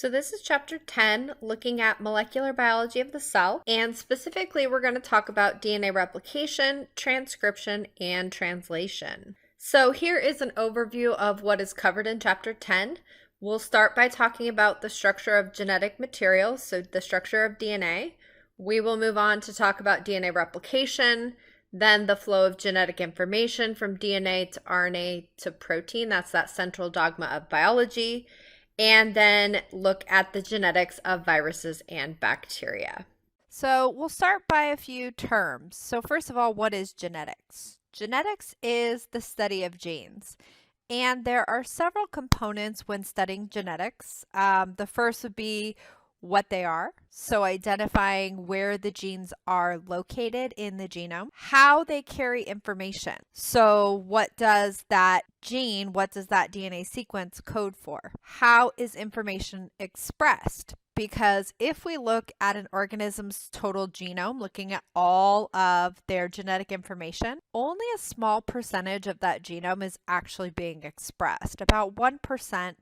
So this is chapter 10, looking at molecular biology of the cell, and specifically we're going to talk about DNA replication, transcription, and translation. So here is an overview of what is covered in chapter 10. We'll start by talking about the structure of genetic material, so the structure of DNA. We will move on to talk about DNA replication, then the flow of genetic information from DNA to RNA to protein. That's that central dogma of biology. And then look at the genetics of viruses and bacteria. So we'll start by a few terms. So first of all, what is genetics? Genetics is the study of genes. And there are several components when studying genetics. The first would be what they are, so identifying where the genes are located in the genome, how they carry information. So what does that gene, what does that DNA sequence code for? How is information expressed? Because if we look at an organism's total genome, looking at all of their genetic information, only a small percentage of that genome is actually being expressed. About 1%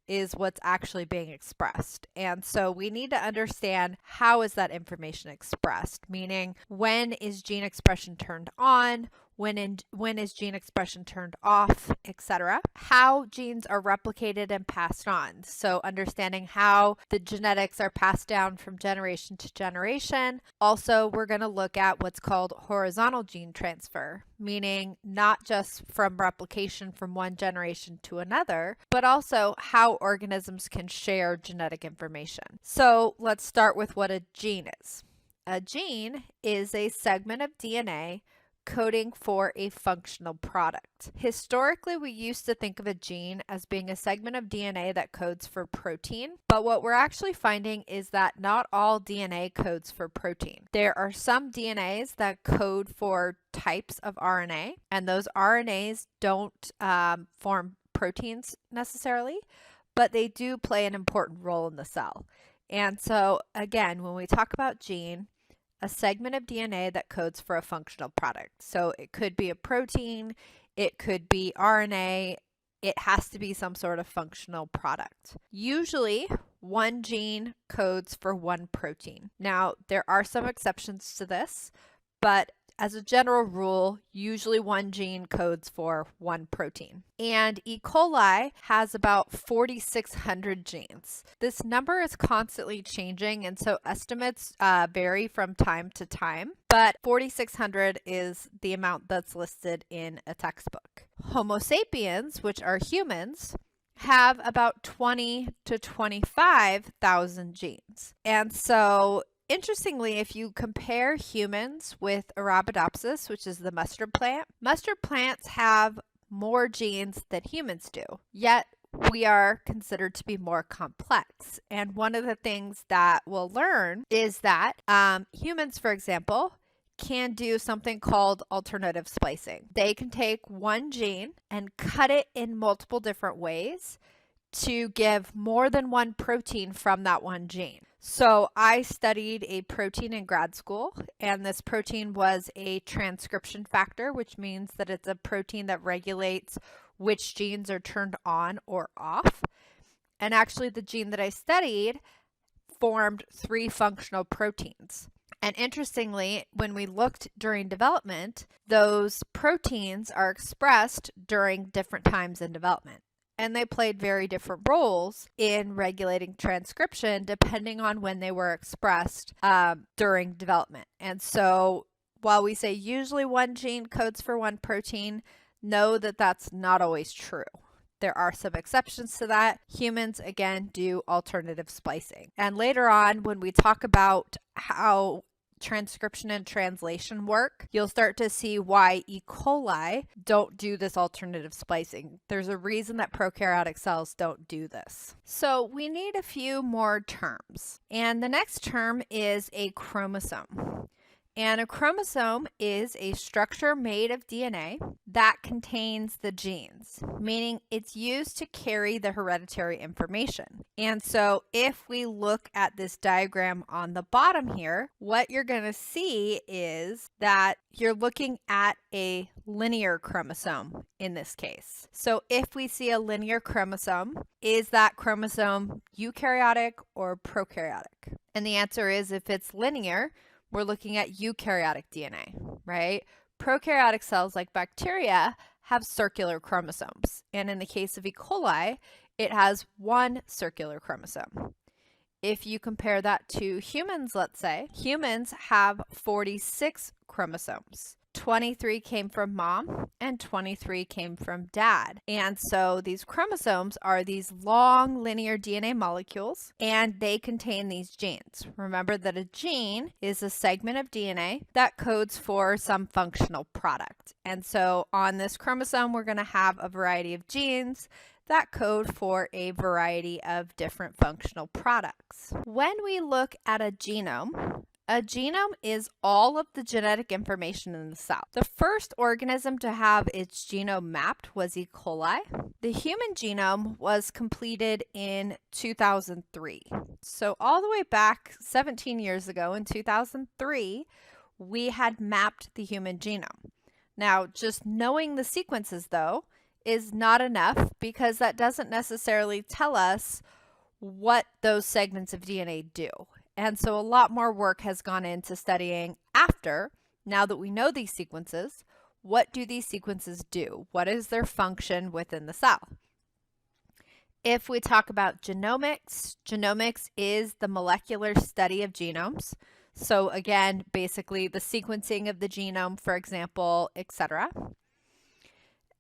is what's actually being expressed. And so we need to understand how is that information expressed, meaning when is gene expression turned on, when is gene expression turned off, etc. How genes are replicated and passed on. So understanding how the genetics are passed down from generation to generation. Also, we're going to look at what's called horizontal gene transfer, meaning not just from replication from one generation to another, but also how organisms can share genetic information. So let's start with what a gene is. A gene is a segment of DNA coding for a functional product. Historically, we used to think of a gene as being a segment of DNA that codes for protein, but what we're actually finding is that not all DNA codes for protein. There are some DNAs that code for types of RNA, and those RNAs don't form proteins necessarily, but they do play an important role in the cell. And so again, when we talk about gene, a segment of DNA that codes for a functional product. So it could be a protein, it could be RNA, it has to be some sort of functional product. Usually, one gene codes for one protein. Now, there are some exceptions to this, but as a general rule, usually one gene codes for one protein. And E. coli has about 4,600 genes. This number is constantly changing, and so estimates vary from time to time, but 4,600 is the amount that's listed in a textbook. Homo sapiens, which are humans, have about 20 to 25,000 genes. And so interestingly, if you compare humans with Arabidopsis, which is the mustard plants have more genes than humans do, yet we are considered to be more complex. And one of the things that we'll learn is that humans, for example, can do something called alternative splicing. They can take one gene and cut it in multiple different ways to give more than one protein from that one gene. So I studied a protein in grad school, and this protein was a transcription factor, which means that it's a protein that regulates which genes are turned on or off. And actually, the gene that I studied formed 3 functional proteins. And interestingly, when we looked during development, those proteins are expressed during different times in development. And they played very different roles in regulating transcription depending on when they were expressed during development. And so while we say usually one gene codes for one protein, know that that's not always true. There are some exceptions to that. Humans, again, do alternative splicing. And later on, when we talk about how transcription and translation work, you'll start to see why E. coli don't do this alternative splicing. There's a reason that prokaryotic cells don't do this. So we need a few more terms. And the next term is a chromosome. And a chromosome is a structure made of DNA that contains the genes, meaning it's used to carry the hereditary information. And so if we look at this diagram on the bottom here, what you're going to see is that you're looking at a linear chromosome in this case. So if we see a linear chromosome, is that chromosome eukaryotic or prokaryotic? And the answer is, if it's linear, we're looking at eukaryotic DNA, right? Prokaryotic cells like bacteria have circular chromosomes. And in the case of E. coli, it has one circular chromosome. If you compare that to humans, let's say, humans have 46 chromosomes. 23 came from mom and 23 came from dad. And so these chromosomes are these long linear DNA molecules, and they contain these genes. Remember that a gene is a segment of DNA that codes for some functional product. And so on this chromosome, we're going to have a variety of genes that code for a variety of different functional products. When we look at a genome is all of the genetic information in the cell. The first organism to have its genome mapped was E. coli. The human genome was completed in 2003. So all the way back 17 years ago in 2003, we had mapped the human genome. Now, just knowing the sequences, though, is not enough, because that doesn't necessarily tell us what those segments of DNA do. And so a lot more work has gone into studying after, now that we know these sequences, what do these sequences do? What is their function within the cell? If we talk about genomics, genomics is the molecular study of genomes. So again, basically the sequencing of the genome, for example, etc.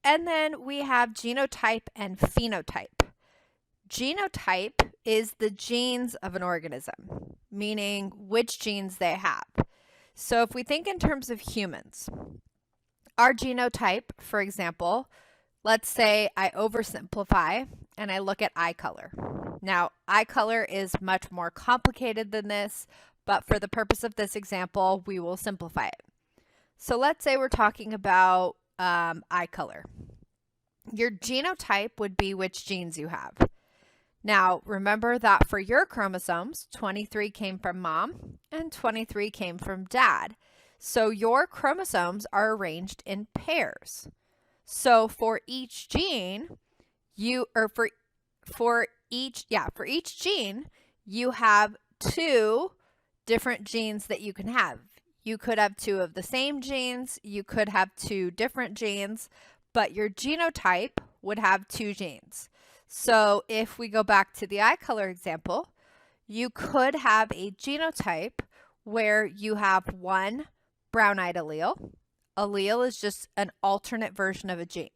And then we have genotype and phenotype. Genotype is the genes of an organism, meaning which genes they have. So if we think in terms of humans, our genotype, for example, let's say I oversimplify and I look at eye color. Now, eye color is much more complicated than this, but for the purpose of this example, we will simplify it. So let's say we're talking about eye color. Your genotype would be which genes you have. Now, remember that for your chromosomes, 23 came from mom and 23 came from dad. So your chromosomes are arranged in pairs. So for each gene, for each gene, you have two different genes that you can have. You could have two of the same genes, you could have two different genes, but your genotype would have two genes. So if we go back to the eye color example, you could have a genotype where you have one brown-eyed allele. Allele is just an alternate version of a gene.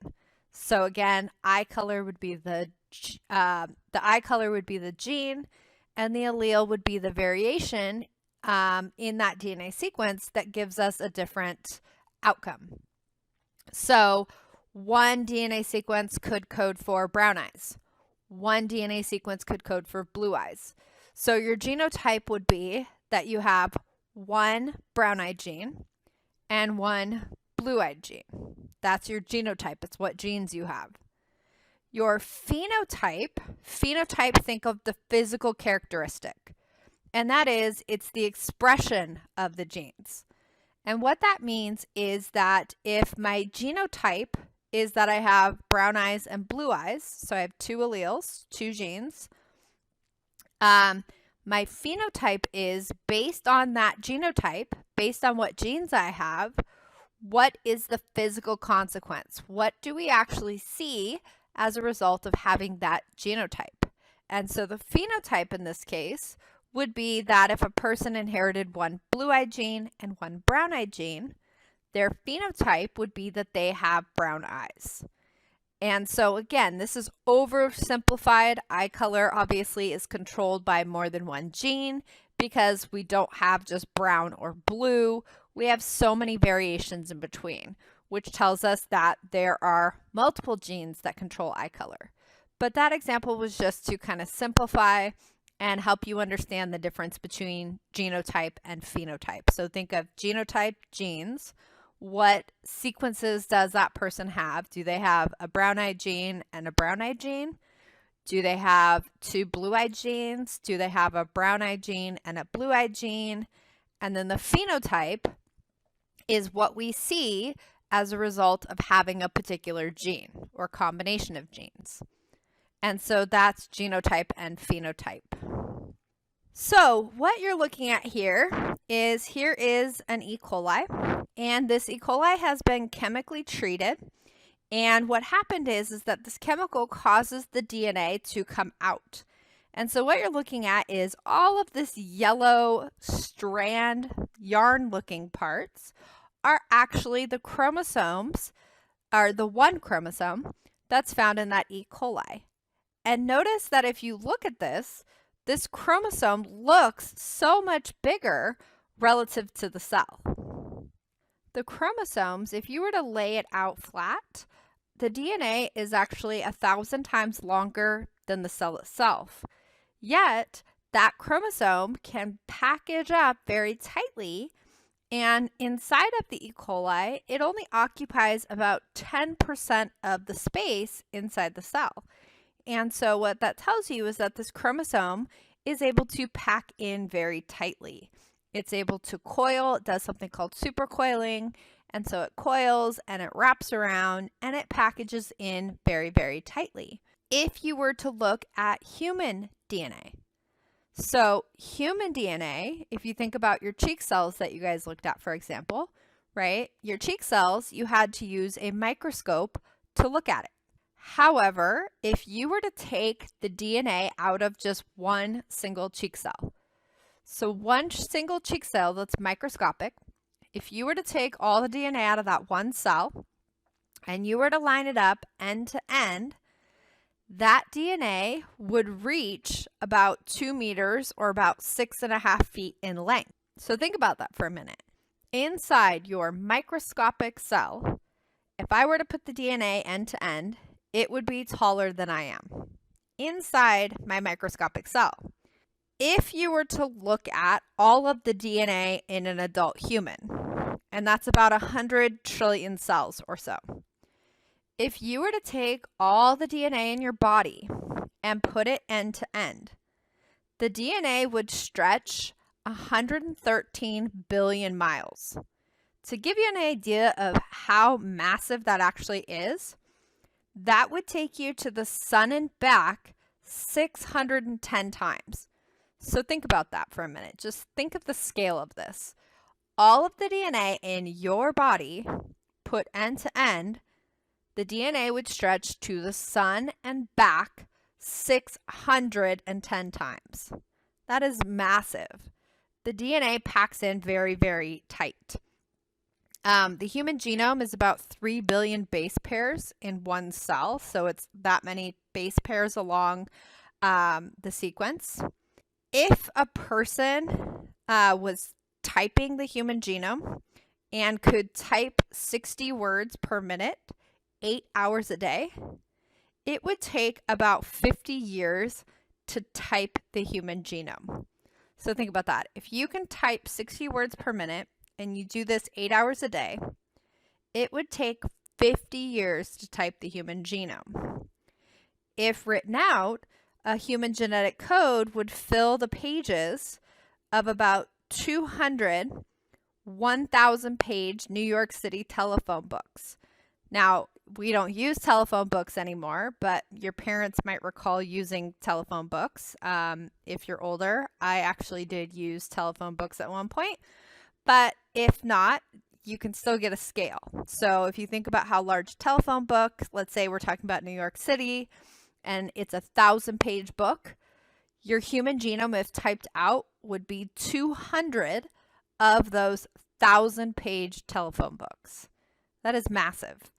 So again, eye color would be the eye color would be the gene, and the allele would be the variation in that DNA sequence that gives us a different outcome. So one DNA sequence could code for brown eyes. One DNA sequence could code for blue eyes. So your genotype would be that you have one brown-eyed gene and one blue-eyed gene. That's your genotype. It's what genes you have. Your phenotype, think of the physical characteristic. And that is, it's the expression of the genes. And what that means is that if my genotype is that I have brown eyes and blue eyes, so I have two alleles, two genes, my phenotype is based on that genotype, based on what genes I have, what is the physical consequence? What do we actually see as a result of having that genotype? And so the phenotype in this case would be that if a person inherited one blue-eyed gene and one brown-eyed gene, their phenotype would be that they have brown eyes. And so again, this is oversimplified. Eye color obviously is controlled by more than one gene because we don't have just brown or blue. We have so many variations in between, which tells us that there are multiple genes that control eye color. But that example was just to kind of simplify and help you understand the difference between genotype and phenotype. So think of genotype, genes. What sequences does that person have? Do they have a brown-eyed gene and a brown-eyed gene? Do they have two blue-eyed genes? Do they have a brown-eyed gene and a blue-eyed gene? And then the phenotype is what we see as a result of having a particular gene or combination of genes. And so that's genotype and phenotype. So what you're looking at here is an E. coli, and this E. coli has been chemically treated. And what happened is that this chemical causes the DNA to come out. And so what you're looking at is all of this yellow strand yarn looking parts are actually the chromosomes, or the one chromosome that's found in that E. coli. And notice that if you look at this chromosome looks so much bigger relative to the cell. The chromosomes, if you were to lay it out flat, the DNA is actually 1,000 times longer than the cell itself. Yet, that chromosome can package up very tightly, and inside of the E. coli, it only occupies about 10% of the space inside the cell. And so what that tells you is that this chromosome is able to pack in very tightly. It's able to coil, it does something called supercoiling, and so it coils and it wraps around and it packages in very, very tightly. If you were to look at human DNA, so human DNA, if you think about your cheek cells that you guys looked at, for example, right? Your cheek cells, you had to use a microscope to look at it. However, if you were to take the DNA out of just one single cheek cell, so one single cheek cell that's microscopic, if you were to take all the DNA out of that one cell and you were to line it up end to end, that DNA would reach about 2 meters or about 6.5 feet in length. So think about that for a minute. Inside your microscopic cell, if I were to put the DNA end to end, it would be taller than I am inside my microscopic cell. If you were to look at all of the DNA in an adult human, and that's about 100 trillion cells or so, if you were to take all the DNA in your body and put it end to end, the DNA would stretch 113 billion miles. To give you an idea of how massive that actually is, that would take you to the sun and back 610 times. So think about that for a minute. Just think of the scale of this. All of the DNA in your body, put end to end, the DNA would stretch to the sun and back 610 times. That is massive. The DNA packs in very, very tight. The human genome is about 3 billion base pairs in one cell, so it's that many base pairs along the sequence. If a person was typing the human genome and could type 60 words per minute, 8 hours a day, it would take about 50 years to type the human genome. So think about that. If you can type 60 words per minute and you do this 8 hours a day, it would take 50 years to type the human genome. If written out, a human genetic code would fill the pages of about 200 1,000-page New York City telephone books. Now, we don't use telephone books anymore, but your parents might recall using telephone books. If you're older, I actually did use telephone books at one point. But if not, you can still get a scale. So if you think about how large a telephone book, let's say we're talking about New York City, and it's a 1,000-page book, your human genome, if typed out, would be 200 of those 1,000-page telephone books. That is massive.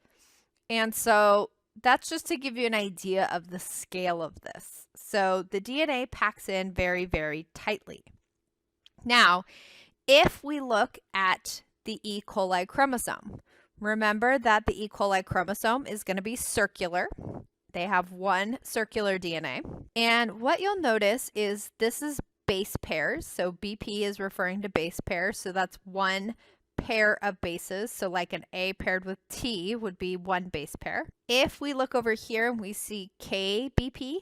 And so that's just to give you an idea of the scale of this. So the DNA packs in very, very tightly. Now, if we look at the E. coli chromosome, remember that the E. coli chromosome is going to be circular. They have one circular DNA. And what you'll notice is this is base pairs. So BP is referring to base pairs. So that's one pair of bases. So like an A paired with T would be one base pair. If we look over here and we see KBP,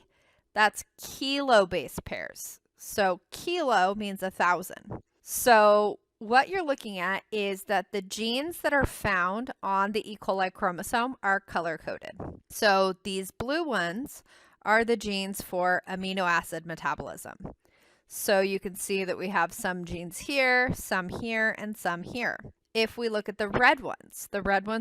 that's kilo base pairs. So kilo means 1,000. So what you're looking at is that the genes that are found on the E. coli chromosome are color-coded. So these blue ones are the genes for amino acid metabolism. So you can see that we have some genes here, and some here. If we look at the red ones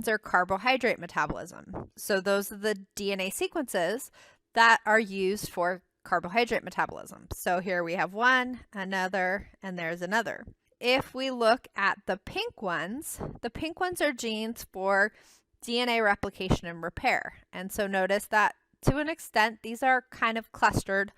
are carbohydrate metabolism. So those are the DNA sequences that are used for carbohydrate metabolism. So here we have one, another, and there's another. If we look at the pink ones are genes for DNA replication and repair. And so notice that to an extent, these are kind of clustered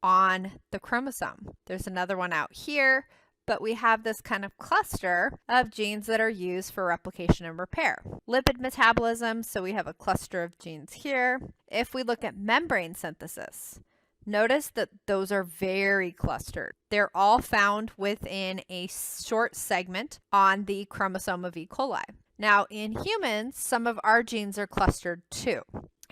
on the chromosome. There's another one out here, but we have this kind of cluster of genes that are used for replication and repair. Lipid metabolism, so we have a cluster of genes here. If we look at membrane synthesis, notice that those are very clustered. They're all found within a short segment on the chromosome of E. coli. Now, in humans, some of our genes are clustered too.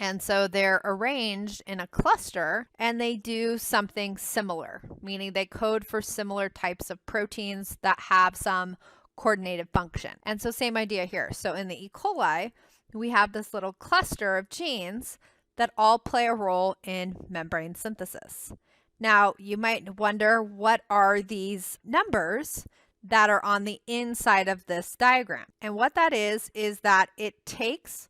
And so they're arranged in a cluster and they do something similar, meaning they code for similar types of proteins that have some coordinated function. And so same idea here. So in the E. coli, we have this little cluster of genes that all play a role in membrane synthesis. Now, you might wonder, what are these numbers that are on the inside of this diagram? And what that is that it takes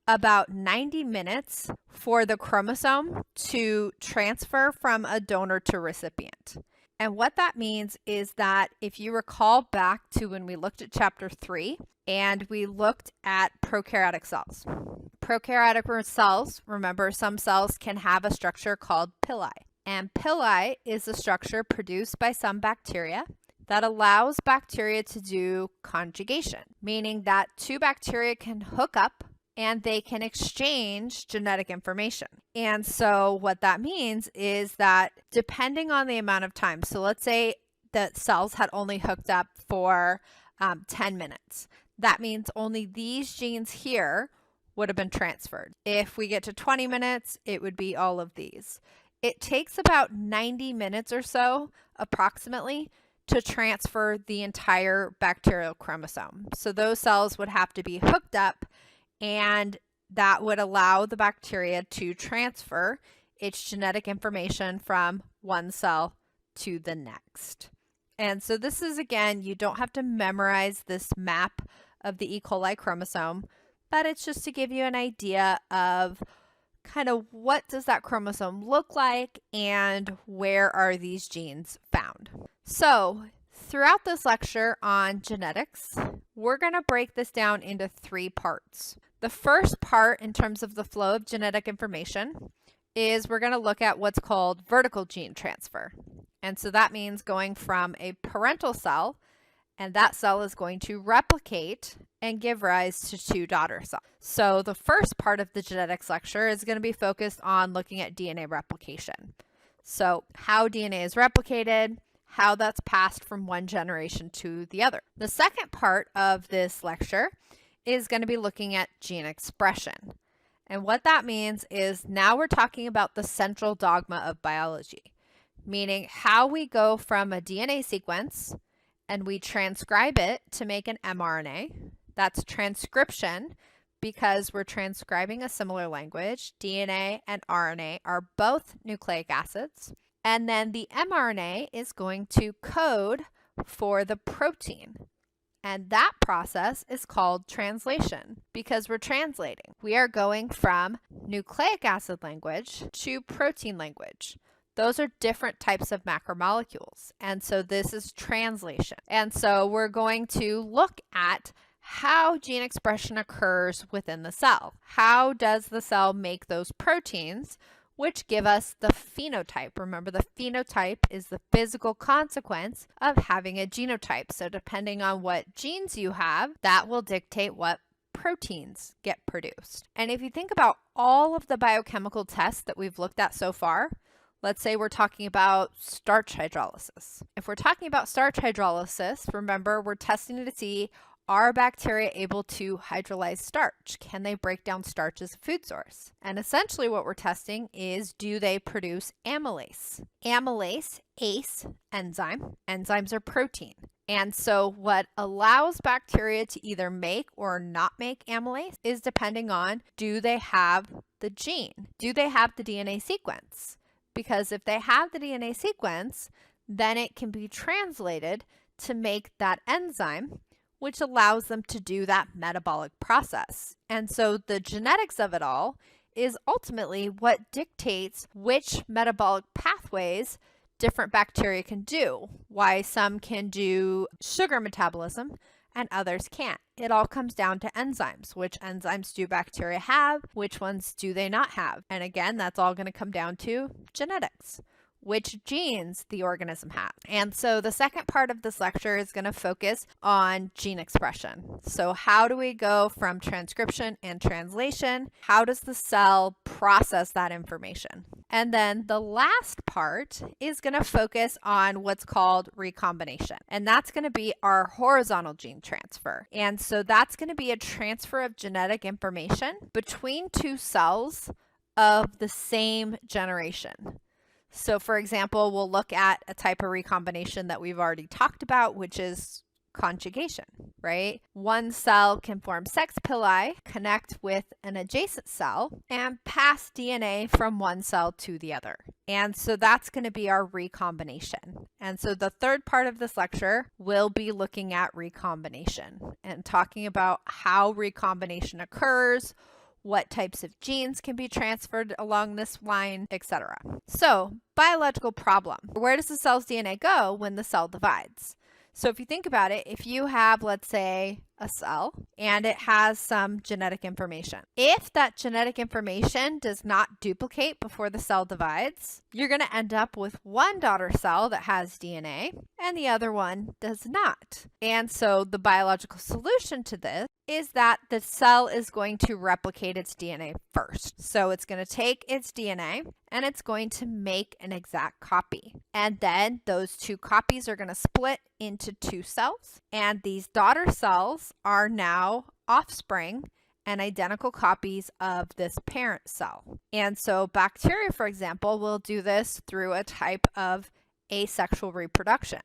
about 90 minutes for the chromosome to transfer from a donor to recipient. And what that means is that if you recall back to when we looked at chapter 3 and we looked at prokaryotic cells. Prokaryotic cells, remember, some cells can have a structure called pili. And pili is a structure produced by some bacteria that allows bacteria to do conjugation, meaning that two bacteria can hook up and they can exchange genetic information. And so what that means is that depending on the amount of time, so let's say that cells had only hooked up for 10 minutes. That means only these genes here would have been transferred. If we get to 20 minutes, it would be all of these. It takes about 90 minutes or so, approximately, to transfer the entire bacterial chromosome. So those cells would have to be hooked up, and that would allow the bacteria to transfer its genetic information from one cell to the next. And so this is, again, you don't have to memorize this map of the E. coli chromosome, but it's just to give you an idea of kind of what does that chromosome look like and where are these genes found. So throughout this lecture on genetics, we're going to break this down into 3 parts. The first part, in terms of the flow of genetic information, is we're going to look at what's called vertical gene transfer. And so that means going from a parental cell, and that cell is going to replicate and give rise to 2 daughter cells. So the first part of the genetics lecture is going to be focused on looking at DNA replication. So how DNA is replicated, how that's passed from one generation to the other. The second part of this lecture is going to be looking at gene expression. And what that means is now we're talking about the central dogma of biology, meaning how we go from a DNA sequence and we transcribe it to make an mRNA. That's transcription because we're transcribing a similar language. DNA and RNA are both nucleic acids. And then the mRNA is going to code for the protein. And that process is called translation because we're translating. We are going from nucleic acid language to protein language. Those are different types of macromolecules. And so this is translation. And so we're going to look at how gene expression occurs within the cell. How does the cell make those proteins which give us the phenotype? Remember, the phenotype is the physical consequence of having a genotype. So depending on what genes you have, that will dictate what proteins get produced. And if you think about all of the biochemical tests that we've looked at so far, let's say we're talking about starch hydrolysis. If we're talking about starch hydrolysis, remember, we're testing to see, are bacteria able to hydrolyze starch? Can they break down starch as a food source? And essentially what we're testing is, do they produce amylase? Amylase, ACE, enzyme. Enzymes are protein. And so what allows bacteria to either make or not make amylase is depending on, do they have the gene? Do they have the DNA sequence? Because if they have the DNA sequence, then it can be translated to make that enzyme, which allows them to do that metabolic process. And so the genetics of it all is ultimately what dictates which metabolic pathways different bacteria can do, why some can do sugar metabolism and others can't. It all comes down to enzymes. Which enzymes do bacteria have? Which ones do they not have? And again, that's all going to come down to genetics, which genes the organism has. And so the second part of this lecture is going to focus on gene expression. So how do we go from transcription and translation? How does the cell process that information? And then the last part is going to focus on what's called recombination. And that's going to be our horizontal gene transfer. And so that's going to be a transfer of genetic information between two cells of the same generation. So for example, we'll look at a type of recombination that we've already talked about, which is conjugation, right? One cell can form sex pili, connect with an adjacent cell, and pass DNA from one cell to the other. And so that's going to be our recombination. And so the third part of this lecture will be looking at recombination and talking about how recombination occurs, what types of genes can be transferred along this line, etc. So, biological problem. Where does the cell's DNA go when the cell divides? So if you think about it, if you have, let's say, a cell and it has some genetic information. If that genetic information does not duplicate before the cell divides, you're going to end up with one daughter cell that has DNA and the other one does not. And so the biological solution to this is that the cell is going to replicate its DNA first. So it's going to take its DNA and it's going to make an exact copy. And then those two copies are going to split into two cells. And these daughter cells are now offspring and identical copies of this parent cell. And so bacteria, for example, will do this through a type of asexual reproduction.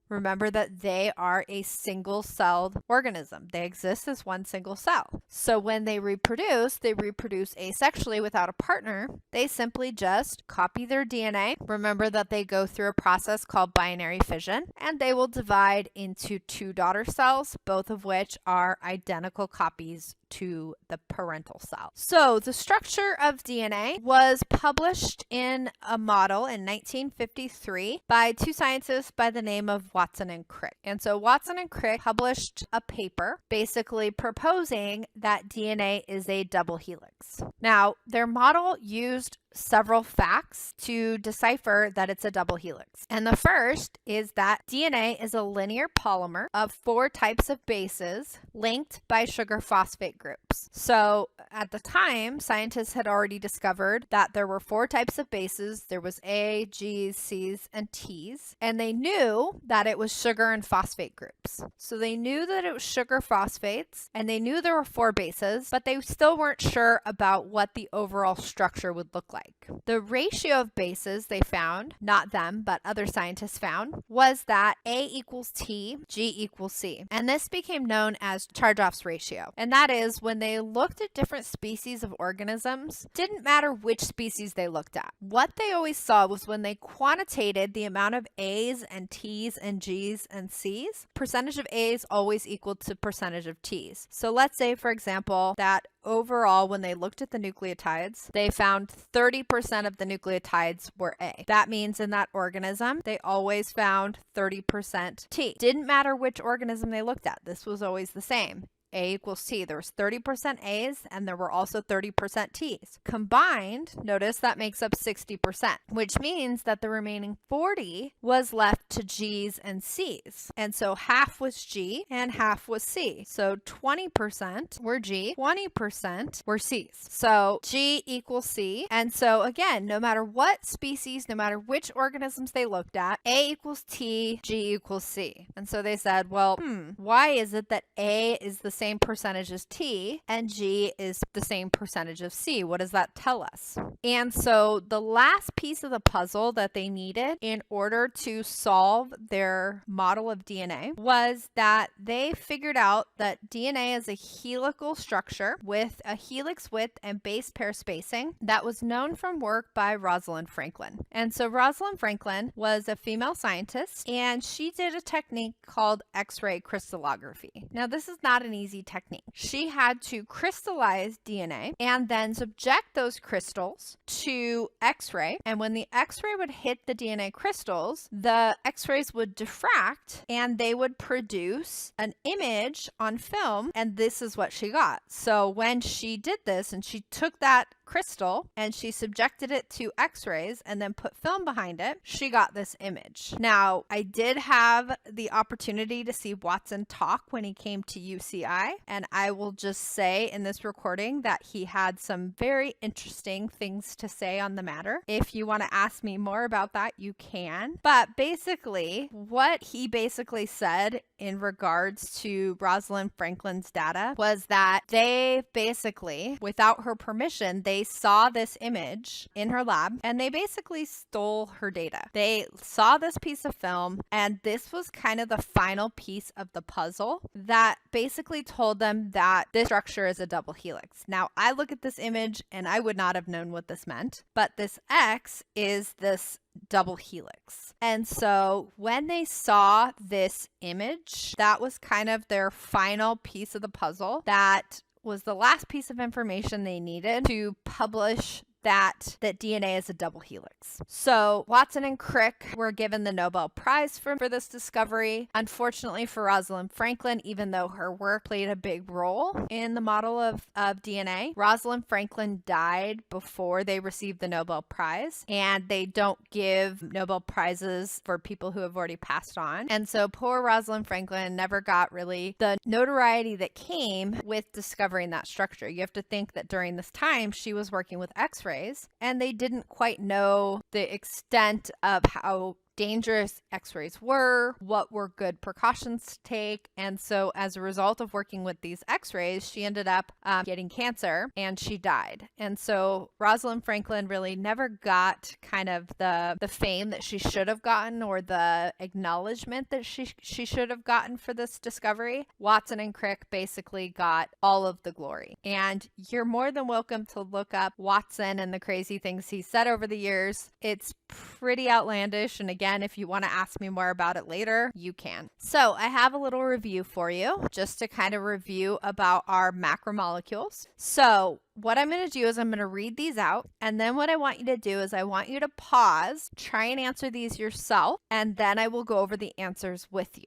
Remember that they are a single-celled organism. They exist as one single cell. So when they reproduce asexually without a partner. They simply just copy their DNA. Remember that they go through a process called binary fission, and they will divide into two daughter cells, both of which are identical copies to the parental cell. So the structure of DNA was published in a model in 1953 by two scientists by the name of Watson and Crick. And so Watson and Crick published a paper basically proposing that DNA is a double helix. Now, their model used several facts to decipher that it's a double helix. And the first is that DNA is a linear polymer of 4 types of bases linked by sugar phosphate groups. So at the time, scientists had already discovered that there were 4 types of bases. There was A, G's, C's, and T's. And they knew that it was sugar and phosphate groups. So they knew that it was sugar phosphates, and they knew there were 4 bases, but they still weren't sure about what the overall structure would look like. The ratio of bases they found, not them, but other scientists found, was that A equals T, G equals C. And this became known as Chargaff's ratio. And that is when they looked at different species of organisms, didn't matter which species they looked at. What they always saw was when they quantitated the amount of A's and T's and G's and C's, percentage of A's always equal to percentage of T's. So let's say, for example, that overall, when they looked at the nucleotides, they found 30% of the nucleotides were A. That means in that organism, they always found 30% T. Didn't matter which organism they looked at. This was always the same. A equals T. There was 30% A's and there were also 30% T's. Combined, notice that makes up 60%, which means that the remaining 40 was left to G's and C's. And so half was G and half was C. So 20% were G, 20% were C's. So G equals C. And so again, no matter what species, no matter which organisms they looked at, A equals T, G equals C. And so they said, well, why is it that A is the same same percentage as T and G is the same percentage of C. What does that tell us? And so the last piece of the puzzle that they needed in order to solve their model of DNA was that they figured out that DNA is a helical structure with a helix width and base pair spacing that was known from work by Rosalind Franklin. And so Rosalind Franklin was a female scientist, and she did a technique called X-ray crystallography. Now, this is not an easy technique. She had to crystallize DNA and then subject those crystals to X-ray. And when the X-ray would hit the DNA crystals, the X-rays would diffract and they would produce an image on film. And this is what she got. So when she did this and she took that crystal and she subjected it to X-rays and then put film behind it, she got this image. Now, I did have the opportunity to see Watson talk when he came to UCI, and I will just say in this recording that he had some very interesting things to say on the matter. If you want to ask me more about that, you can. But basically, what he basically said in regards to Rosalind Franklin's data was that they basically, without her permission, they saw this image in her lab and they basically stole her data. They saw this piece of film, and this was kind of the final piece of the puzzle that basically told them that this structure is a double helix. Now, I look at this image and I would not have known what this meant, but this X is this double helix. And so when they saw this image, that was kind of their final piece of the puzzle. That was the last piece of information they needed to publish that DNA is a double helix. So Watson and Crick were given the Nobel Prize for this discovery. Unfortunately for Rosalind Franklin, even though her work played a big role in the model of DNA, Rosalind Franklin died before they received the Nobel Prize, and they don't give Nobel Prizes for people who have already passed on. And so poor Rosalind Franklin never got really the notoriety that came with discovering that structure. You have to think that during this time, she was working with X-rays, and they didn't quite know the extent of how dangerous X-rays were, what were good precautions to take. And so as a result of working with these X-rays, she ended up getting cancer and she died. And so Rosalind Franklin really never got kind of the fame that she should have gotten, or the acknowledgement that she should have gotten for this discovery. Watson and Crick basically got all of the glory. And you're more than welcome to look up Watson and the crazy things he said over the years. It's pretty outlandish, and again, if you want to ask me more about it later, you can. So I have a little review for you, just to kind of review about our macromolecules. So what I'm going to do is I'm going to read these out, and then what I want you to do is I want you to pause, try and answer these yourself, and then I will go over the answers with you.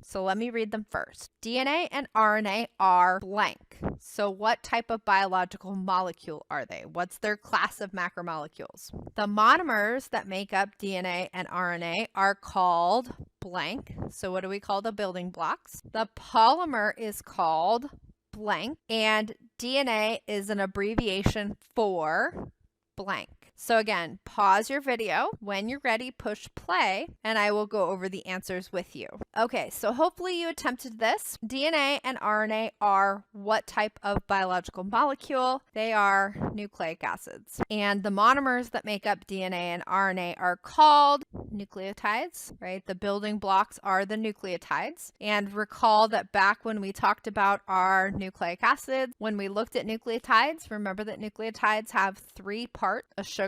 So let me read them first. DNA and RNA are blank. So what type of biological molecule are they? What's their class of macromolecules? The monomers that make up DNA and RNA are called blank. So what do we call the building blocks? The polymer is called blank, and DNA is an abbreviation for blank. So again, pause your video. When you're ready, push play, and I will go over the answers with you. Okay, so hopefully you attempted this. DNA and RNA are what type of biological molecule? They are nucleic acids. And the monomers that make up DNA and RNA are called nucleotides, right? The building blocks are the nucleotides. And recall that back when we talked about our nucleic acids, when we looked at nucleotides, remember that nucleotides have three parts: a sugar,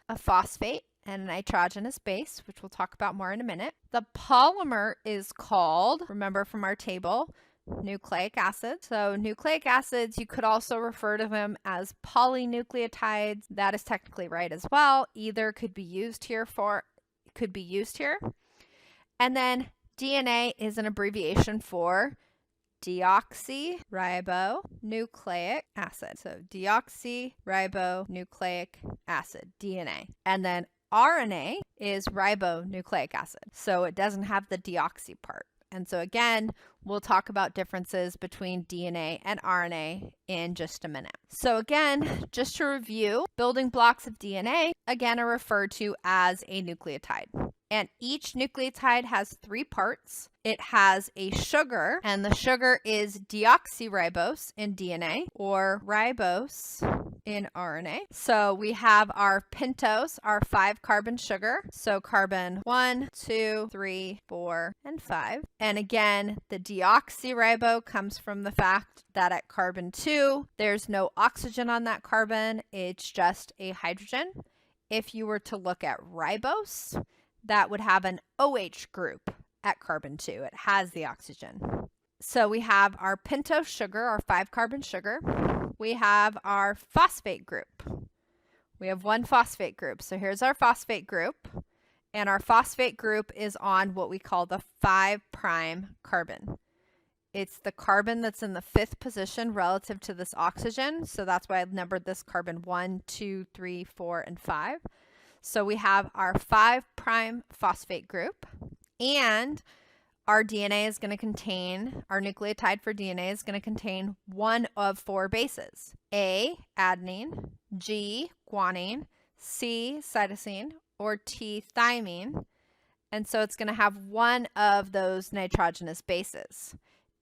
a phosphate, and a nitrogenous base, which we'll talk about more in a minute. The polymer is called, remember from our table, nucleic acids. So nucleic acids, you could also refer to them as polynucleotides. That is technically right as well. Either could be used here. And then DNA is an abbreviation for deoxyribonucleic acid. So deoxyribonucleic acid, DNA. And then RNA is ribonucleic acid. So it doesn't have the deoxy part. And so again, we'll talk about differences between DNA and RNA in just a minute. So again, just to review, building blocks of DNA, again, are referred to as a nucleotide. And each nucleotide has 3 parts. It has a sugar, and the sugar is deoxyribose in DNA or ribose in RNA. So we have our pentose, our 5-carbon sugar. So carbon 1, 2, 3, 4, and 5. And again, the deoxyribo comes from the fact that at carbon 2, there's no oxygen on that carbon. It's just a hydrogen. If you were to look at ribose, that would have an OH group at carbon 2. It has the oxygen. So we have our pentose sugar, our 5-carbon sugar. We have our phosphate group. We have 1 phosphate group. So here's our phosphate group. And our phosphate group is on what we call the 5' carbon. It's the carbon that's in the 5th position relative to this oxygen. So that's why I've numbered this carbon 1, 2, 3, 4, and 5. So we have our 5' phosphate group, and our DNA is going to contain, our nucleotide for DNA is going to contain one of 4 bases: A, adenine, G, guanine, C, cytosine, or T, thymine. And so it's going to have one of those nitrogenous bases.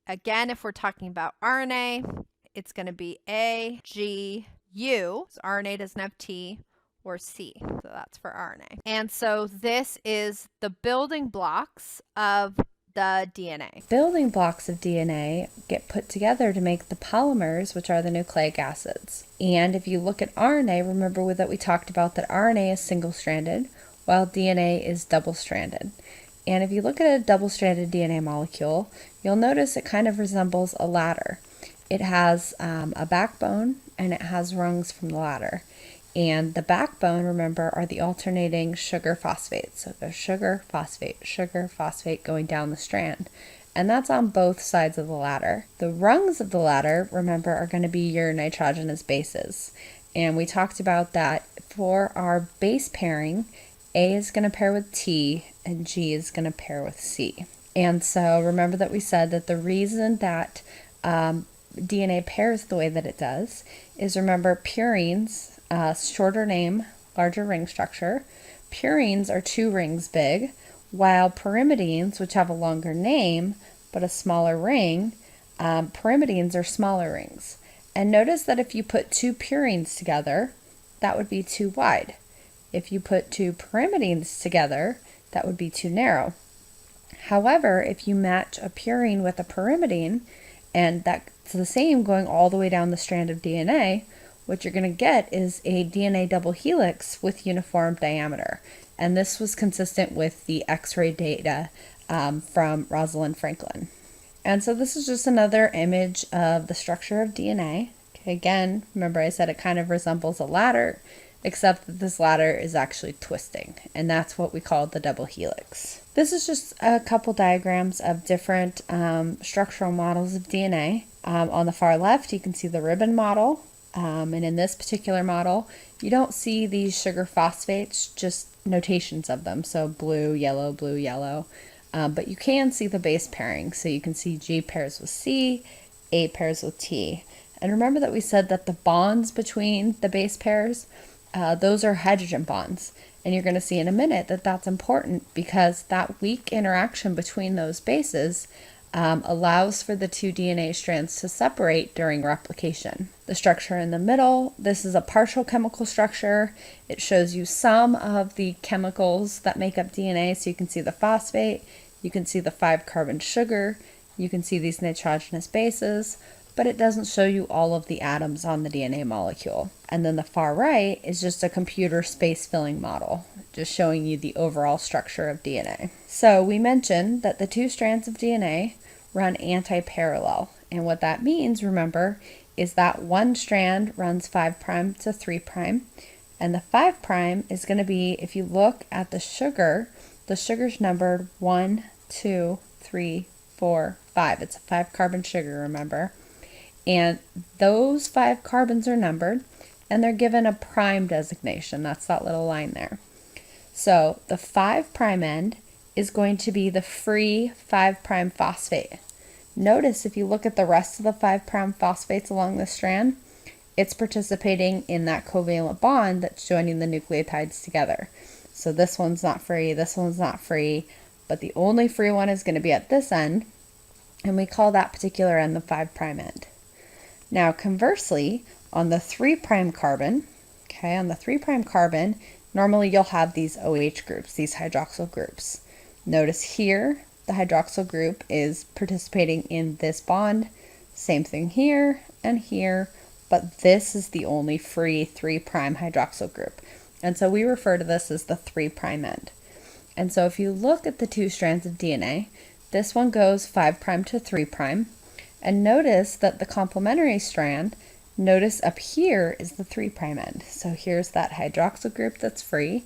Again, if we're talking about RNA, it's going to be A, G, U. So RNA doesn't have T or C. So that's for RNA. And so this is the building blocks of the DNA. Building blocks of DNA get put together to make the polymers, which are the nucleic acids. And if you look at RNA, remember that we talked about that RNA is single-stranded, while DNA is double-stranded. And if you look at a double-stranded DNA molecule, you'll notice it kind of resembles a ladder. It has a backbone, and it has rungs from the ladder. And the backbone, remember, are the alternating sugar phosphates. So there's sugar, phosphate going down the strand. And that's on both sides of the ladder. The rungs of the ladder, remember, are going to be your nitrogenous bases. And we talked about that for our base pairing, A is going to pair with T and G is going to pair with C. And so remember that we said that the reason that DNA pairs the way that it does is, remember, purines, shorter name, larger ring structure. Purines are 2 rings big, while pyrimidines, which have a longer name but a smaller ring, pyrimidines are smaller rings. And notice that if you put 2 purines together, that would be too wide. If you put 2 pyrimidines together, that would be too narrow. However, if you match a purine with a pyrimidine, and that's the same going all the way down the strand of DNA, what you're going to get is a DNA double helix with uniform diameter. And this was consistent with the X-ray data from Rosalind Franklin. And so this is just another image of the structure of DNA. Okay, again, remember I said it kind of resembles a ladder, except that this ladder is actually twisting, and that's what we call the double helix. This is just a couple diagrams of different structural models of DNA. On the far left, you can see the ribbon model. And in this particular model, you don't see these sugar phosphates, just notations of them. So blue, yellow, but you can see the base pairing. So you can see G pairs with C, A pairs with T. And remember that we said that the bonds between the base pairs, those are hydrogen bonds. And you're going to see in a minute that that's important because that weak interaction between those bases allows for the 2 DNA strands to separate during replication. The structure in the middle, this is a partial chemical structure. It shows you some of the chemicals that make up DNA. So you can see the phosphate, you can see the 5-carbon sugar, you can see these nitrogenous bases, but it doesn't show you all of the atoms on the DNA molecule. And then the far right is just a computer space filling model, just showing you the overall structure of DNA. So we mentioned that the 2 strands of DNA run anti-parallel. And what that means, remember, is that one strand runs 5' to 3', and the 5' is going to be, if you look at the sugar's numbered 1, 2, 3, 4, 5. It's a 5-carbon sugar, remember? And those 5 carbons are numbered, and they're given a prime designation. That's that little line there. So the 5' end is going to be the free 5' phosphate. Notice if you look at the rest of the 5' phosphates along the strand, it's participating in that covalent bond that's joining the nucleotides together. So this one's not free, this one's not free, but the only free one is going to be at this end, and we call that particular end the 5' end. Now conversely, on the 3' carbon, okay, on the 3' carbon, normally you'll have these OH groups, these hydroxyl groups. Notice here, the hydroxyl group is participating in this bond. Same thing here and here, but this is the only free 3' hydroxyl group. And so we refer to this as the 3' end. And so if you look at the two strands of DNA, this one goes 5' to 3', and notice that the complementary strand, notice up here is the 3' end. So here's that hydroxyl group that's free,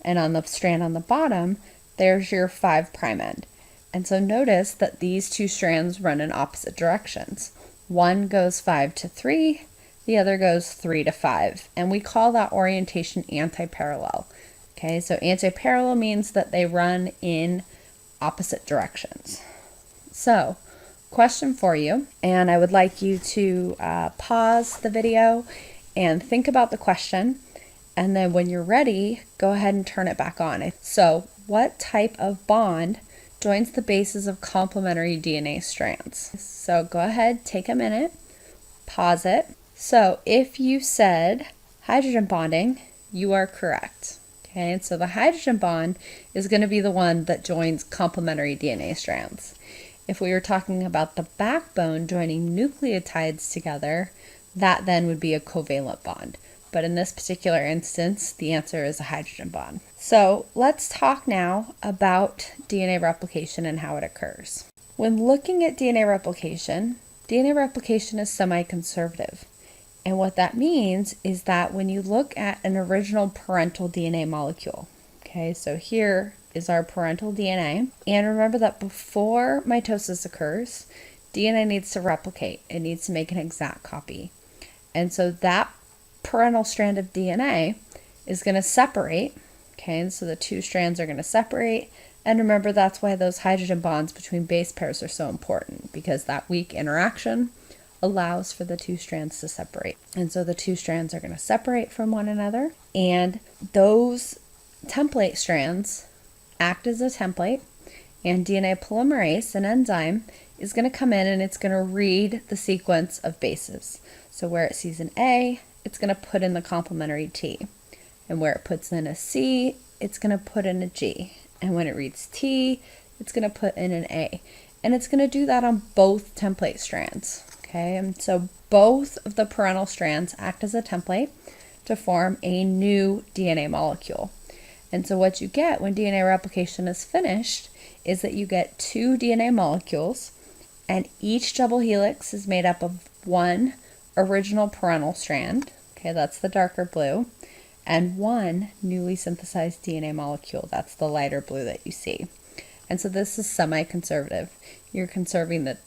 and on the strand on the bottom, there's your 5' end. And so notice that these two strands run in opposite directions. One goes 5 to 3, the other goes 3 to 5, and we call that orientation anti-parallel. Okay, so anti-parallel means that they run in opposite directions. So, question for you, and I would like you to pause the video and think about the question, and then when you're ready, go ahead and turn it back on. So, what type of bond joins the bases of complementary DNA strands? So go ahead, take a minute, pause it. So if you said hydrogen bonding, you are correct. Okay, and so the hydrogen bond is going to be the one that joins complementary DNA strands. If we were talking about the backbone joining nucleotides together, that then would be a covalent bond. But in this particular instance, the answer is a hydrogen bond. So let's talk now about DNA replication and how it occurs. When looking at DNA replication is semi-conservative. And what that means is that when you look at an original parental DNA molecule, okay, so here is our parental DNA. And remember that before mitosis occurs, DNA needs to replicate. It needs to make an exact copy. And so that parental strand of DNA is going to separate, okay, and so the two strands are going to separate, and remember that's why those hydrogen bonds between base pairs are so important, because that weak interaction allows for the two strands to separate. And so the two strands are going to separate from one another, and those template strands act as a template, and DNA polymerase, an enzyme, is going to come in and it's going to read the sequence of bases. So where it sees an A, it's going to put in the complementary T. And where it puts in a C, it's going to put in a G. And when it reads T, it's going to put in an A. And it's going to do that on both template strands. Okay, and so both of the parental strands act as a template to form a new DNA molecule. And so what you get when DNA replication is finished is that you get two DNA molecules, and each double helix is made up of one original parental strand, okay, that's the darker blue, and one newly synthesized DNA molecule, that's the lighter blue that you see. And so this is semi-conservative. You're conserving the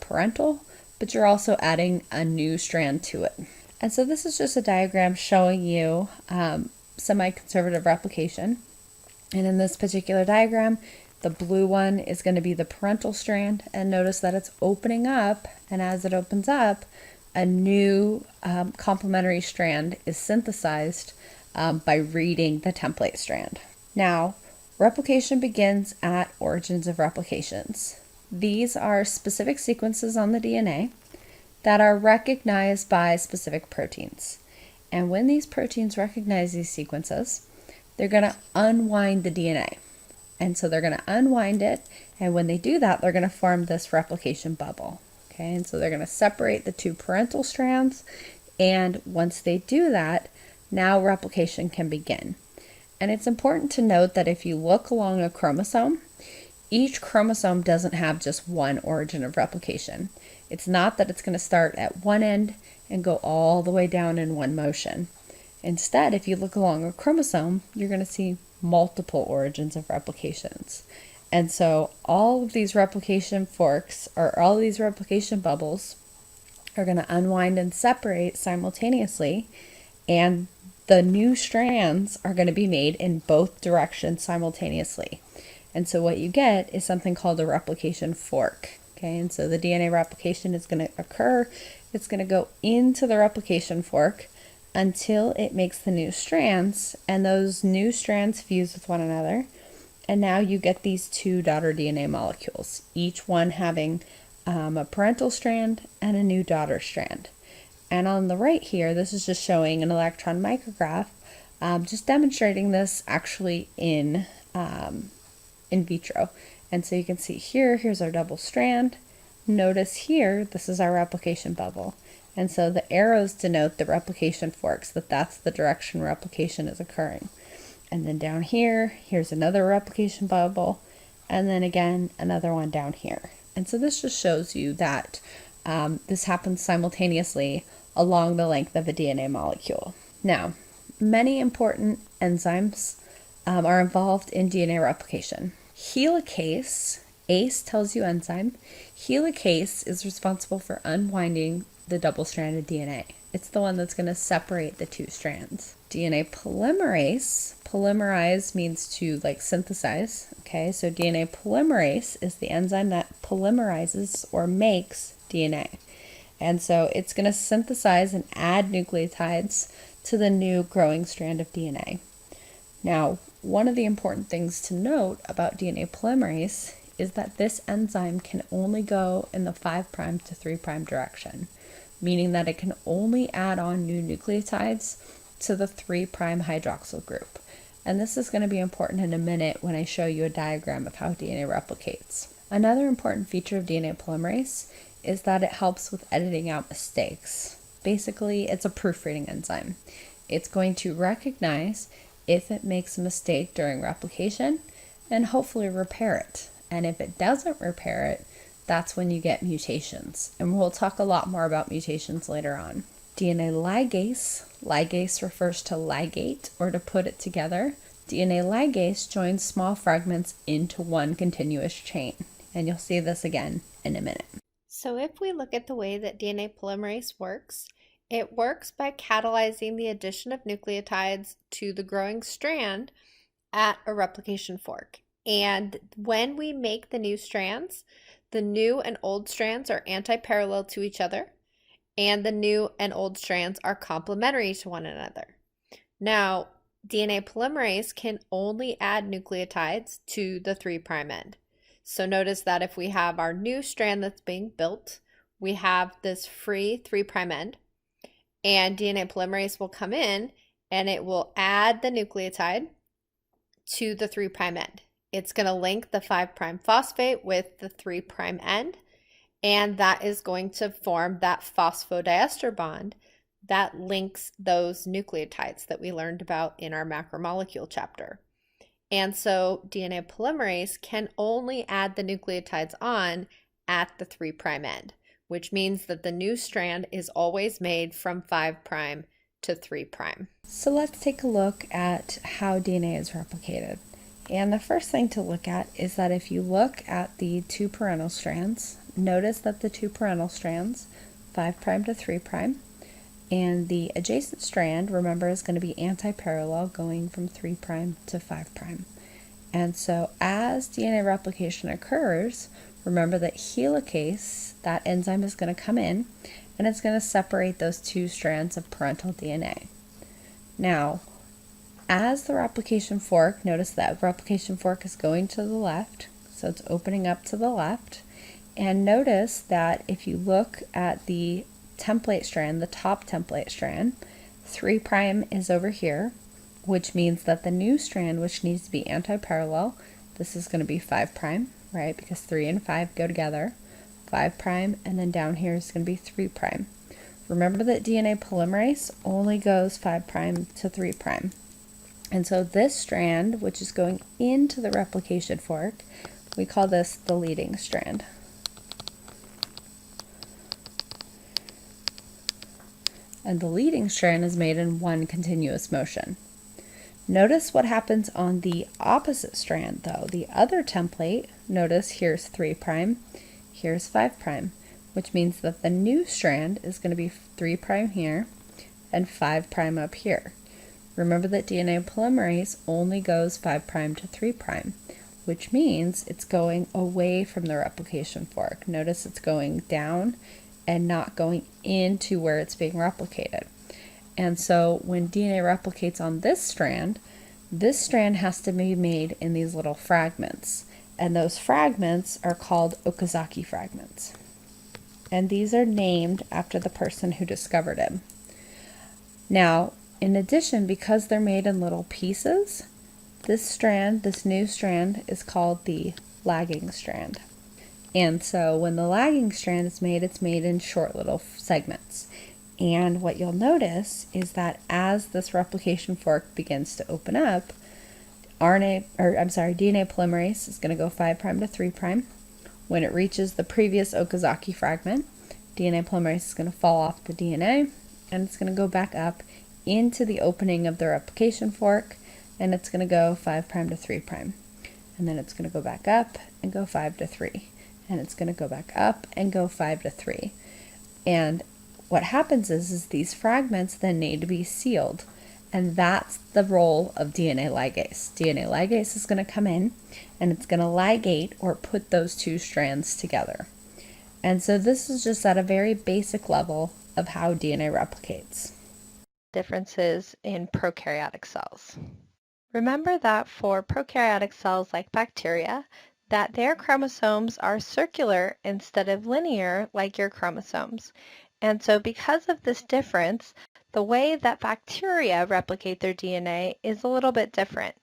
parental, but you're also adding a new strand to it. And so this is just a diagram showing you semi-conservative replication. And in this particular diagram, the blue one is going to be the parental strand, and notice that it's opening up, and as it opens up, a new complementary strand is synthesized by reading the template strand. Now, replication begins at origins of replications. These are specific sequences on the DNA that are recognized by specific proteins. And when these proteins recognize these sequences, they're going to unwind the DNA. And so they're going to unwind it, and when they do that, they're going to form this replication bubble. Okay, and so they're going to separate the two parental strands, and once they do that, now replication can begin. And it's important to note that if you look along a chromosome, each chromosome doesn't have just one origin of replication. It's not that it's going to start at one end and go all the way down in one motion. Instead, if you look along a chromosome, you're going to see multiple origins of replications. And so all of these replication forks, or all of these replication bubbles, are going to unwind and separate simultaneously, and the new strands are going to be made in both directions simultaneously. And so what you get is something called a replication fork. Okay, and so the DNA replication is going to occur. It's going to go into the replication fork. until it makes the new strands, and those new strands fuse with one another. And now you get these two daughter DNA molecules, each one having a parental strand and a new daughter strand. And on the right here, this is just showing an electron micrograph, just demonstrating this actually in vitro. And so you can see here, here's our double strand. Notice here, this is our replication bubble. And so the arrows denote the replication forks, that's the direction replication is occurring. And then down here, here's another replication bubble, and then again, another one down here. And so this just shows you that this happens simultaneously along the length of a DNA molecule. Now, many important enzymes are involved in DNA replication. Helicase, ACE tells you enzyme. Helicase is responsible for unwinding the double-stranded DNA. It's the one that's going to separate the two strands. DNA polymerase, polymerize means to synthesize, okay? So DNA polymerase is the enzyme that polymerizes or makes DNA. And so it's going to synthesize and add nucleotides to the new growing strand of DNA. Now, one of the important things to note about DNA polymerase is that this enzyme can only go in the 5' to 3' direction, meaning that it can only add on new nucleotides to the 3' hydroxyl group. And this is going to be important in a minute when I show you a diagram of how DNA replicates. Another important feature of DNA polymerase is that it helps with editing out mistakes. Basically, it's a proofreading enzyme. It's going to recognize if it makes a mistake during replication and hopefully repair it. And if it doesn't repair it, that's when you get mutations. And we'll talk a lot more about mutations later on. DNA ligase. Ligase refers to ligate, or to put it together. DNA ligase joins small fragments into one continuous chain. And you'll see this again in a minute. So if we look at the way that DNA polymerase works, it works by catalyzing the addition of nucleotides to the growing strand at a replication fork. And when we make the new strands, the new and old strands are anti-parallel to each other, and the new and old strands are complementary to one another. Now, DNA polymerase can only add nucleotides to the 3' end. So notice that if we have our new strand that's being built, we have this free 3' end, and DNA polymerase will come in and it will add the nucleotide to the 3' end. It's going to link the 5' phosphate with the 3' end, and that is going to form that phosphodiester bond that links those nucleotides that we learned about in our macromolecule chapter. And so DNA polymerase can only add the nucleotides on at the 3' end, which means that the new strand is always made from 5' to 3'. So let's take a look at how DNA is replicated. And the first thing to look at is that if you look at the two parental strands, notice that the two parental strands, 5' to 3', and the adjacent strand, remember, is going to be anti-parallel going from 3' to 5'. And so as DNA replication occurs, remember that helicase, that enzyme, is going to come in and it's going to separate those two strands of parental DNA. Now, as the replication fork, notice that replication fork is going to the left, so it's opening up to the left. And notice that if you look at the template strand, the top template strand, 3' is over here, which means that the new strand, which needs to be anti-parallel, this is going to be 5', right? Because 3 and 5 go together. 5', and then down here is going to be 3'. Remember that DNA polymerase only goes 5' to 3'. And so this strand, which is going into the replication fork, we call this the leading strand. And the leading strand is made in one continuous motion. Notice what happens on the opposite strand though. The other template, notice here's 3', here's 5', which means that the new strand is going to be 3' here and 5' up here. Remember that DNA polymerase only goes 5' to 3', which means it's going away from the replication fork. Notice it's going down and not going into where it's being replicated. And so when DNA replicates on this strand has to be made in these little fragments. And those fragments are called Okazaki fragments. And these are named after the person who discovered it. Now, in addition, because they're made in little pieces, this new strand, is called the lagging strand. And so when the lagging strand is made, it's made in short little segments. And what you'll notice is that as this replication fork begins to open up, DNA polymerase is going to go 5' to 3'. When it reaches the previous Okazaki fragment, DNA polymerase is going to fall off the DNA, and it's going to go back up into the opening of the replication fork, and it's going to go 5' to 3'. And then it's going to go back up and go 5 to 3. And it's going to go back up and go 5 to 3. And what happens is these fragments then need to be sealed. And that's the role of DNA ligase. DNA ligase is going to come in and it's going to ligate or put those two strands together. And so this is just at a very basic level of how DNA replicates. Differences in prokaryotic cells. Remember that for prokaryotic cells like bacteria, that their chromosomes are circular instead of linear like your chromosomes. And so because of this difference, the way that bacteria replicate their DNA is a little bit different.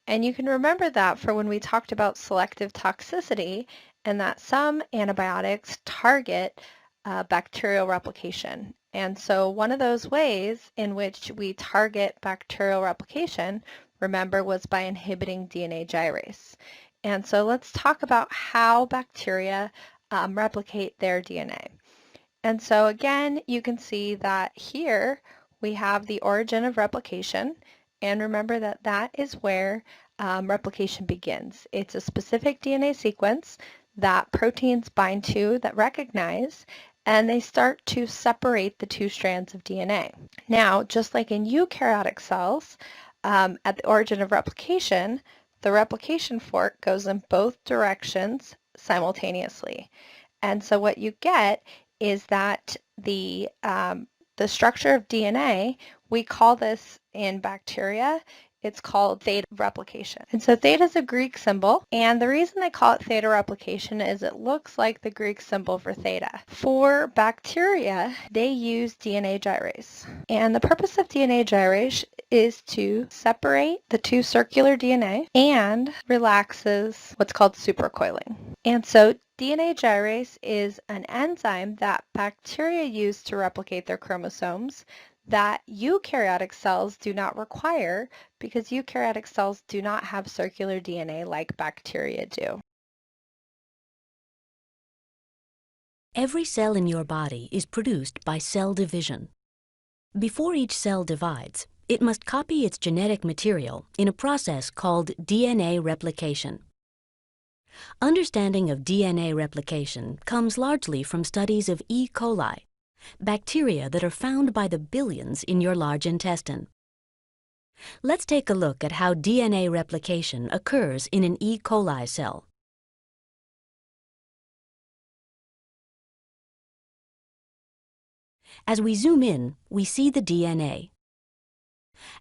And you can remember that for when we talked about selective toxicity and that some antibiotics target bacterial replication. And so one of those ways in which we target bacterial replication, remember, was by inhibiting DNA gyrase. And so let's talk about how bacteria replicate their DNA. And so again, you can see that here we have the origin of replication. And remember that that is where replication begins. It's a specific DNA sequence that proteins bind to that recognize, and they start to separate the two strands of DNA. Now, just like in eukaryotic cells, at the origin of replication, the replication fork goes in both directions simultaneously. And so what you get is that the structure of DNA, we call this in bacteria, it's called theta replication. And so theta is a Greek symbol, and the reason they call it theta replication is it looks like the Greek symbol for theta. For bacteria, they use DNA gyrase. And the purpose of DNA gyrase is to separate the two circular DNA and relaxes what's called supercoiling. And so DNA gyrase is an enzyme that bacteria use to replicate their chromosomes that eukaryotic cells do not require because eukaryotic cells do not have circular DNA like bacteria do. Every cell in your body is produced by cell division. Before each cell divides, it must copy its genetic material in a process called DNA replication. Understanding of DNA replication comes largely from studies of E. coli, bacteria that are found by the billions in your large intestine. Let's take a look at how DNA replication occurs in an E. coli cell. As we zoom in, we see the DNA.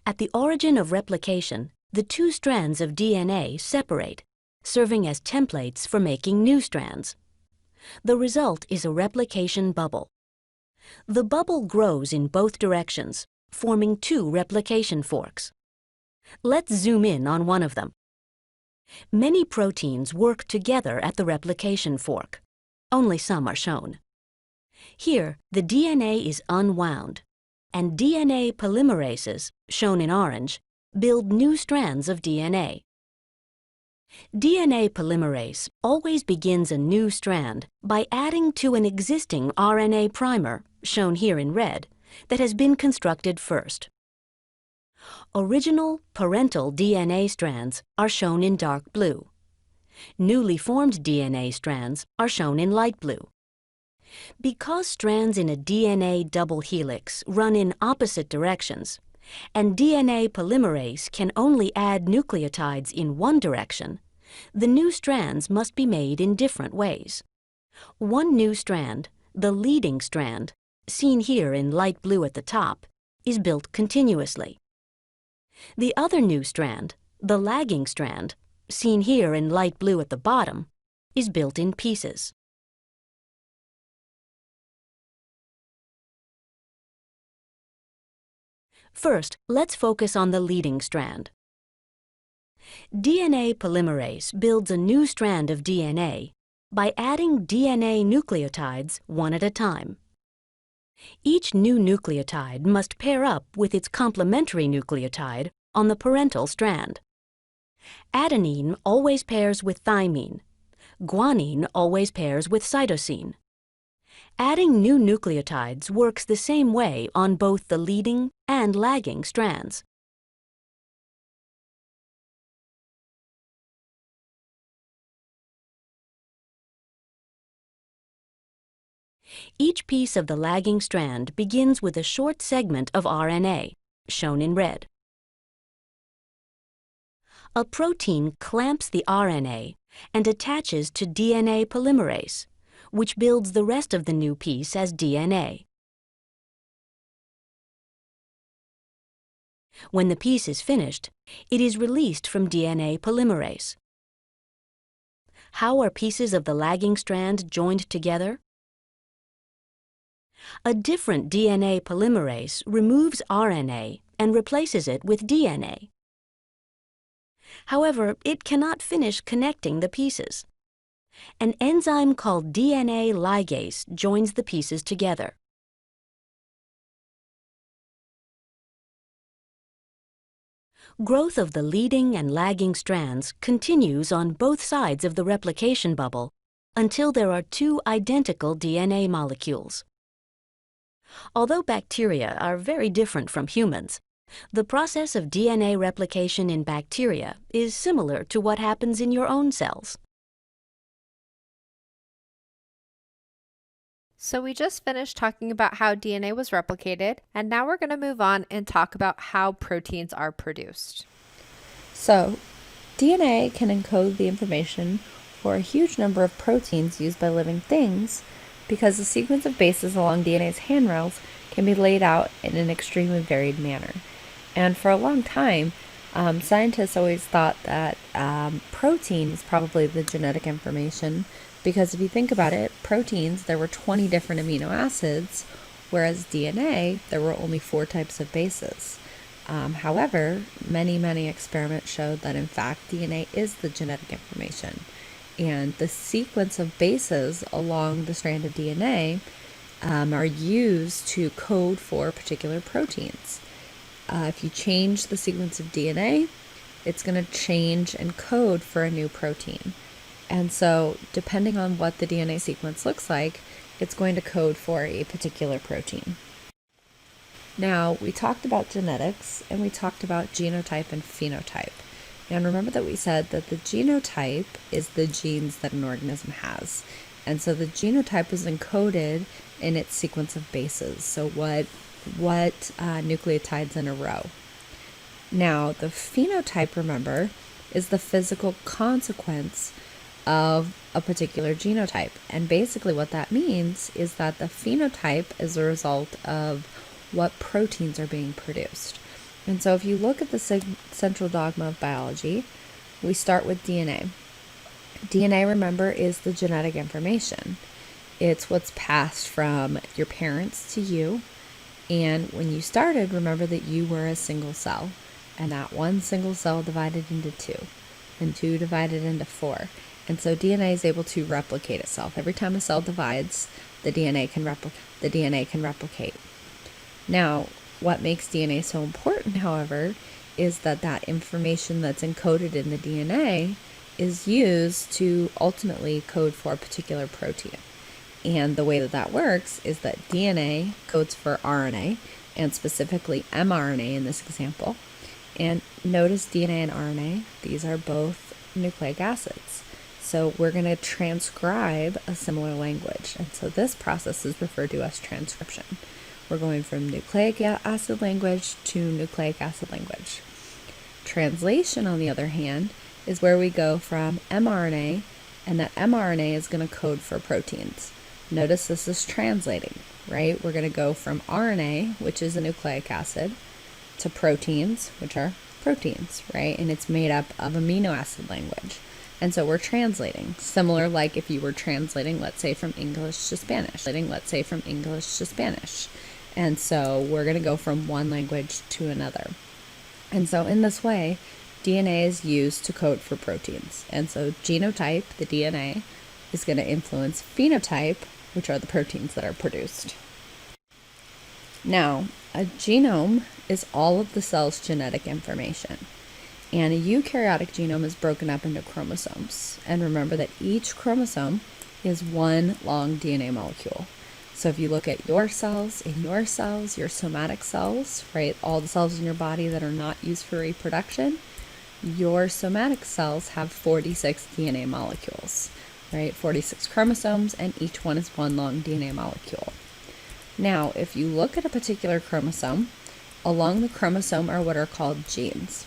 At the origin of replication, the two strands of DNA separate, serving as templates for making new strands. The result is a replication bubble. The bubble grows in both directions, forming two replication forks. Let's zoom in on one of them. Many proteins work together at the replication fork. Only some are shown. Here, the DNA is unwound, and DNA polymerases, shown in orange, build new strands of DNA. DNA polymerase always begins a new strand by adding to an existing RNA primer, shown here in red, that has been constructed first. Original parental DNA strands are shown in dark blue. Newly formed DNA strands are shown in light blue. Because strands in a DNA double helix run in opposite directions, and DNA polymerase can only add nucleotides in one direction, the new strands must be made in different ways. One new strand, the leading strand, seen here in light blue at the top, is built continuously. The other new strand, the lagging strand, seen here in light blue at the bottom, is built in pieces. First, let's focus on the leading strand. DNA polymerase builds a new strand of DNA by adding DNA nucleotides one at a time. Each new nucleotide must pair up with its complementary nucleotide on the parental strand. Adenine always pairs with thymine. Guanine always pairs with cytosine. Adding new nucleotides works the same way on both the leading and lagging strands. Each piece of the lagging strand begins with a short segment of RNA, shown in red. A protein clamps the RNA and attaches to DNA polymerase, which builds the rest of the new piece as DNA. When the piece is finished, it is released from DNA polymerase. How are pieces of the lagging strand joined together? A different DNA polymerase removes RNA and replaces it with DNA. However, it cannot finish connecting the pieces. An enzyme called DNA ligase joins the pieces together. Growth of the leading and lagging strands continues on both sides of the replication bubble until there are two identical DNA molecules. Although bacteria are very different from humans, the process of DNA replication in bacteria is similar to what happens in your own cells. So we just finished talking about how DNA was replicated, and now we're going to move on and talk about how proteins are produced. So, DNA can encode the information for a huge number of proteins used by living things because the sequence of bases along DNA's handrails can be laid out in an extremely varied manner. And for a long time, scientists always thought that protein is probably the genetic information because if you think about it, proteins, there were 20 different amino acids, whereas DNA, there were only 4 types of bases. However, many experiments showed that in fact DNA is the genetic information, and the sequence of bases along the strand of DNA are used to code for particular proteins. If you change the sequence of DNA, it's going to change and code for a new protein. And so, depending on what the DNA sequence looks like, it's going to code for a particular protein. Now, we talked about genetics, and we talked about genotype and phenotype. And remember that we said that the genotype is the genes that an organism has. And so the genotype is encoded in its sequence of bases. So what nucleotides in a row. Now, the phenotype, remember, is the physical consequence of a particular genotype. And basically what that means is that the phenotype is a result of what proteins are being produced. And so if you look at the central dogma of biology, we start with DNA. DNA, remember, is the genetic information. It's what's passed from your parents to you. And when you started, remember that you were a single cell. And that one single cell divided into 2. And 2 divided into 4. And so DNA is able to replicate itself. Every time a cell divides, the DNA can replicate. Now, what makes DNA so important, however, is that that information that's encoded in the DNA is used to ultimately code for a particular protein. And the way that that works is that DNA codes for RNA, and specifically mRNA in this example. And notice DNA and RNA, these are both nucleic acids. So we're going to transcribe a similar language. And so this process is referred to as transcription. We're going from nucleic acid language to nucleic acid language. Translation, on the other hand, is where we go from mRNA, and that mRNA is going to code for proteins. Notice this is translating, right? We're going to go from RNA, which is a nucleic acid, to proteins, which are proteins, right? And it's made up of amino acid language. And so we're translating, similar like if you were translating, let's say, from English to Spanish. And so we're going to go from one language to another. And so in this way, DNA is used to code for proteins. And so genotype, the DNA, is going to influence phenotype, which are the proteins that are produced. Now, a genome is all of the cell's genetic information. And a eukaryotic genome is broken up into chromosomes. And remember that each chromosome is one long DNA molecule. So if you look at your cells, your somatic cells, right, all the cells in your body that are not used for reproduction, your somatic cells have 46 DNA molecules, right, 46 chromosomes, and each one is one long DNA molecule. Now, if you look at a particular chromosome, along the chromosome are what are called genes.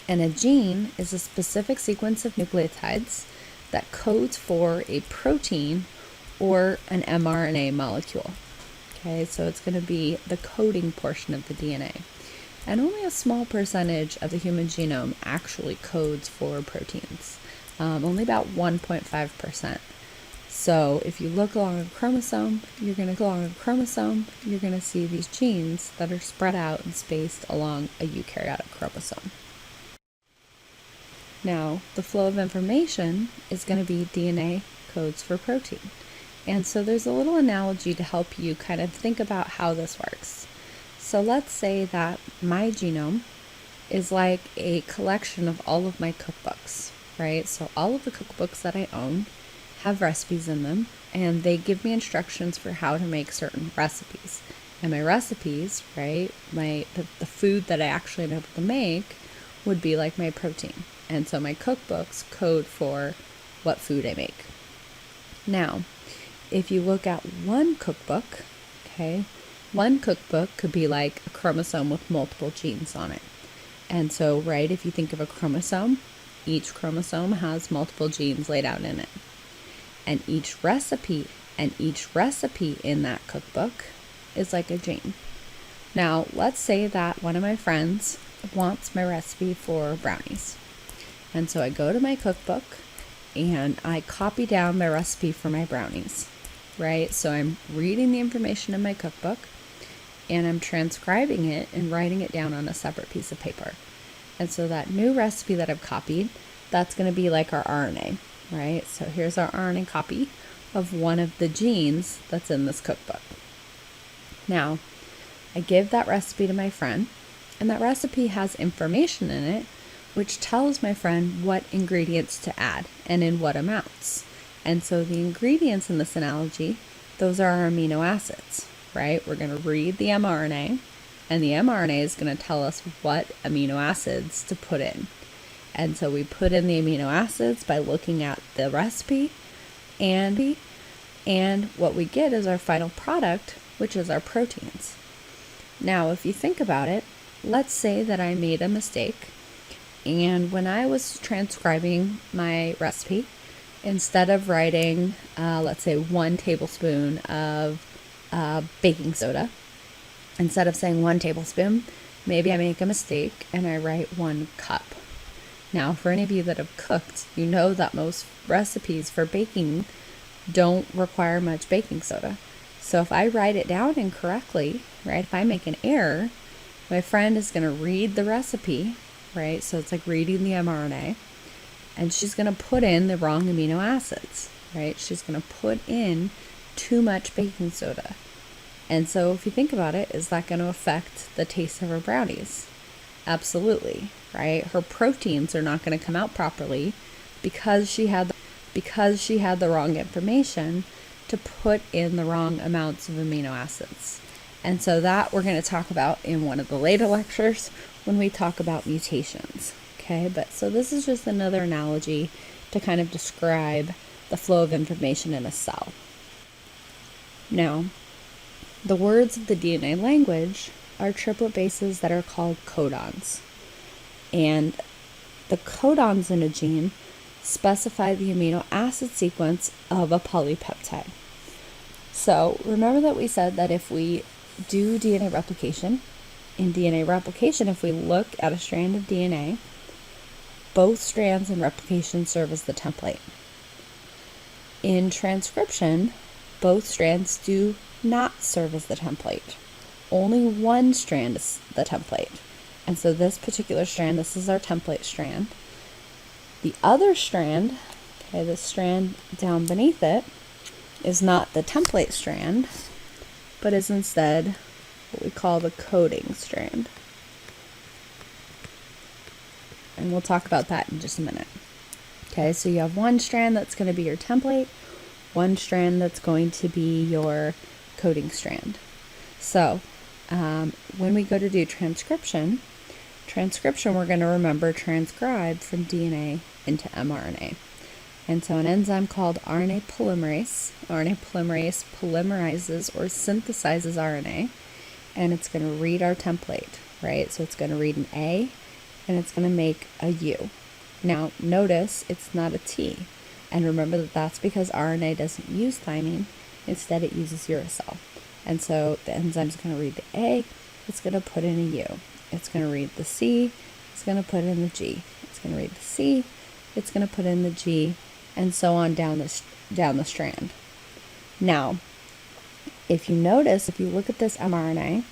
And a gene is a specific sequence of nucleotides that codes for a protein or an mRNA molecule. Okay, so it's going to be the coding portion of the DNA. And only a small percentage of the human genome actually codes for proteins, only about 1.5%. So if you look along a chromosome, you're going to see these genes that are spread out and spaced along a eukaryotic chromosome. Now, the flow of information is going to be DNA codes for protein. And so there's a little analogy to help you kind of think about how this works. So let's say that my genome is like a collection of all of my cookbooks, right? So all of the cookbooks that I own have recipes in them, and they give me instructions for how to make certain recipes. And my recipes, right, the food that I actually am able to make would be like my protein. And so my cookbooks code for what food I make. Now, if you look at one cookbook, okay, one cookbook could be like a chromosome with multiple genes on it. And so, right, if you think of a chromosome, each chromosome has multiple genes laid out in it. And each recipe in that cookbook is like a gene. Now, let's say that one of my friends wants my recipe for brownies. And so I go to my cookbook and I copy down my recipe for my brownies, right? So I'm reading the information in my cookbook and I'm transcribing it and writing it down on a separate piece of paper. And so that new recipe that I've copied, that's going to be like our RNA, right? So here's our RNA copy of one of the genes that's in this cookbook. Now, I give that recipe to my friend, and that recipe has information in it which tells my friend what ingredients to add and in what amounts. And so the ingredients in this analogy, those are our amino acids, right? We're going to read the mRNA, and the mRNA is going to tell us what amino acids to put in. And so we put in the amino acids by looking at the recipe, and what we get is our final product, which is our proteins. Now, if you think about it, let's say that I made a mistake, and when I was transcribing my recipe, instead of writing, let's say 1 tablespoon of baking soda, instead of saying 1 tablespoon, maybe I make a mistake and I write 1 cup. Now, for any of you that have cooked, you know that most recipes for baking don't require much baking soda. So if I write it down incorrectly, right, if I make an error, my friend is going to read the recipe, right? So it's like reading the mRNA, and she's going to put in the wrong amino acids, right? She's going to put in too much baking soda. And so if you think about it, is that going to affect the taste of her brownies? Absolutely, right? Her proteins are not going to come out properly because she had the wrong information to put in the wrong amounts of amino acids. And so that we're going to talk about in one of the later lectures when we talk about mutations. Okay, but so this is just another analogy to kind of describe the flow of information in a cell. Now, the words of the DNA language are triplet bases that are called codons. And the codons in a gene specify the amino acid sequence of a polypeptide. So remember that we said that if we do DNA replication, in DNA replication, if we look at a strand of DNA, both strands in replication serve as the template. In transcription, both strands do not serve as the template. Only one strand is the template. And so this particular strand, this is our template strand. The other strand, okay, the strand down beneath it, is not the template strand, but is instead what we call the coding strand. And we'll talk about that in just a minute. Okay, so you have one strand that's going to be your template, one strand that's going to be your coding strand. So when we go to do transcription, we're going to remember transcribe from DNA into mRNA. And so an enzyme called RNA polymerase polymerizes or synthesizes RNA, and it's going to read our template, right? So it's going to read an A, and it's going to make a U. Now, notice it's not a T, and remember that that's because RNA doesn't use thymine, instead it uses uracil. And so the enzyme's going to read the A, it's going to put in a U. It's going to read the C, it's going to put in the G. It's going to read the C, it's going to put in the G, and so on down the strand. Now, if you notice, if you look at this mRNA,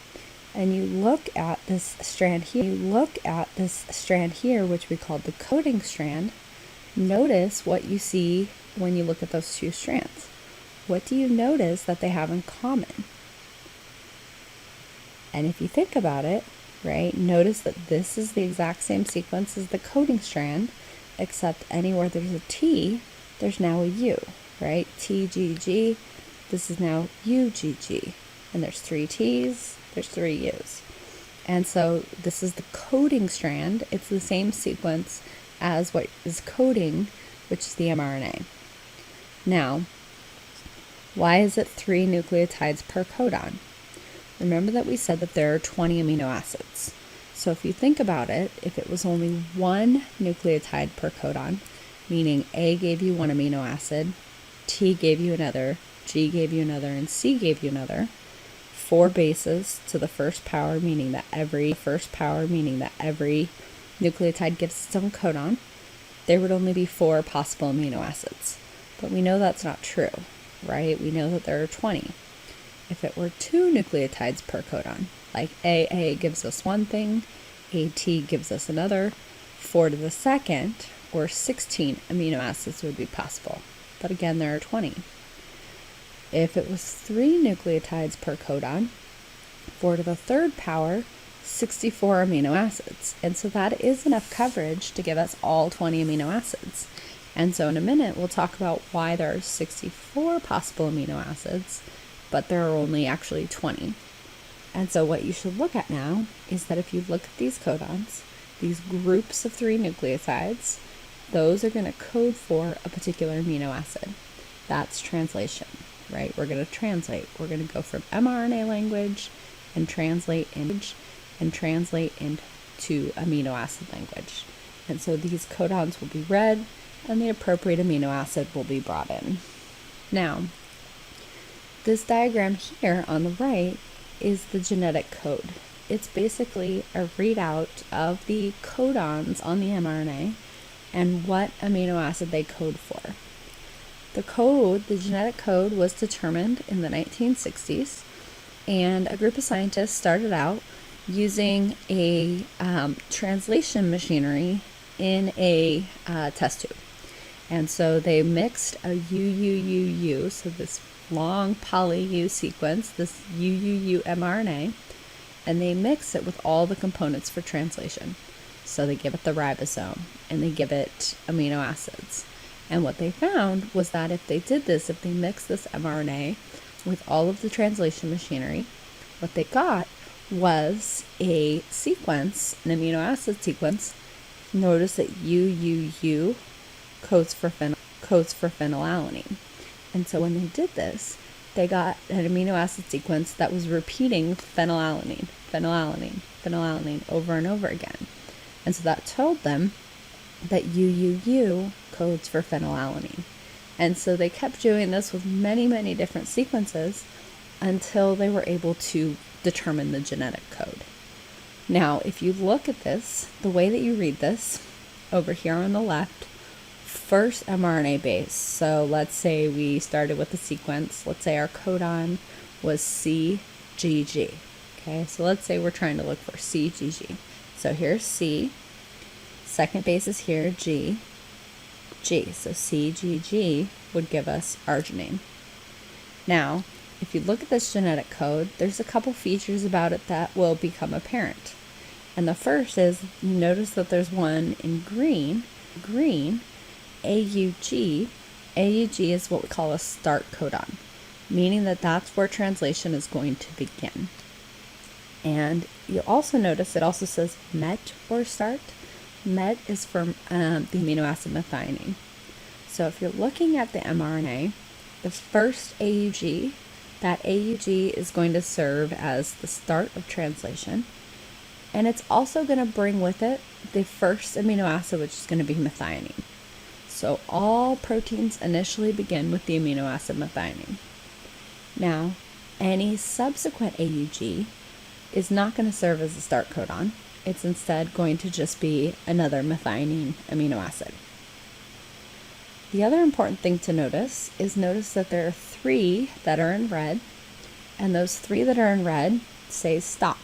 and you look at this strand here, which we call the coding strand, notice what you see when you look at those two strands. What do you notice that they have in common? And if you think about it, right, notice that this is the exact same sequence as the coding strand, except anywhere there's a T, there's now a U, right? TGG, this is now UGG. And there's 3 T's, there's 3 U's. And so this is the coding strand. It's the same sequence as what is coding, which is the mRNA. Now, why is it 3 nucleotides per codon? Remember that we said that there are 20 amino acids. So if you think about it, if it was only 1 nucleotide per codon, meaning A gave you 1 amino acid, T gave you another, G gave you another, and C gave you another, 4 bases to the first power, meaning that every nucleotide gives its own codon, there would only be 4 possible amino acids. But we know that's not true, right? We know that there are 20. If it were 2 nucleotides per codon, like AA gives us one thing, AT gives us another, 4 to the second, or 16 amino acids would be possible. But again, there are 20. If it was 3 nucleotides per codon, 4 to the third power, 64 amino acids. And so that is enough coverage to give us all 20 amino acids. And so in a minute, we'll talk about why there are 64 possible amino acids, but there are only actually 20. And so what you should look at now is that if you look at these codons, these groups of 3 nucleotides, those are going to code for a particular amino acid. That's translation, right? We're going to translate. We're going to go from mRNA language and translate into amino acid language. And so these codons will be read and the appropriate amino acid will be brought in. Now, this diagram here on the right is the genetic code. It's basically a readout of the codons on the mRNA and what amino acid they code for. The genetic code was determined in the 1960s, and a group of scientists started out using a translation machinery in a test tube. And so they mixed a UUUU, so this long poly U sequence, this UUU mRNA, and they mix it with all the components for translation. So they give it the ribosome, and they give it amino acids. And what they found was that if they did this, if they mixed this mRNA with all of the translation machinery, what they got was a sequence, an amino acid sequence. Notice that UUU codes for phenylalanine. And so when they did this, they got an amino acid sequence that was repeating phenylalanine over and over again. And so that told them that UUU codes for phenylalanine. And so they kept doing this with many, many different sequences until they were able to determine the genetic code. Now, if you look at this, the way that you read this, over here on the left, first mRNA base. So let's say we started with the sequence. Let's say our codon was CGG. Okay, so let's say we're trying to look for CGG. So here's C. Second base is here, G. G. So CGG would give us arginine. Now, if you look at this genetic code, there's a couple features about it that will become apparent. And the first is, you notice that there's one in green, AUG. AUG is what we call a start codon, meaning that that's where translation is going to begin. And you'll also notice it also says MET or start. MET is from the amino acid methionine. So if you're looking at the mRNA, the first AUG, that AUG is going to serve as the start of translation. And it's also going to bring with it the first amino acid, which is going to be methionine. So all proteins initially begin with the amino acid methionine. Now, any subsequent AUG is not going to serve as a start codon. It's instead going to just be another methionine amino acid. The other important thing to notice that there are 3 that are in red, and those 3 that are in red say stop.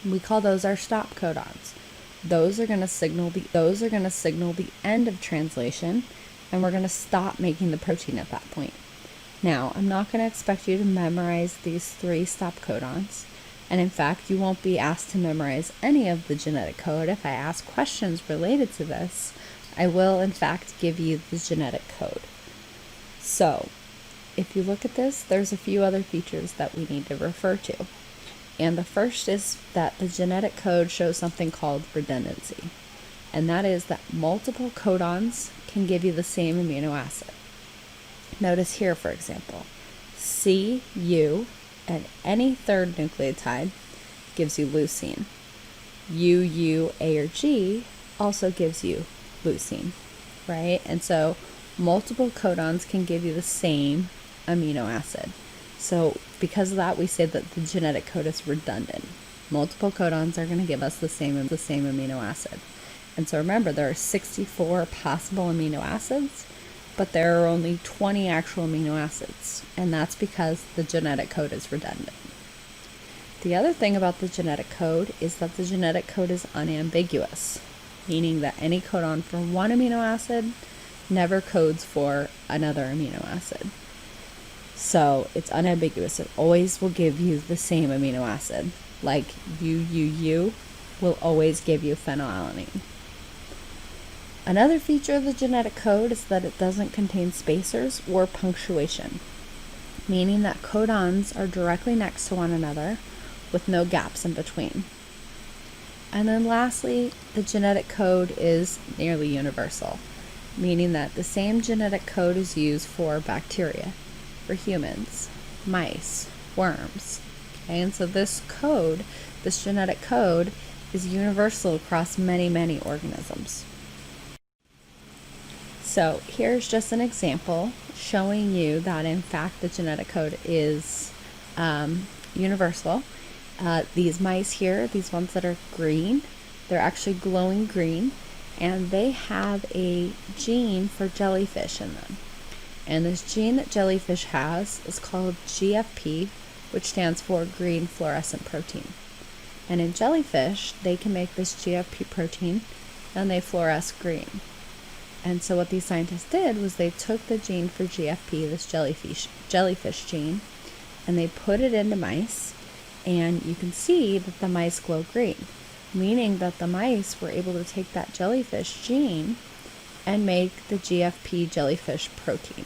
We call those our stop codons. Those are going to signal the end of translation, and we're going to stop making the protein at that point. Now, I'm not going to expect you to memorize these 3 stop codons, and in fact, you won't be asked to memorize any of the genetic code. If I ask questions related to this, I will in fact give you the genetic code. So, if you look at this, there's a few other features that we need to refer to. And the first is that the genetic code shows something called redundancy. And that is that multiple codons can give you the same amino acid. Notice here, for example, CU and any third nucleotide gives you leucine. UU, A, or G also gives you leucine, right? And so multiple codons can give you the same amino acid. So because of that, we say that the genetic code is redundant. Multiple codons are going to give us the same amino acid. And so remember, there are 64 possible amino acids, but there are only 20 actual amino acids. And that's because the genetic code is redundant. The other thing about the genetic code is that the genetic code is unambiguous, meaning that any codon for one amino acid never codes for another amino acid. So it's unambiguous. It always will give you the same amino acid. Like UUU will always give you phenylalanine. Another feature of the genetic code is that it doesn't contain spacers or punctuation, meaning that codons are directly next to one another with no gaps in between. And then lastly, the genetic code is nearly universal, meaning that the same genetic code is used for bacteria, for humans, mice, worms. Okay, and so this genetic code, is universal across many, many organisms. So here's just an example showing you that in fact the genetic code is universal. These mice here, these ones that are green, they're actually glowing green, and they have a gene for jellyfish in them. And this gene that jellyfish has is called GFP, which stands for green fluorescent protein. And in jellyfish, they can make this GFP protein and they fluoresce green. And so what these scientists did was they took the gene for GFP, this jellyfish gene, and they put it into mice, and you can see that the mice glow green, meaning that the mice were able to take that jellyfish gene and make the GFP jellyfish protein.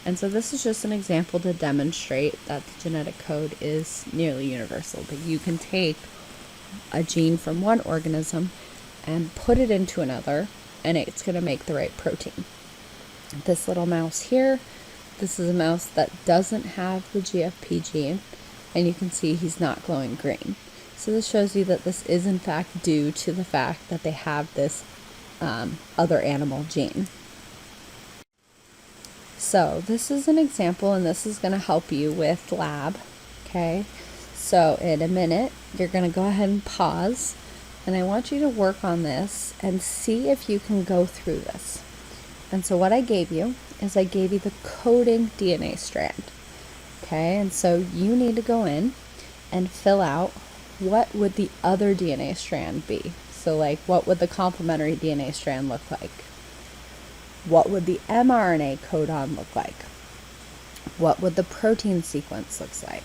And so this is just an example to demonstrate that the genetic code is nearly universal, that you can take a gene from one organism and put it into another, and it's going to make the right protein. This little mouse here, this is a mouse that doesn't have the GFP gene, and you can see he's not glowing green. So this shows you that this is in fact due to the fact that they have this other animal gene. So this is an example, and this is going to help you with lab, okay? So in a minute, you're going to go ahead and pause, and I want you to work on this and see if you can go through this. And so what I gave you is I gave you the coding DNA strand, okay? And so you need to go in and fill out what would the other DNA strand be. So like, what would the complementary DNA strand look like? What would the mRNA codon look like? What would the protein sequence look like?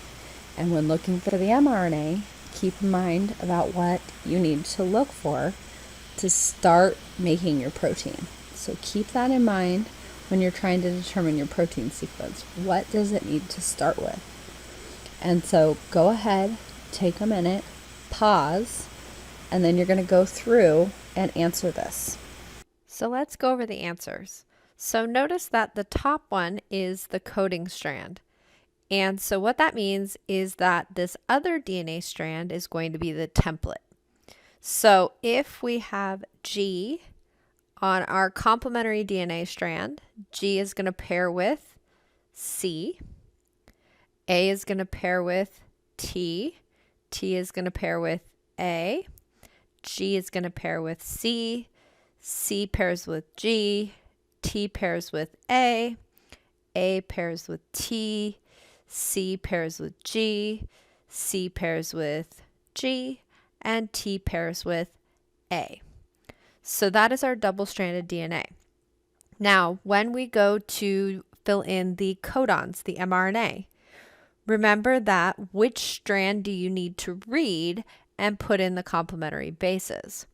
And when looking for the mRNA, keep in mind about what you need to look for to start making your protein. So keep that in mind when you're trying to determine your protein sequence. What does it need to start with? And so go ahead, take a minute, pause, and then you're going to go through and answer this. So let's go over the answers. So notice that the top one is the coding strand. And so what that means is that this other DNA strand is going to be the template. So if we have G on our complementary DNA strand, G is going to pair with C. A is going to pair with T. T is going to pair with A. G is going to pair with C. C pairs with G. T pairs with A pairs with T. C pairs with G. C pairs with G. And T pairs with A. So that is our double-stranded DNA. Now, when we go to fill in the codons, the mRNA, remember that which strand do you need to read and put in the complementary bases?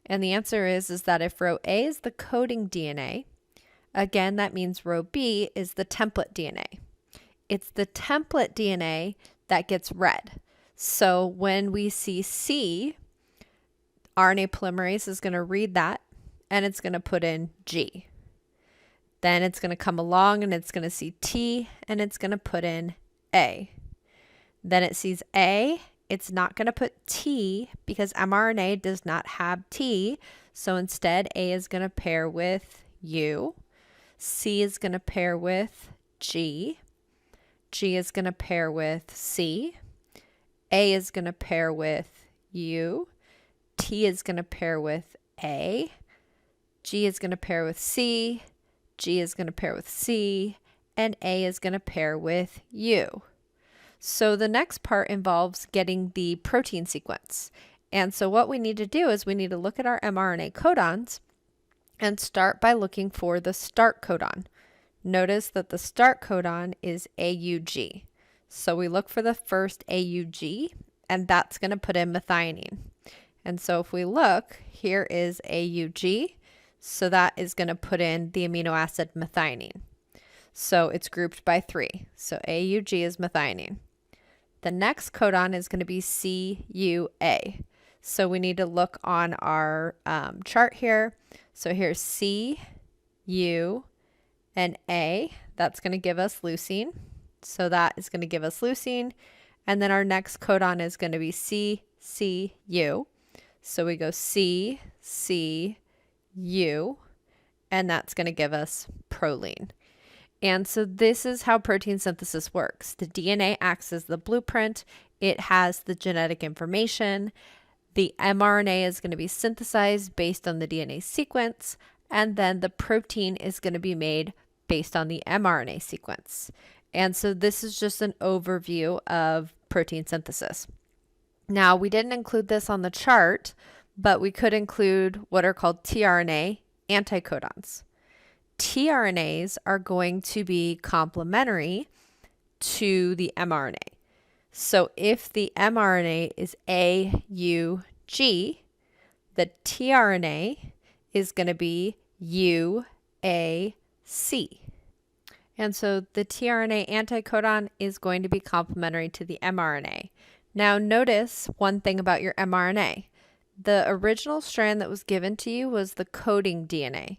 And the answer is that if row A is the coding DNA, again, that means row B is the template DNA. It's the template DNA that gets read. So when we see C, RNA polymerase is going to read that, and it's going to put in G. Then it's going to come along and it's going to see T, and it's going to put in A. Then it sees A, it's not going to put T because mRNA does not have T. So instead, A is going to pair with U. C is going to pair with G. G is going to pair with C. A is going to pair with U. T is going to pair with A. G is going to pair with C. G is going to pair with C. And A is going to pair with U. So the next part involves getting the protein sequence. And so what we need to do is we need to look at our mRNA codons and start by looking for the start codon. Notice that the start codon is AUG. So we look for the first AUG, and that's going to put in methionine. And so if we look, here is AUG. So that is going to put in the amino acid methionine. So it's grouped by 3. So AUG is methionine. The next codon is going to be CUA. So we need to look on our chart here. So here's C, U, and A. That's going to give us leucine. So that is going to give us leucine. And then our next codon is going to be CCU. So we go C, C, U, and that's going to give us proline. And so this is how protein synthesis works. The DNA acts as the blueprint. It has the genetic information. The mRNA is going to be synthesized based on the DNA sequence, and then the protein is going to be made based on the mRNA sequence. And so this is just an overview of protein synthesis. Now, we didn't include this on the chart, but we could include what are called tRNA anticodons. tRNAs are going to be complementary to the mRNA. So if the mRNA is AUG, the tRNA is going to be UAC. And so the tRNA anticodon is going to be complementary to the mRNA. Now notice one thing about your mRNA. The original strand that was given to you was the coding DNA.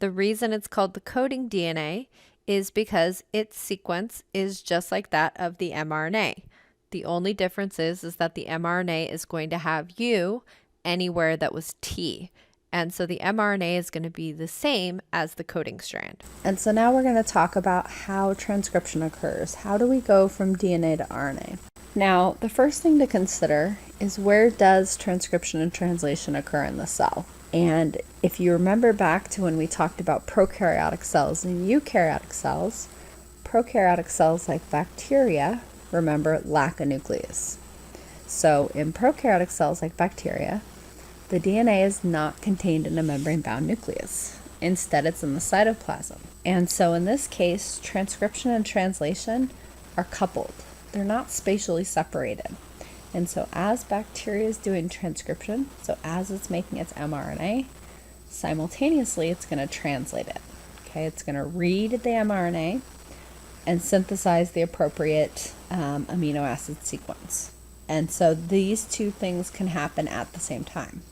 The reason it's called the coding DNA is because its sequence is just like that of the mRNA. The only difference is that the mRNA is going to have U anywhere that was T. And so the mRNA is going to be the same as the coding strand. And so now we're going to talk about how transcription occurs. How do we go from DNA to RNA? Now, the first thing to consider is, where does transcription and translation occur in the cell? And if you remember back to when we talked about prokaryotic cells and eukaryotic cells, prokaryotic cells like bacteria, remember, lack a nucleus. So in prokaryotic cells like bacteria, the DNA is not contained in a membrane-bound nucleus. Instead, it's in the cytoplasm. And so in this case, transcription and translation are coupled. They're not spatially separated. And so as bacteria is doing transcription, so as it's making its mRNA, simultaneously it's going to translate it. Okay, it's going to read the mRNA and synthesize the appropriate amino acid sequence. And so these two things can happen at the same time.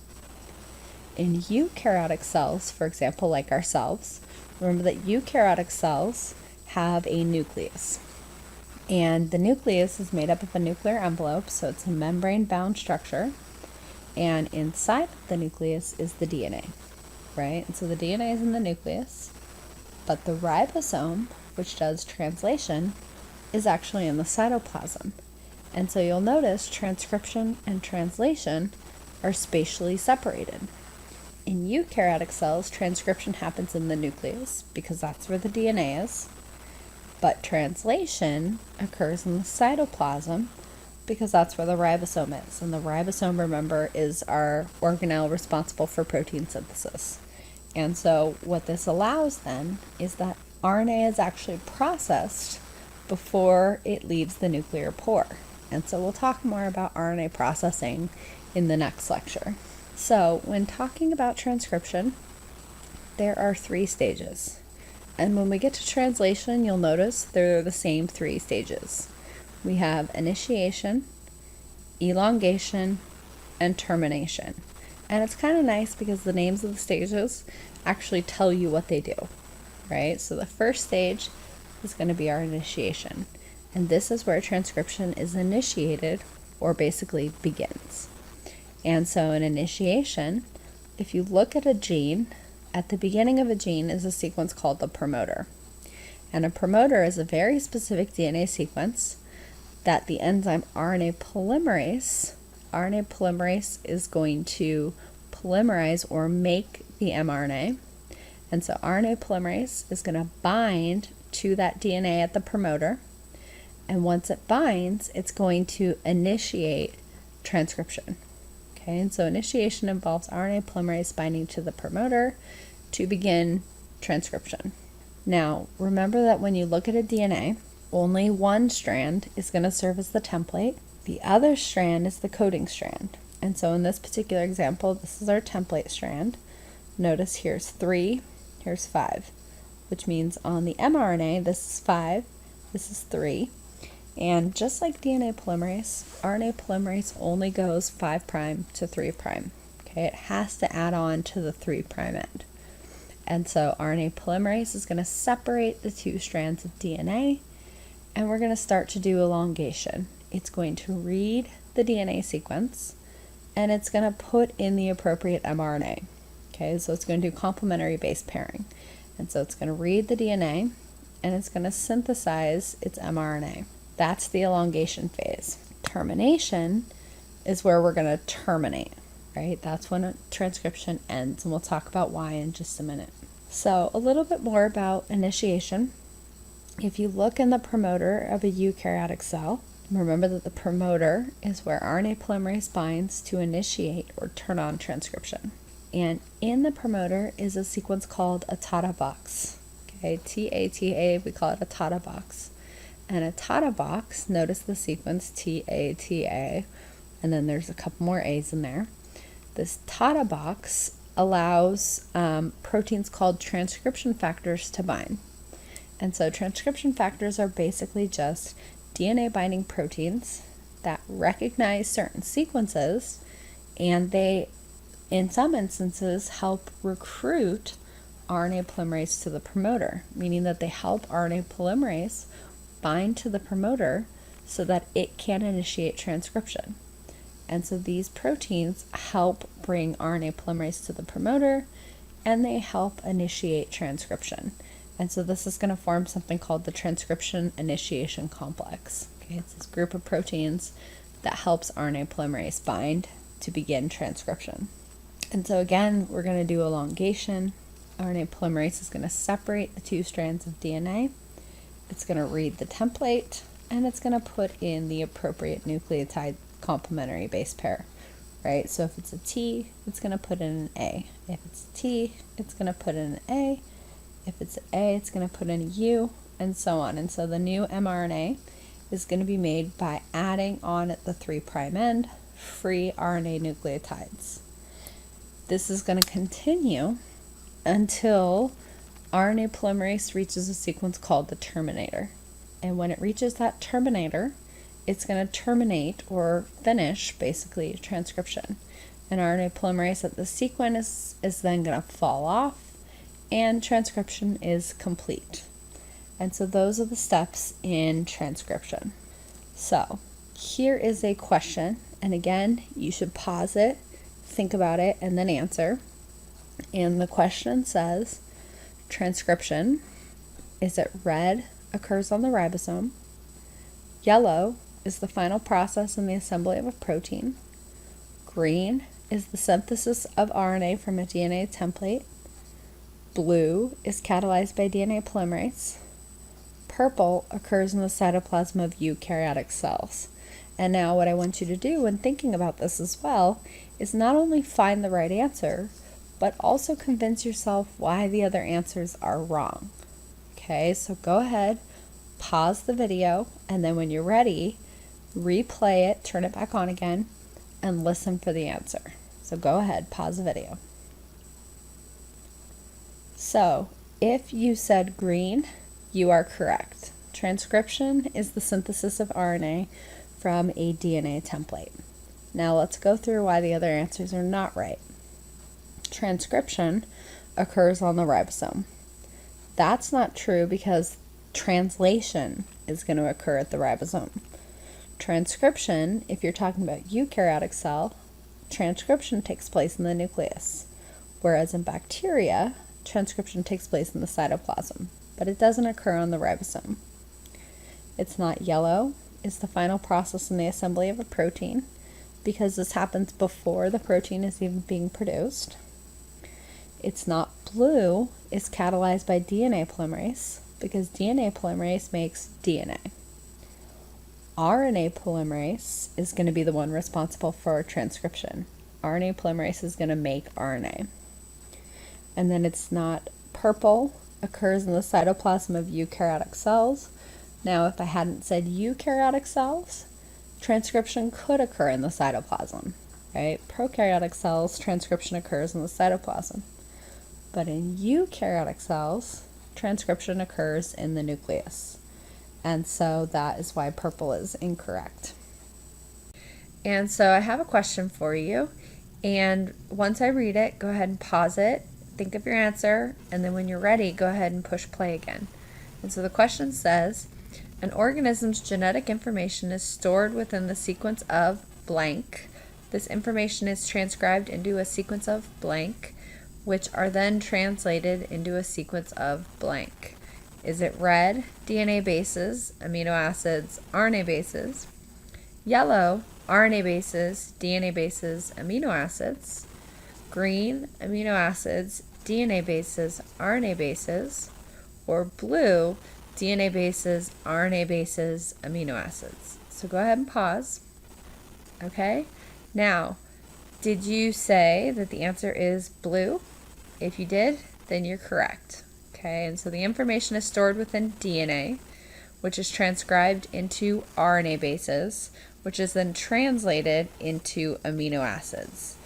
In eukaryotic cells, for example, like ourselves, remember that eukaryotic cells have a nucleus. And the nucleus is made up of a nuclear envelope, so it's a membrane-bound structure. And inside the nucleus is the DNA, right? And so the DNA is in the nucleus, but the ribosome, which does translation, is actually in the cytoplasm. And so you'll notice transcription and translation are spatially separated. In eukaryotic cells, transcription happens in the nucleus because that's where the DNA is, but translation occurs in the cytoplasm because that's where the ribosome is. And the ribosome, remember, is our organelle responsible for protein synthesis. And so what this allows then is that RNA is actually processed before it leaves the nuclear pore. And so we'll talk more about RNA processing in the next lecture. So when talking about transcription, there are 3 stages. And when we get to translation, you'll notice they're the same 3 stages. We have initiation, elongation, and termination. And it's kind of nice because the names of the stages actually tell you what they do, right? So the first stage is going to be our initiation. And this is where transcription is initiated, or basically begins. And so in initiation, if you look at a gene, at the beginning of a gene is a sequence called the promoter. And a promoter is a very specific DNA sequence that the enzyme RNA polymerase is going to polymerize or make the mRNA. And so RNA polymerase is going to bind to that DNA at the promoter. And once it binds, it's going to initiate transcription. Okay, and so initiation involves RNA polymerase binding to the promoter to begin transcription. Now, remember that when you look at a DNA, only one strand is going to serve as the template. The other strand is the coding strand. And so in this particular example, this is our template strand. Notice here's 3, here's 5, which means on the mRNA, this is 5, this is 3. And just like DNA polymerase, RNA polymerase only goes 5' to 3'. Okay, it has to add on to the 3' end. And so RNA polymerase is going to separate the 2 strands of DNA, and we're going to start to do elongation. It's going to read the DNA sequence, and it's going to put in the appropriate mRNA. Okay, so it's going to do complementary base pairing. And so it's going to read the DNA, and it's going to synthesize its mRNA. That's the elongation phase. Termination is where we're going to terminate, right? That's when a transcription ends, and we'll talk about why in just a minute. So a little bit more about initiation. If you look in the promoter of a eukaryotic cell, remember that the promoter is where RNA polymerase binds to initiate or turn on transcription. And in the promoter is a sequence called a TATA box. Okay, TATA, we call it a TATA box. And a TATA box, notice the sequence TATA, and then there's a couple more A's in there. This TATA box allows proteins called transcription factors to bind. And so transcription factors are basically just DNA binding proteins that recognize certain sequences, and they, in some instances, help recruit RNA polymerase to the promoter, meaning that they help RNA polymerase bind to the promoter so that it can initiate transcription. And so these proteins help bring RNA polymerase to the promoter, and they help initiate transcription. And so this is going to form something called the transcription initiation complex. Okay, it's this group of proteins that helps RNA polymerase bind to begin transcription. And so again, we're going to do elongation. RNA polymerase is going to separate the two strands of DNA. It's going to read the template, and it's going to put in the appropriate nucleotide complementary base pair, right? So if it's a T, it's going to put in an A. If it's a T, it's going to put in an A. If it's an A, it's going to put in a U, and so on. And so the new mRNA is going to be made by adding on at the 3' end free RNA nucleotides. This is going to continue until RNA polymerase reaches a sequence called the terminator. And when it reaches that terminator, it's going to terminate or finish basically transcription. And RNA polymerase at the sequence is then going to fall off, and transcription is complete. And so those are the steps in transcription. So here is a question, and again, you should pause it, think about it, and then answer. And the question says, transcription, is it red, occurs on the ribosome? Yellow is the final process in the assembly of a protein. Green is the synthesis of RNA from a DNA template. Blue is catalyzed by DNA polymerase. Purple occurs in the cytoplasm of eukaryotic cells. And now what I want you to do when thinking about this as well is not only find the right answer, but also convince yourself why the other answers are wrong. Okay, so go ahead, pause the video, and then when you're ready, replay it, turn it back on again, and listen for the answer. So go ahead, pause the video. So if you said green, you are correct. Transcription is the synthesis of RNA from a DNA template. Now let's go through why the other answers are not right. Transcription occurs on the ribosome. That's not true because translation is going to occur at the ribosome. Transcription, if you're talking about eukaryotic cell, transcription takes place in the nucleus, whereas in bacteria, transcription takes place in the cytoplasm, but it doesn't occur on the ribosome. It's not yellow, it's the final process in the assembly of a protein, because this happens before the protein is even being produced. It's not blue, it's catalyzed by DNA polymerase, because DNA polymerase makes DNA. RNA polymerase is going to be the one responsible for transcription. RNA polymerase is going to make RNA. And then it's not purple, occurs in the cytoplasm of eukaryotic cells. Now, if I hadn't said eukaryotic cells, transcription could occur in the cytoplasm, right? Prokaryotic cells, transcription occurs in the cytoplasm. But in eukaryotic cells, transcription occurs in the nucleus. And so that is why purple is incorrect. And so I have a question for you. And once I read it, go ahead and pause it, think of your answer, and then when you're ready, go ahead and push play again. And so the question says, an organism's genetic information is stored within the sequence of blank. This information is transcribed into a sequence of blank, which are then translated into a sequence of blank. Is it red, DNA bases, amino acids, RNA bases? Yellow, RNA bases, DNA bases, amino acids? Green, amino acids, DNA bases, RNA bases? Or blue, DNA bases, RNA bases, amino acids? So go ahead and pause. Okay? Now, did you say that the answer is blue? If you did, then you're correct. Okay, and so the information is stored within DNA, which is transcribed into RNA bases, which is then translated into amino acids.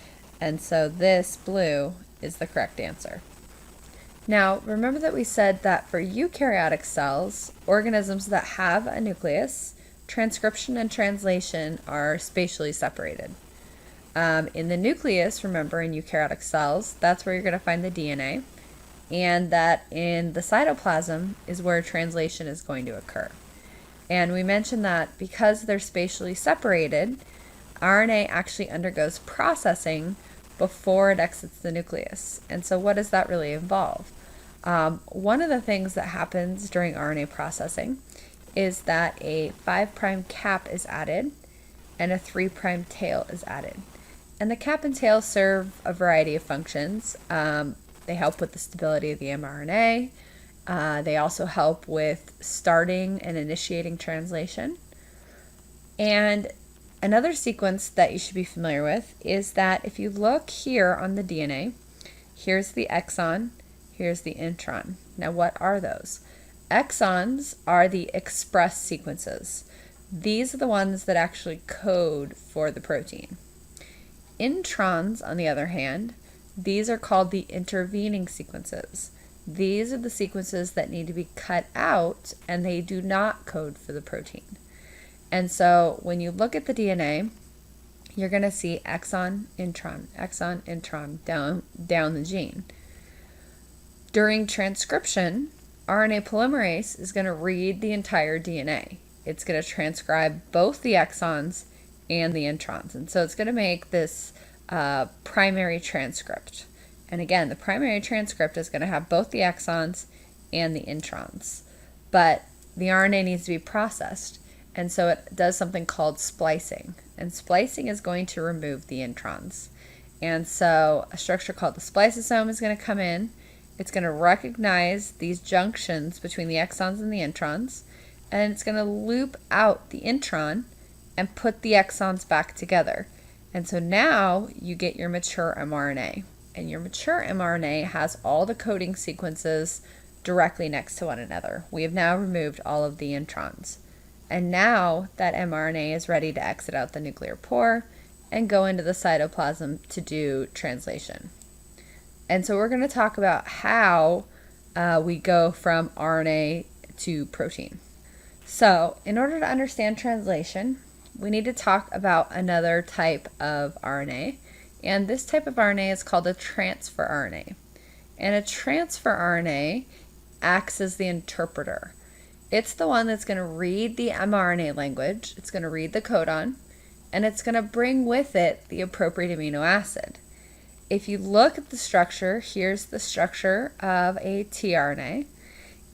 And so this blue is the correct answer. Now, remember that we said that for eukaryotic cells, organisms that have a nucleus, transcription and translation are spatially separated. In the nucleus, remember in eukaryotic cells, that's where you're going to find the DNA, and that in the cytoplasm is where translation is going to occur. And we mentioned that because they're spatially separated, RNA actually undergoes processing before it exits the nucleus. And so what does that really involve? One of the things that happens during RNA processing is that a 5' cap is added and a 3' tail is added. And the cap and tail serve a variety of functions. They help with the stability of the mRNA. They also help with starting and initiating translation. And another sequence that you should be familiar with is that if you look here on the DNA, here's the exon, here's the intron. Now what are those? Exons are the express sequences. These are the ones that actually code for the protein. Introns, on the other hand, these are called the intervening sequences. These are the sequences that need to be cut out, and they do not code for the protein. And so when you look at the DNA, you're going to see exon, intron, down the gene. During transcription, RNA polymerase is going to read the entire DNA. It's going to transcribe both the exons and the introns. And so it's going to make this primary transcript. And again, the primary transcript is going to have both the exons and the introns. But the RNA needs to be processed. And so it does something called splicing. And splicing is going to remove the introns. And so a structure called the spliceosome is going to come in. It's going to recognize these junctions between the exons and the introns. And it's going to loop out the intron and put the exons back together. And so now you get your mature mRNA. And your mature mRNA has all the coding sequences directly next to one another. We have now removed all of the introns. And now that mRNA is ready to exit out the nuclear pore and go into the cytoplasm to do translation. And so we're going to talk about how we go from RNA to protein. So in order to understand translation, we need to talk about another type of RNA. And this type of RNA is called a transfer RNA. And a transfer RNA acts as the interpreter. It's the one that's going to read the mRNA language, it's going to read the codon, and it's going to bring with it the appropriate amino acid. If you look at the structure, here's the structure of a tRNA,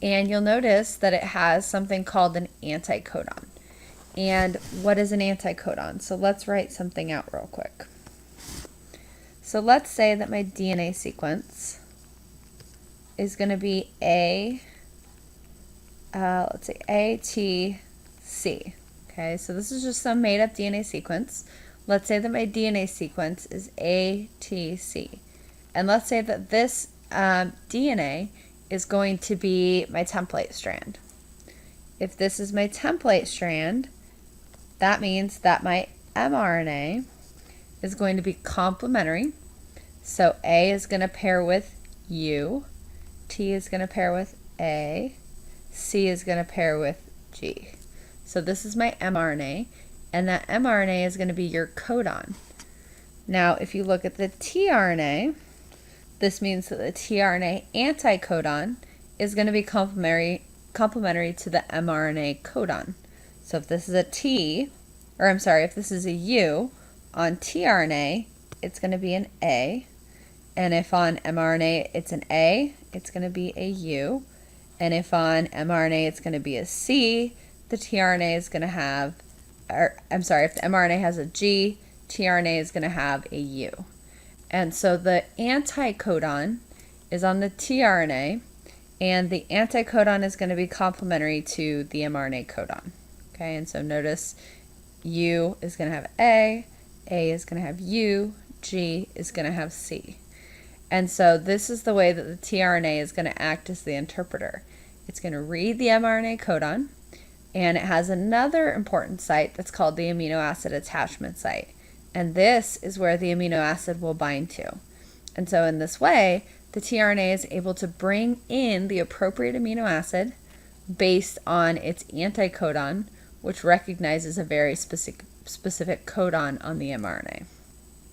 and you'll notice that it has something called an anticodon. And what is an anticodon? So let's write something out real quick. So let's say that my DNA sequence is going to be ATC. Okay, so this is just some made up DNA sequence. Let's say that my DNA sequence is ATC. And let's say that this DNA is going to be my template strand. If this is my template strand, that means that my mRNA is going to be complementary. So A is going to pair with U, T is going to pair with A, C is going to pair with G. So this is my mRNA, and that mRNA is going to be your codon. Now, if you look at the tRNA, this means that the tRNA anticodon is going to be complementary to the mRNA codon. So if this is a if this is a U, on tRNA, it's going to be an A. And if on mRNA it's an A, it's going to be a U. And if on mRNA it's going to be a C, the tRNA is going to have, if the mRNA has a G, tRNA is going to have a U. And so the anticodon is on the tRNA, and the anticodon is going to be complementary to the mRNA codon. Okay, and so notice U is going to have A is going to have U, G is going to have C. And so this is the way that the tRNA is going to act as the interpreter. It's going to read the mRNA codon, and it has another important site that's called the amino acid attachment site. And this is where the amino acid will bind to. And so in this way, the tRNA is able to bring in the appropriate amino acid based on its anticodon, which recognizes a very specific codon on the mRNA.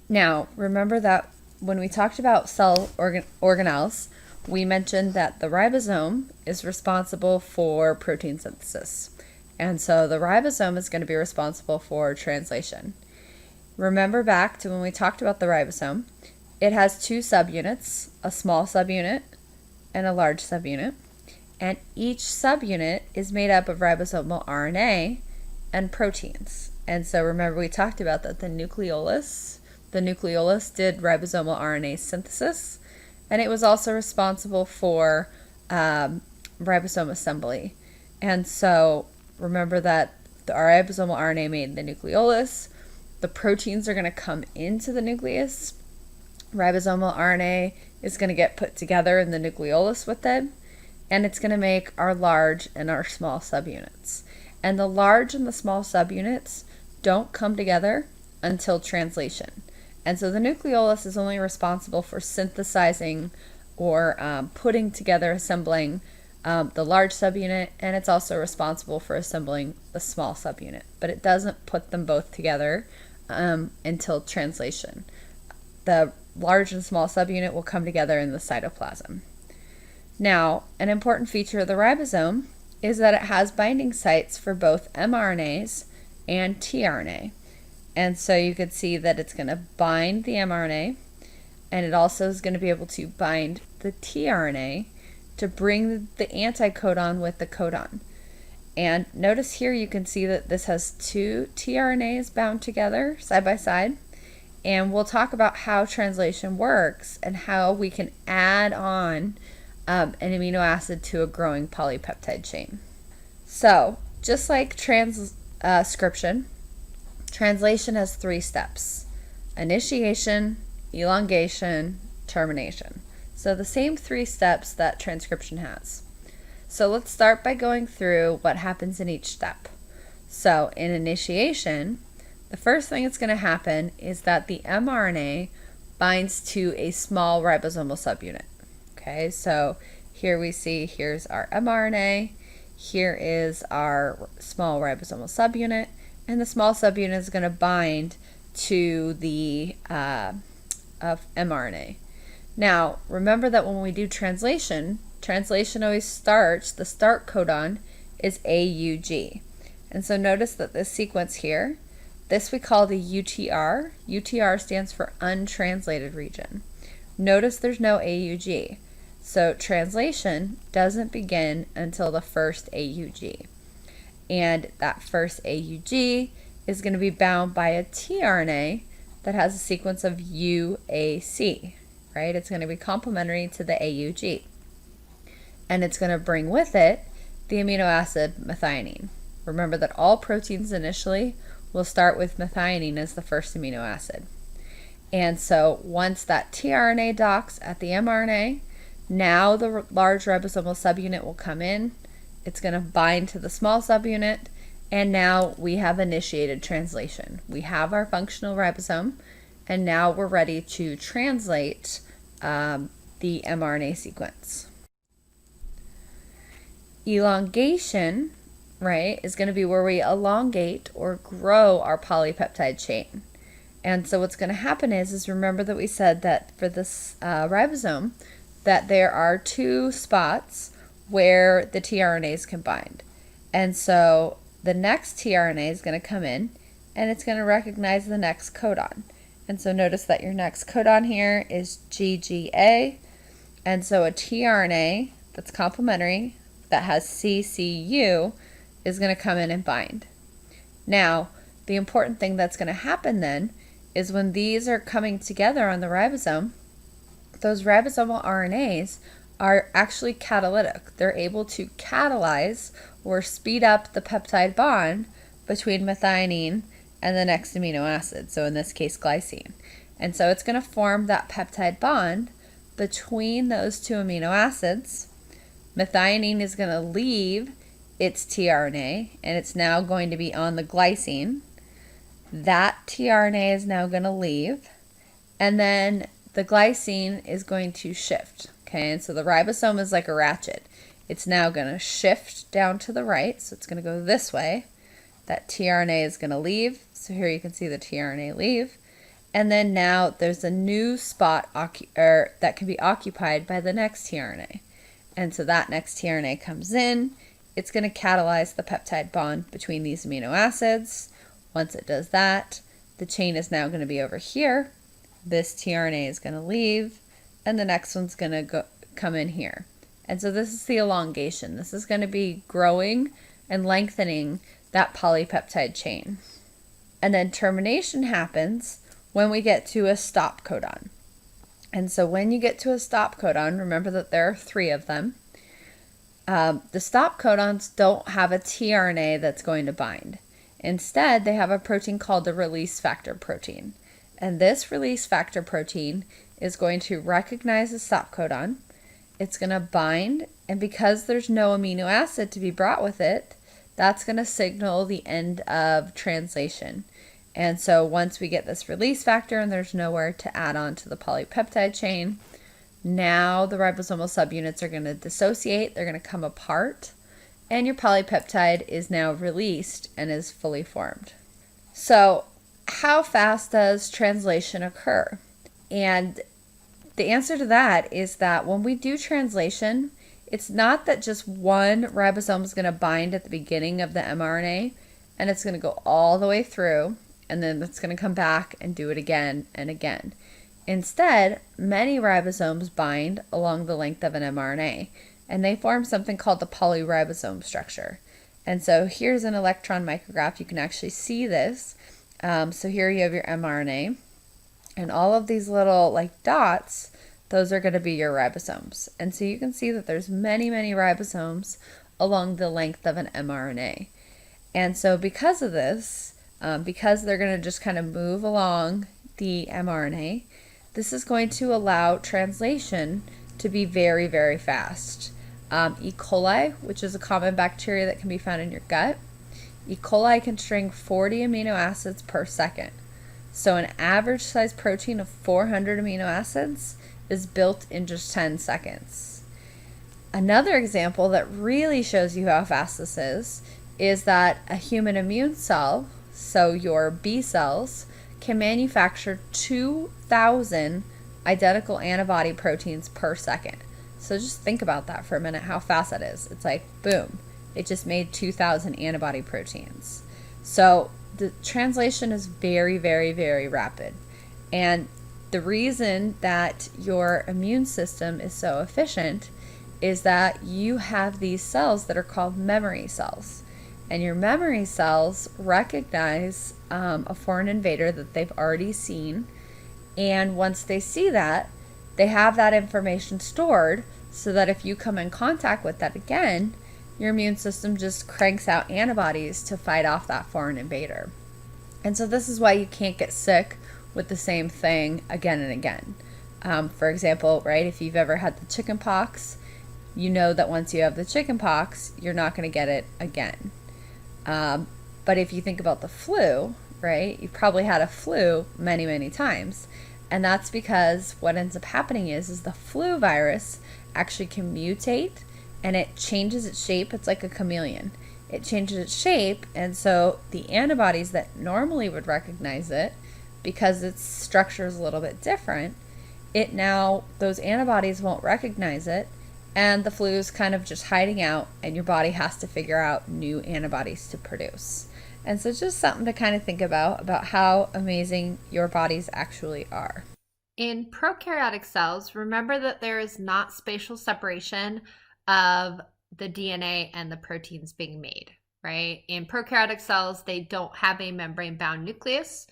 Now, remember that when we talked about cell organelles, we mentioned that the ribosome is responsible for protein synthesis. And so the ribosome is going to be responsible for translation. Remember back to when we talked about the ribosome. It has two subunits, a small subunit and a large subunit. And each subunit is made up of ribosomal RNA and proteins. And so remember we talked about that the nucleolus did ribosomal RNA synthesis, and it was also responsible for ribosome assembly. And so remember that the ribosomal RNA made the nucleolus. The proteins are going to come into the nucleus. Ribosomal RNA is going to get put together in the nucleolus with it, and it's going to make our large and our small subunits. And the large and the small subunits don't come together until translation. And so the nucleolus is only responsible for synthesizing or putting together, assembling the large subunit, and it's also responsible for assembling the small subunit. But it doesn't put them both together until translation. The large and small subunit will come together in the cytoplasm. Now, an important feature of the ribosome is that it has binding sites for both mRNAs and tRNA. And so you could see that it's going to bind the mRNA, and it also is going to be able to bind the tRNA to bring the anticodon with the codon. And notice here you can see that this has two tRNAs bound together side by side. And we'll talk about how translation works and how we can add on an amino acid to a growing polypeptide chain. So, just like transcription, translation has 3 steps: initiation, elongation, termination. So the same 3 steps that transcription has. So let's start by going through what happens in each step. So in initiation, the first thing that's going to happen is that the mRNA binds to a small ribosomal subunit. Okay, so here we see, here's our mRNA, here is our small ribosomal subunit, and the small subunit is going to bind to the mRNA. Now, remember that when we do translation always starts, the start codon is AUG. And so notice that this sequence here, this we call the UTR. UTR stands for untranslated region. Notice there's no AUG. So translation doesn't begin until the first AUG. And that first AUG is going to be bound by a tRNA that has a sequence of UAC, right? It's going to be complementary to the AUG. And it's going to bring with it the amino acid methionine. Remember that all proteins initially will start with methionine as the first amino acid. And so once that tRNA docks at the mRNA, now the large ribosomal subunit will come in. It's going to bind to the small subunit, and now we have initiated translation. We have our functional ribosome, and now we're ready to translate the mRNA sequence. Elongation, right, is going to be where we elongate or grow our polypeptide chain. And so what's going to happen is remember that we said that for this ribosome that there are 2 spots where the tRNAs can bind. And so the next tRNA is going to come in, and it's going to recognize the next codon. And so notice that your next codon here is GGA. And so a tRNA that's complementary, that has CCU, is going to come in and bind. Now, the important thing that's going to happen then is when these are coming together on the ribosome, those ribosomal RNAs are actually catalytic. They're able to catalyze or speed up the peptide bond between methionine and the next amino acid, so in this case glycine. And so it's going to form that peptide bond between those 2 amino acids. Methionine is going to leave its tRNA, and it's now going to be on the glycine. That tRNA is now going to leave, and then the glycine is going to shift. Okay, and so the ribosome is like a ratchet. It's now going to shift down to the right, so it's going to go this way. That tRNA is going to leave, so here you can see the tRNA leave. And then now there's a new spot that can be occupied by the next tRNA. And so that next tRNA comes in. It's going to catalyze the peptide bond between these amino acids. Once it does that, the the chain is now going to be over here. This tRNA is going to leave, and the next one's going to come in here. And so this is the elongation. This is going to be growing and lengthening that polypeptide chain. And then termination happens when we get to a stop codon. And so when you get to a stop codon, remember that there are 3 of them. The stop codons don't have a tRNA that's going to bind. Instead, they have a protein called the release factor protein. And this release factor protein is going to recognize the stop codon. It's going to bind, and because there's no amino acid to be brought with it, that's going to signal the end of translation. And so once we get this release factor and there's nowhere to add on to the polypeptide chain, now the ribosomal subunits are going to dissociate, they're going to come apart, and your polypeptide is now released and is fully formed. So how fast does translation occur? And the answer to that is that when we do translation, it's not that just one ribosome is going to bind at the beginning of the mRNA and it's going to go all the way through, and then it's going to come back and do it again and again. Instead, many ribosomes bind along the length of an mRNA, and they form something called the polyribosome structure. And so here's an electron micrograph. You can actually see this. So here you have your mRNA, and all of these little dots, those are going to be your ribosomes. And so you can see that there's many, many ribosomes along the length of an mRNA. And so because of this, because they're going to just kind of move along the mRNA, this is going to allow translation to be very, very fast. E. coli, which is a common bacteria that can be found in your gut, E. coli can string 40 amino acids per second. So an average size protein of 400 amino acids is built in just 10 seconds. Another example that really shows you how fast this is that a human immune cell, so your B cells, can manufacture 2,000 identical antibody proteins per second. So just think about that for a minute, how fast that is. It's like, boom, it just made 2,000 antibody proteins. So the translation is very, very, very rapid. And the reason that your immune system is so efficient is that you have these cells that are called memory cells. And your memory cells recognize a foreign invader that they've already seen. And once they see that, they have that information stored so that if you come in contact with that again, your immune system just cranks out antibodies to fight off that foreign invader. And so this is why you can't get sick with the same thing again and again. For example, right, if you've ever had the chicken pox, you know that once you have the chicken pox, you're not going to get it again. But if you think about the flu, right, you've probably had a flu many, many times. And that's because what ends up happening is the flu virus actually can mutate and it changes its shape. It's like a chameleon. It changes its shape, and so the antibodies that normally would recognize it, because its structure is a little bit different, those antibodies won't recognize it, and the flu is kind of just hiding out, and your body has to figure out new antibodies to produce. And so it's just something to kind of think about how amazing your bodies actually are. In prokaryotic cells, remember that there is not spatial separation of the DNA and the proteins being made, right? In prokaryotic cells, they don't have a membrane-bound nucleus,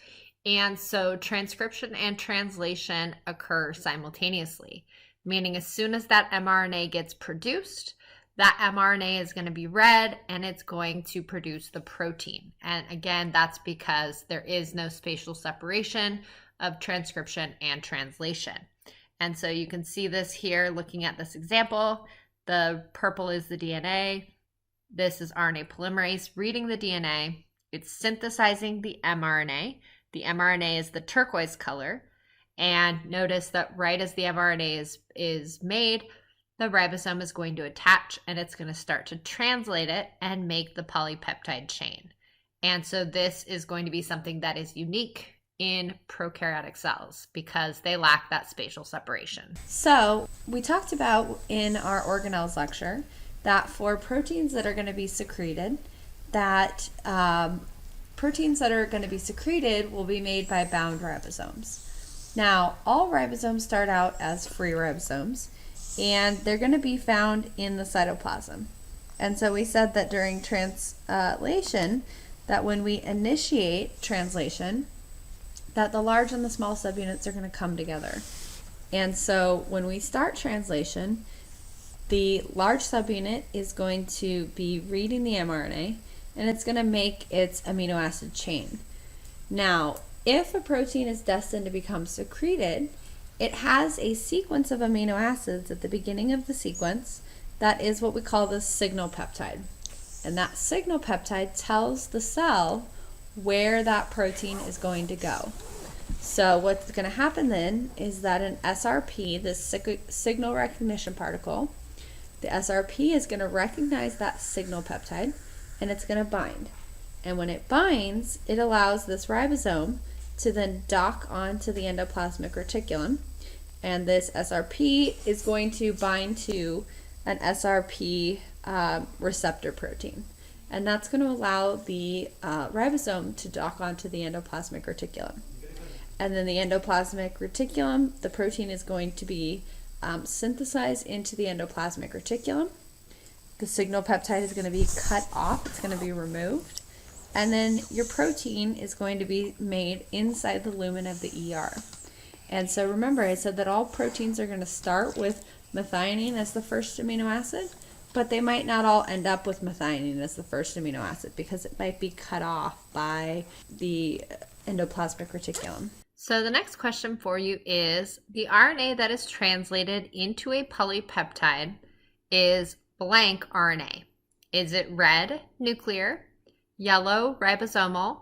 and so transcription and translation occur simultaneously, meaning as soon as that mRNA gets produced, that mRNA is going to be read and it's going to produce the protein. And again, that's because there is no spatial separation of transcription and translation. And so you can see this here looking at this example. The purple is the DNA. This is RNA polymerase reading the DNA. It's synthesizing the mRNA. The mRNA is the turquoise color. And notice that right as the mRNA is made, the ribosome is going to attach and it's going to start to translate it and make the polypeptide chain. And so this is going to be something that is unique in prokaryotic cells because they lack that spatial separation. So we talked about in our organelles lecture that for proteins that are going to be secreted, that proteins that are going to be secreted will be made by bound ribosomes. Now, all ribosomes start out as free ribosomes, and they're going to be found in the cytoplasm. And so we said that during translation, that when we initiate translation, that the large and the small subunits are going to come together. And so when we start translation, the large subunit is going to be reading the mRNA, and it's going to make its amino acid chain. Now, if a protein is destined to become secreted, it has a sequence of amino acids at the beginning of the sequence that is what we call the signal peptide. And that signal peptide tells the cell where that protein is going to go. So what's going to happen then is that an SRP, this signal recognition particle, the SRP is going to recognize that signal peptide, and it's going to bind. And when it binds, it allows this ribosome to then dock onto the endoplasmic reticulum, and this SRP is going to bind to an SRP receptor protein. And that's going to allow the ribosome to dock onto the endoplasmic reticulum. And then the endoplasmic reticulum, the protein is going to be synthesized into the endoplasmic reticulum. The signal peptide is going to be cut off, it's going to be removed. And then your protein is going to be made inside the lumen of the ER. And so remember, I said that all proteins are going to start with methionine as the first amino acid, but they might not all end up with methionine as the first amino acid because it might be cut off by the endoplasmic reticulum. So the next question for you is, the RNA that is translated into a polypeptide is blank RNA. Is it red, nuclear, yellow, ribosomal,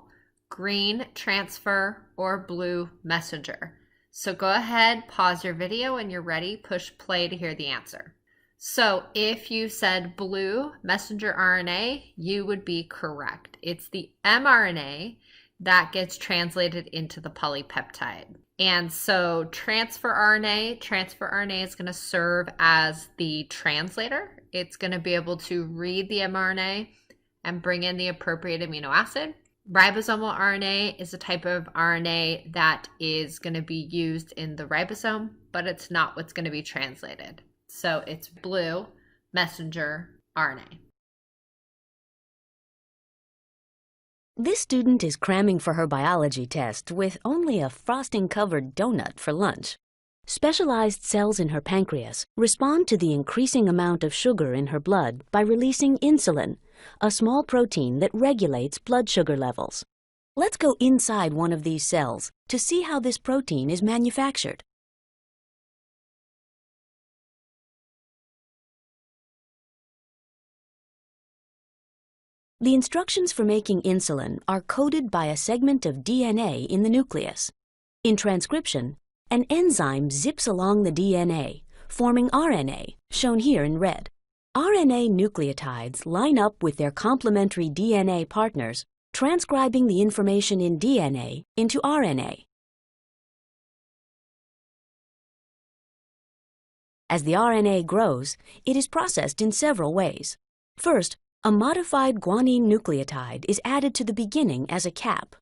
green, transfer, or blue, messenger? So go ahead, pause your video, when you're ready, push play to hear the answer. So if you said blue, messenger RNA, you would be correct. It's the mRNA that gets translated into the polypeptide. And so transfer RNA is going to serve as the translator. It's going to be able to read the mRNA and bring in the appropriate amino acid. Ribosomal RNA is a type of RNA that is going to be used in the ribosome, but it's not what's going to be translated. So it's blue, messenger RNA. This student is cramming for her biology test with only a frosting-covered donut for lunch. Specialized cells in her pancreas respond to the increasing amount of sugar in her blood by releasing insulin, a small protein that regulates blood sugar levels. Let's go inside one of these cells to see how this protein is manufactured. The instructions for making insulin are coded by a segment of DNA in the nucleus. In transcription, an enzyme zips along the DNA, forming RNA, shown here in red. RNA nucleotides line up with their complementary DNA partners, transcribing the information in DNA into RNA. As the RNA grows, it is processed in several ways. First, a modified guanine nucleotide is added to the beginning as a cap.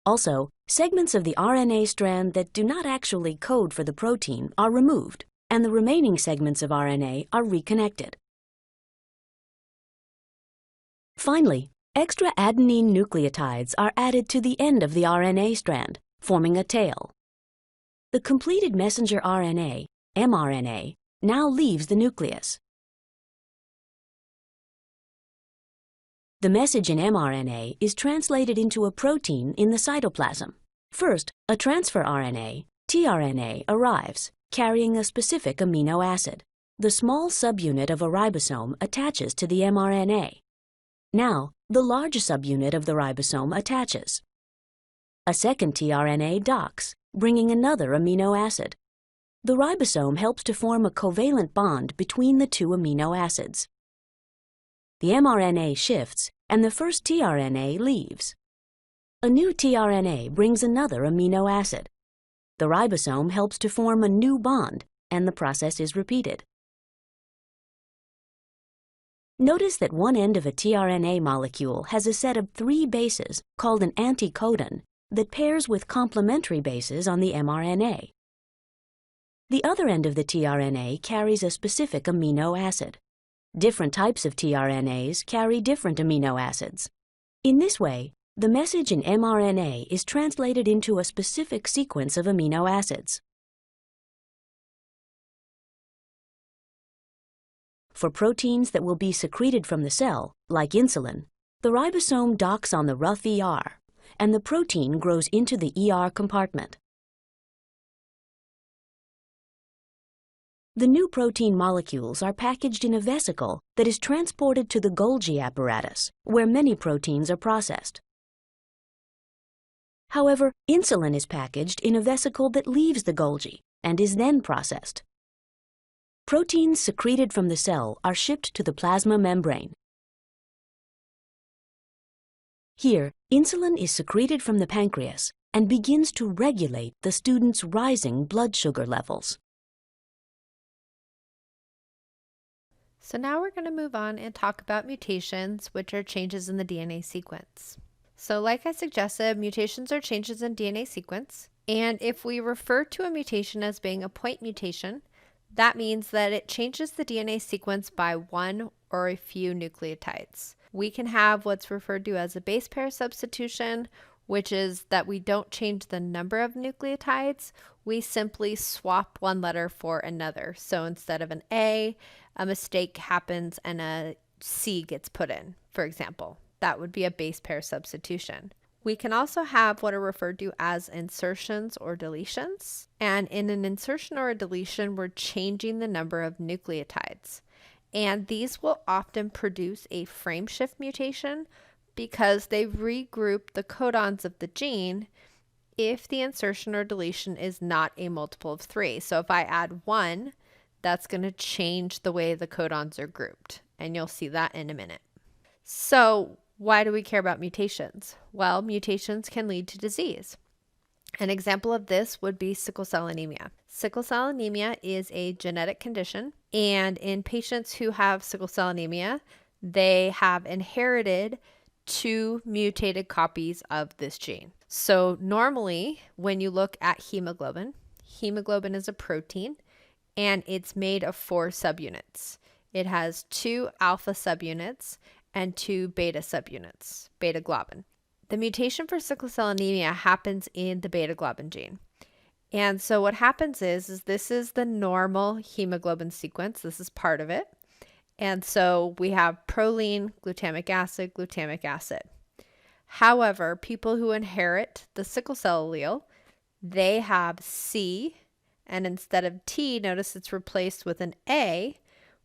Also, segments of the RNA strand that do not actually code for the protein are removed, and the remaining segments of RNA are reconnected. Finally, extra adenine nucleotides are added to the end of the RNA strand, forming a tail. The completed messenger RNA, mRNA, now leaves the nucleus. The message in mRNA is translated into a protein in the cytoplasm. First, a transfer RNA, tRNA, arrives, carrying a specific amino acid. The small subunit of a ribosome attaches to the mRNA. Now, the large subunit of the ribosome attaches. A second tRNA docks, bringing another amino acid. The ribosome helps to form a covalent bond between the two amino acids. The mRNA shifts, and the first tRNA leaves. A new tRNA brings another amino acid. The ribosome helps to form a new bond, and the process is repeated. Notice that one end of a tRNA molecule has a set of 3 bases called an anticodon that pairs with complementary bases on the mRNA. The other end of the tRNA carries a specific amino acid. Different types of tRNAs carry different amino acids. In this way, the message in mRNA is translated into a specific sequence of amino acids. For proteins that will be secreted from the cell, like insulin, the ribosome docks on the rough ER, and the protein grows into the ER compartment. The new protein molecules are packaged in a vesicle that is transported to the Golgi apparatus, where many proteins are processed. However, insulin is packaged in a vesicle that leaves the Golgi and is then processed. Proteins secreted from the cell are shipped to the plasma membrane. Here, insulin is secreted from the pancreas and begins to regulate the student's rising blood sugar levels. So now we're going to move on and talk about mutations, which are changes in the DNA sequence. So like I suggested, mutations are changes in DNA sequence. And if we refer to a mutation as being a point mutation, that means that it changes the DNA sequence by one or a few nucleotides. We can have what's referred to as a base pair substitution, which is that we don't change the number of nucleotides, we simply swap one letter for another. So instead of an A, a mistake happens and a C gets put in, for example. That would be a base pair substitution. We can also have what are referred to as insertions or deletions. And in an insertion or a deletion, we're changing the number of nucleotides. And these will often produce a frame shift mutation because they regroup the codons of the gene if the insertion or deletion is not a multiple of 3. So if I add 1, that's going to change the way the codons are grouped. And you'll see that in a minute. So why do we care about mutations? Well, mutations can lead to disease. An example of this would be sickle cell anemia. Sickle cell anemia is a genetic condition, and in patients who have sickle cell anemia, they have inherited 2 mutated copies of this gene. So normally, when you look at hemoglobin is a protein, and it's made of 4 subunits. It has 2 alpha subunits and 2 beta subunits, beta globin. The mutation for sickle cell anemia happens in the beta globin gene. And so what happens is this is the normal hemoglobin sequence. This is part of it. And so we have proline, glutamic acid. However, people who inherit the sickle cell allele, they have C, and instead of T, notice it's replaced with an A,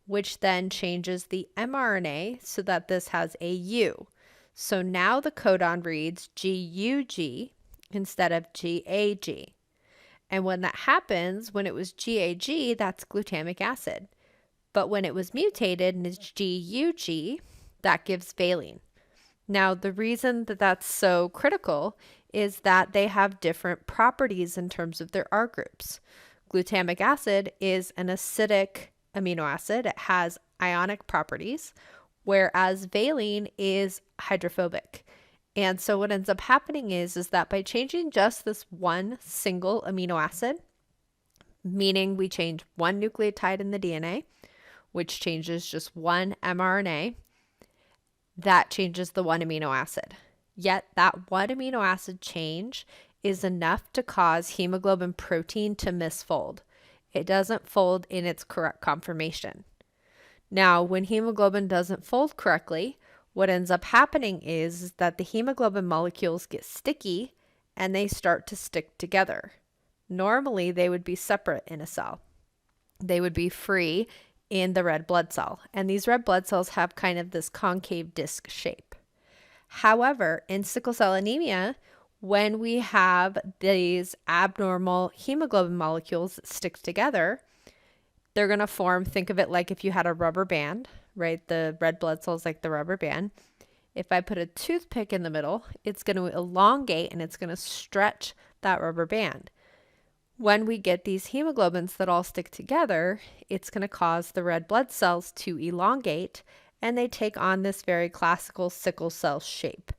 which then changes the mRNA so that this has a U. So now the codon reads GUG instead of GAG. And when that happens, when it was GAG, that's glutamic acid. But when it was mutated and it's GUG, that gives valine. Now, the reason that that's so critical is that they have different properties in terms of their R groups. Glutamic acid is an acidic amino acid. It has ionic properties, whereas valine is hydrophobic. And so what ends up happening is that by changing just this one single amino acid, meaning we change one nucleotide in the DNA, which changes just one mRNA, that changes the one amino acid. Yet that one amino acid change is enough to cause hemoglobin protein to misfold. It doesn't fold in its correct conformation. Now, when hemoglobin doesn't fold correctly, what ends up happening is that the hemoglobin molecules get sticky and they start to stick together. Normally, they would be separate in a cell. They would be free in the red blood cell. And these red blood cells have kind of this concave disc shape. However, in sickle cell anemia, when we have these abnormal hemoglobin molecules that stick together, they're going to form, think of it like if you had a rubber band, right? The red blood cells like the rubber band. If I put a toothpick in the middle, it's going to elongate and it's going to stretch that rubber band. When we get these hemoglobins that all stick together, it's going to cause the red blood cells to elongate and they take on this very classical sickle cell shape.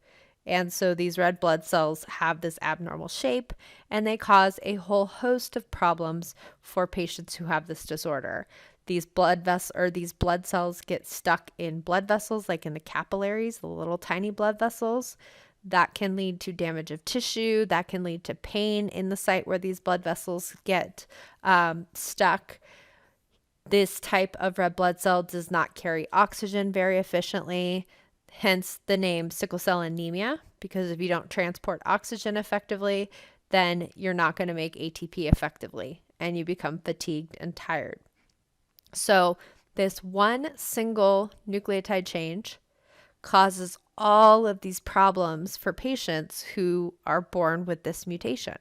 And so these red blood cells have this abnormal shape, and they cause a whole host of problems for patients who have this disorder. These blood cells get stuck in blood vessels, like in the capillaries, the little tiny blood vessels. That can lead to damage of tissue. That can lead to pain in the site where these blood vessels get stuck. This type of red blood cell does not carry oxygen very efficiently, hence the name sickle cell anemia, because if you don't transport oxygen effectively, then you're not going to make ATP effectively, and you become fatigued and tired. So this one single nucleotide change causes all of these problems for patients who are born with this mutation.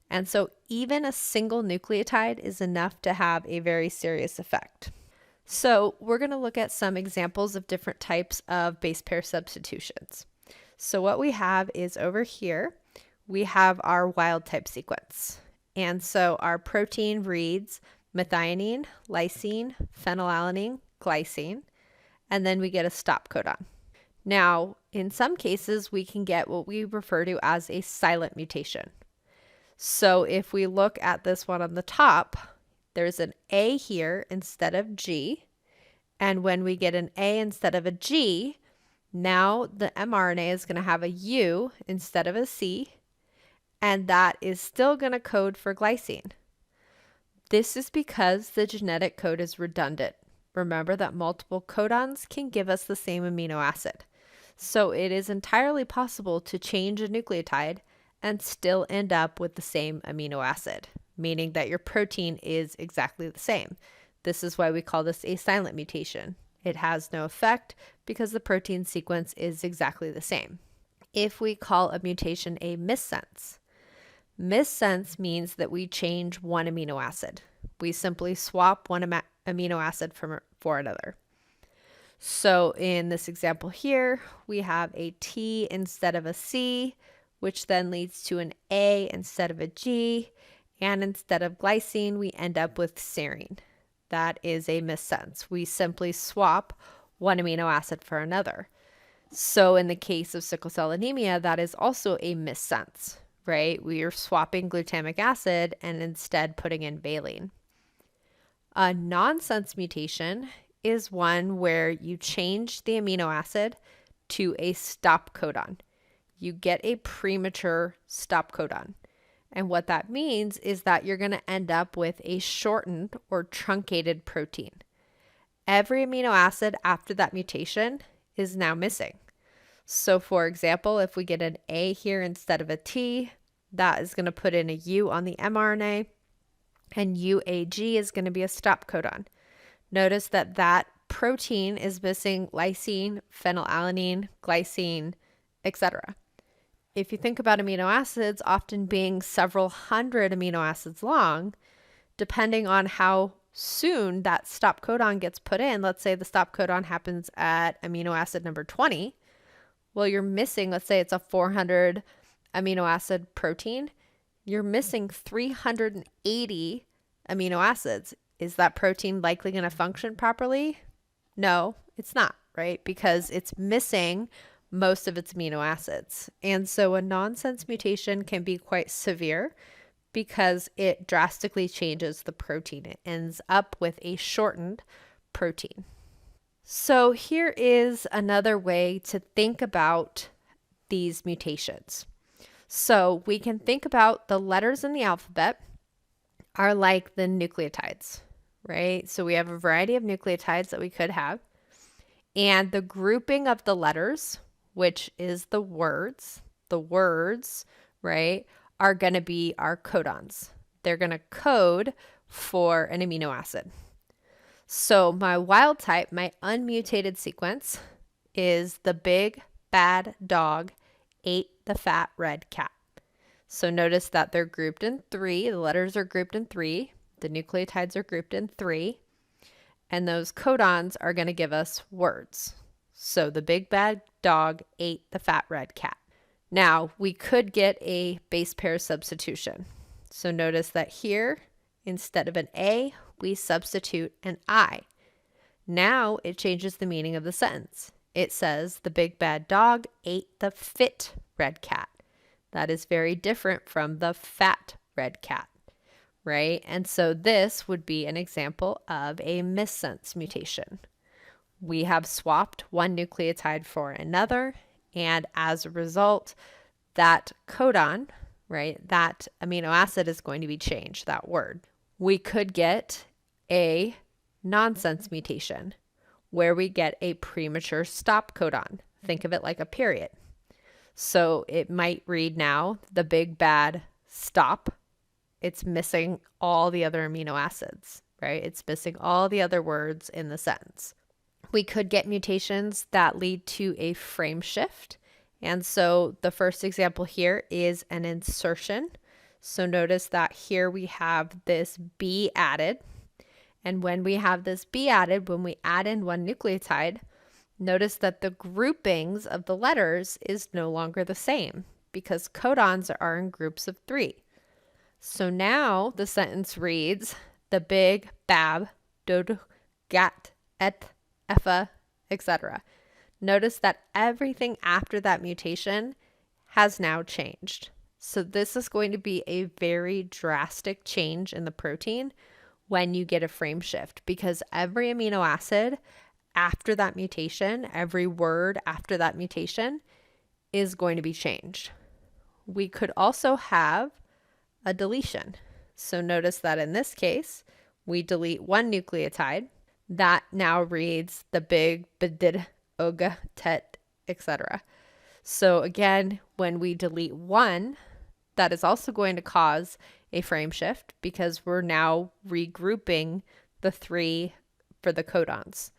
And so even a single nucleotide is enough to have a very serious effect. So we're going to look at some examples of different types of base pair substitutions. So what we have is over here, we have our wild type sequence. And so our protein reads methionine, lysine, phenylalanine, glycine, and then we get a stop codon. Now, in some cases, we can get what we refer to as a silent mutation. So if we look at this one on the top, there's an A here instead of G. And when we get an A instead of a G, now the mRNA is going to have a U instead of a C. And that is still going to code for glycine. This is because the genetic code is redundant. Remember that multiple codons can give us the same amino acid. So it is entirely possible to change a nucleotide and still end up with the same amino acid, meaning that your protein is exactly the same. This is why we call this a silent mutation. It has no effect because the protein sequence is exactly the same. If we call a mutation a missense, missense means that we change one amino acid. We simply swap one amino acid for another. So in this example here, we have a T instead of a C, which then leads to an A instead of a G, and instead of glycine, we end up with serine. That is a missense. We simply swap one amino acid for another. So in the case of sickle cell anemia, that is also a missense, right? We are swapping glutamic acid and instead putting in valine. A nonsense mutation is one where you change the amino acid to a stop codon. You get a premature stop codon. And what that means is that you're going to end up with a shortened or truncated protein. Every amino acid after that mutation is now missing. So for example, if we get an A here instead of a T, that is going to put in a U on the mRNA, and UAG is going to be a stop codon. Notice that that protein is missing lysine, phenylalanine, glycine, etc. If you think about amino acids often being several hundred amino acids long, depending on how soon that stop codon gets put in, let's say the stop codon happens at amino acid number 20, well, you're missing, let's say it's a 400 amino acid protein, you're missing 380 amino acids. Is that protein likely going to function properly? No, it's not, right? Because it's missing most of its amino acids. And so a nonsense mutation can be quite severe because it drastically changes the protein. It ends up with a shortened protein. So here is another way to think about these mutations. So we can think about the letters in the alphabet are like the nucleotides, right? So we have a variety of nucleotides that we could have. And the grouping of the letters, which is the words, right, are going to be our codons. They're going to code for an amino acid. So my wild type, my unmutated sequence, is the big bad dog ate the fat red cat. So notice that they're grouped in 3. The letters are grouped in 3. The nucleotides are grouped in 3. And those codons are going to give us words. So the big bad dog ate the fat red cat. Now, we could get a base pair substitution. So notice that here, instead of an A, we substitute an I. Now it changes the meaning of the sentence. It says, the big bad dog ate the fit red cat. That is very different from the fat red cat, right? And so this would be an example of a missense mutation. We have swapped one nucleotide for another, and as a result, that codon, right, that amino acid is going to be changed, that word. We could get a nonsense mutation where we get a premature stop codon. Think of it like a period. So it might read now, the big bad stop. It's missing all the other amino acids, right? It's missing all the other words in the sentence. We could get mutations that lead to a frame shift. And so the first example here is an insertion. So notice that here we have this B added. And when we have this B added, when we add in one nucleotide, notice that the groupings of the letters is no longer the same because codons are in groups of 3. So now the sentence reads, the big bab, dod, gat, et, effa, etc. Notice that everything after that mutation has now changed. So this is going to be a very drastic change in the protein when you get a frame shift, because every amino acid after that mutation, every word after that mutation is going to be changed. We could also have a deletion. So notice that in this case, we delete one nucleotide. That now reads the big bedid, oga, tet, etc. So again, when we delete one, that is also going to cause a frame shift because we're now regrouping the 3 for the codons.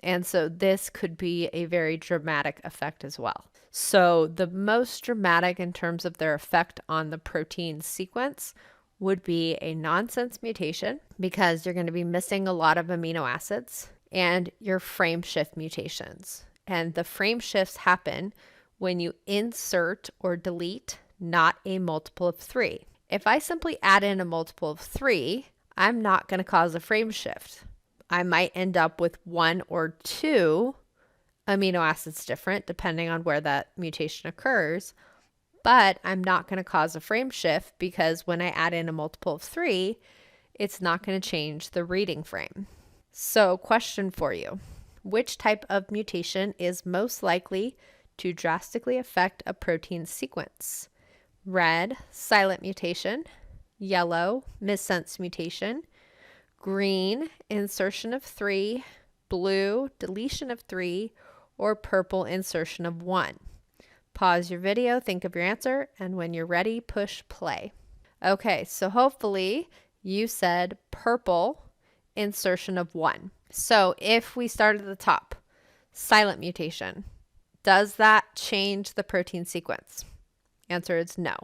And so this could be a very dramatic effect as well. So the most dramatic in terms of their effect on the protein sequence would be a nonsense mutation because you're going to be missing a lot of amino acids, and your frame shift mutations. And the frame shifts happen when you insert or delete not a multiple of 3. If I simply add in a multiple of 3, I'm not going to cause a frame shift. I might end up with 1 or 2 amino acids different depending on where that mutation occurs, but I'm not going to cause a frame shift because when I add in a multiple of 3, it's not going to change the reading frame. So, question for you. Which type of mutation is most likely to drastically affect a protein sequence? Red, silent mutation. Yellow, missense mutation. Green, insertion of 3. Blue, deletion of 3. Or purple, insertion of 1. Pause your video, think of your answer, and when you're ready, push play. Okay, so hopefully you said purple, insertion of 1. So if we start at the top, silent mutation, does that change the protein sequence? Answer is no.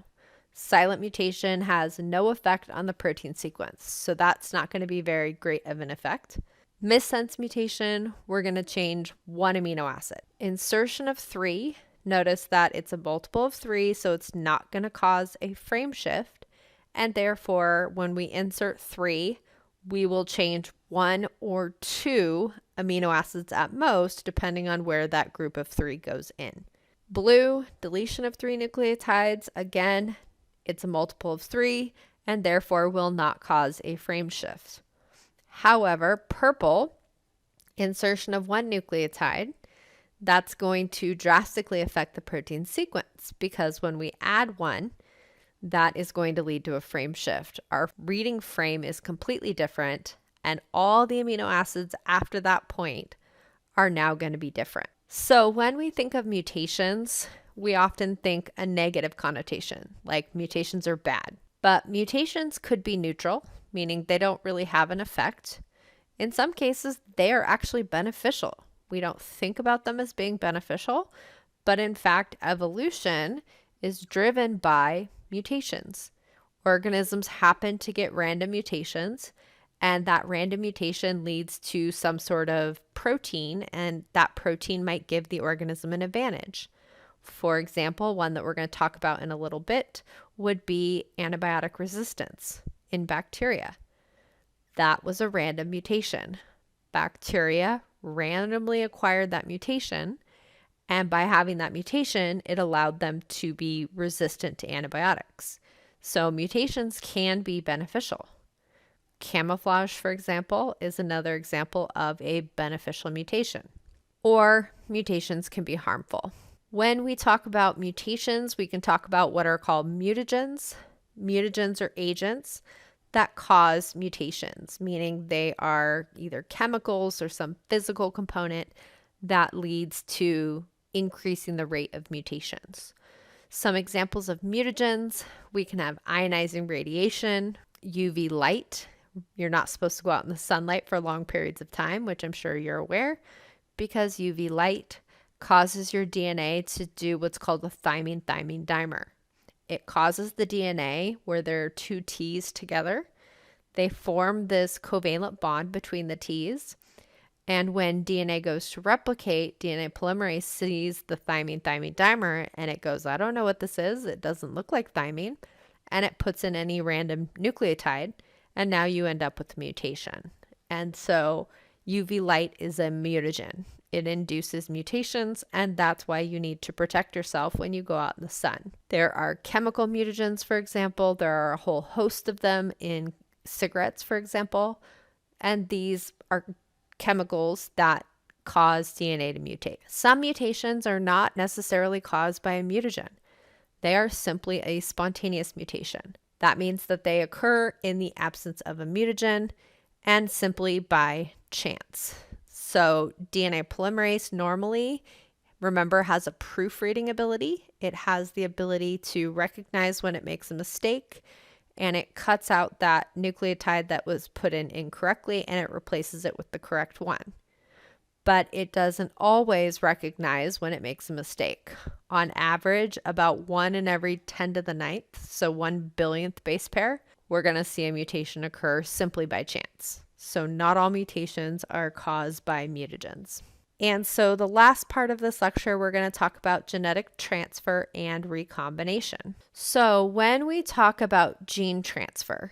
Silent mutation has no effect on the protein sequence, so that's not going to be very great of an effect. Missense mutation, we're going to change one amino acid. Insertion of 3, notice that it's a multiple of 3, so it's not going to cause a frame shift, and therefore when we insert 3, we will change 1 or 2 amino acids at most, depending on where that group of 3 goes in. Blue, deletion of 3 nucleotides, again, it's a multiple of 3, and therefore will not cause a frame shift. However, purple, insertion of 1 nucleotide, that's going to drastically affect the protein sequence because when we add 1, that is going to lead to a frame shift. Our reading frame is completely different, and all the amino acids after that point are now going to be different. So when we think of mutations, we often think a negative connotation, like mutations are bad. But mutations could be neutral, meaning they don't really have an effect. In some cases, they are actually beneficial. We don't think about them as being beneficial, but in fact, evolution is driven by mutations. Organisms happen to get random mutations, and that random mutation leads to some sort of protein, and that protein might give the organism an advantage. For example, one that we're going to talk about in a little bit would be antibiotic resistance in bacteria. That was a random mutation. bacteria randomly acquired that mutation, and by having that mutation, it allowed them to be resistant to antibiotics. So mutations can be beneficial. Camouflage, for example, is another example of a beneficial mutation. Or mutations can be harmful. When we talk about mutations, we can talk about what are called mutagens. Mutagens are agents that cause mutations, meaning they are either chemicals or some physical component that leads to increasing the rate of mutations. Some examples of mutagens, we can have ionizing radiation, UV light. You're not supposed to go out in the sunlight for long periods of time, which I'm sure you're aware, because UV light causes your DNA to do what's called a thymine-thymine dimer. It causes the DNA, where there are two T's together, they form this covalent bond between the T's. And when DNA goes to replicate, DNA polymerase sees the thymine-thymine dimer and it goes, I don't know what this is. It doesn't look like thymine. And it puts in any random nucleotide. And now you end up with a mutation. And so UV light is a mutagen. It induces mutations, and that's why you need to protect yourself when you go out in the sun. There are chemical mutagens, for example. There are a whole host of them in cigarettes, for example. And these are chemicals that cause DNA to mutate. Some mutations are not necessarily caused by a mutagen. They are simply a spontaneous mutation. That means that they occur in the absence of a mutagen and simply by chance. So DNA polymerase normally, remember, has a proofreading ability. It has the ability to recognize when it makes a mistake, and it cuts out that nucleotide that was put in incorrectly and it replaces it with the correct one. But it doesn't always recognize when it makes a mistake. On average, about 1 in every 10 to the 9th, so 1 billionth base pair, we're going to see a mutation occur simply by chance. So not all mutations are caused by mutagens. And so the last part of this lecture, we're going to talk about genetic transfer and recombination. So when we talk about gene transfer,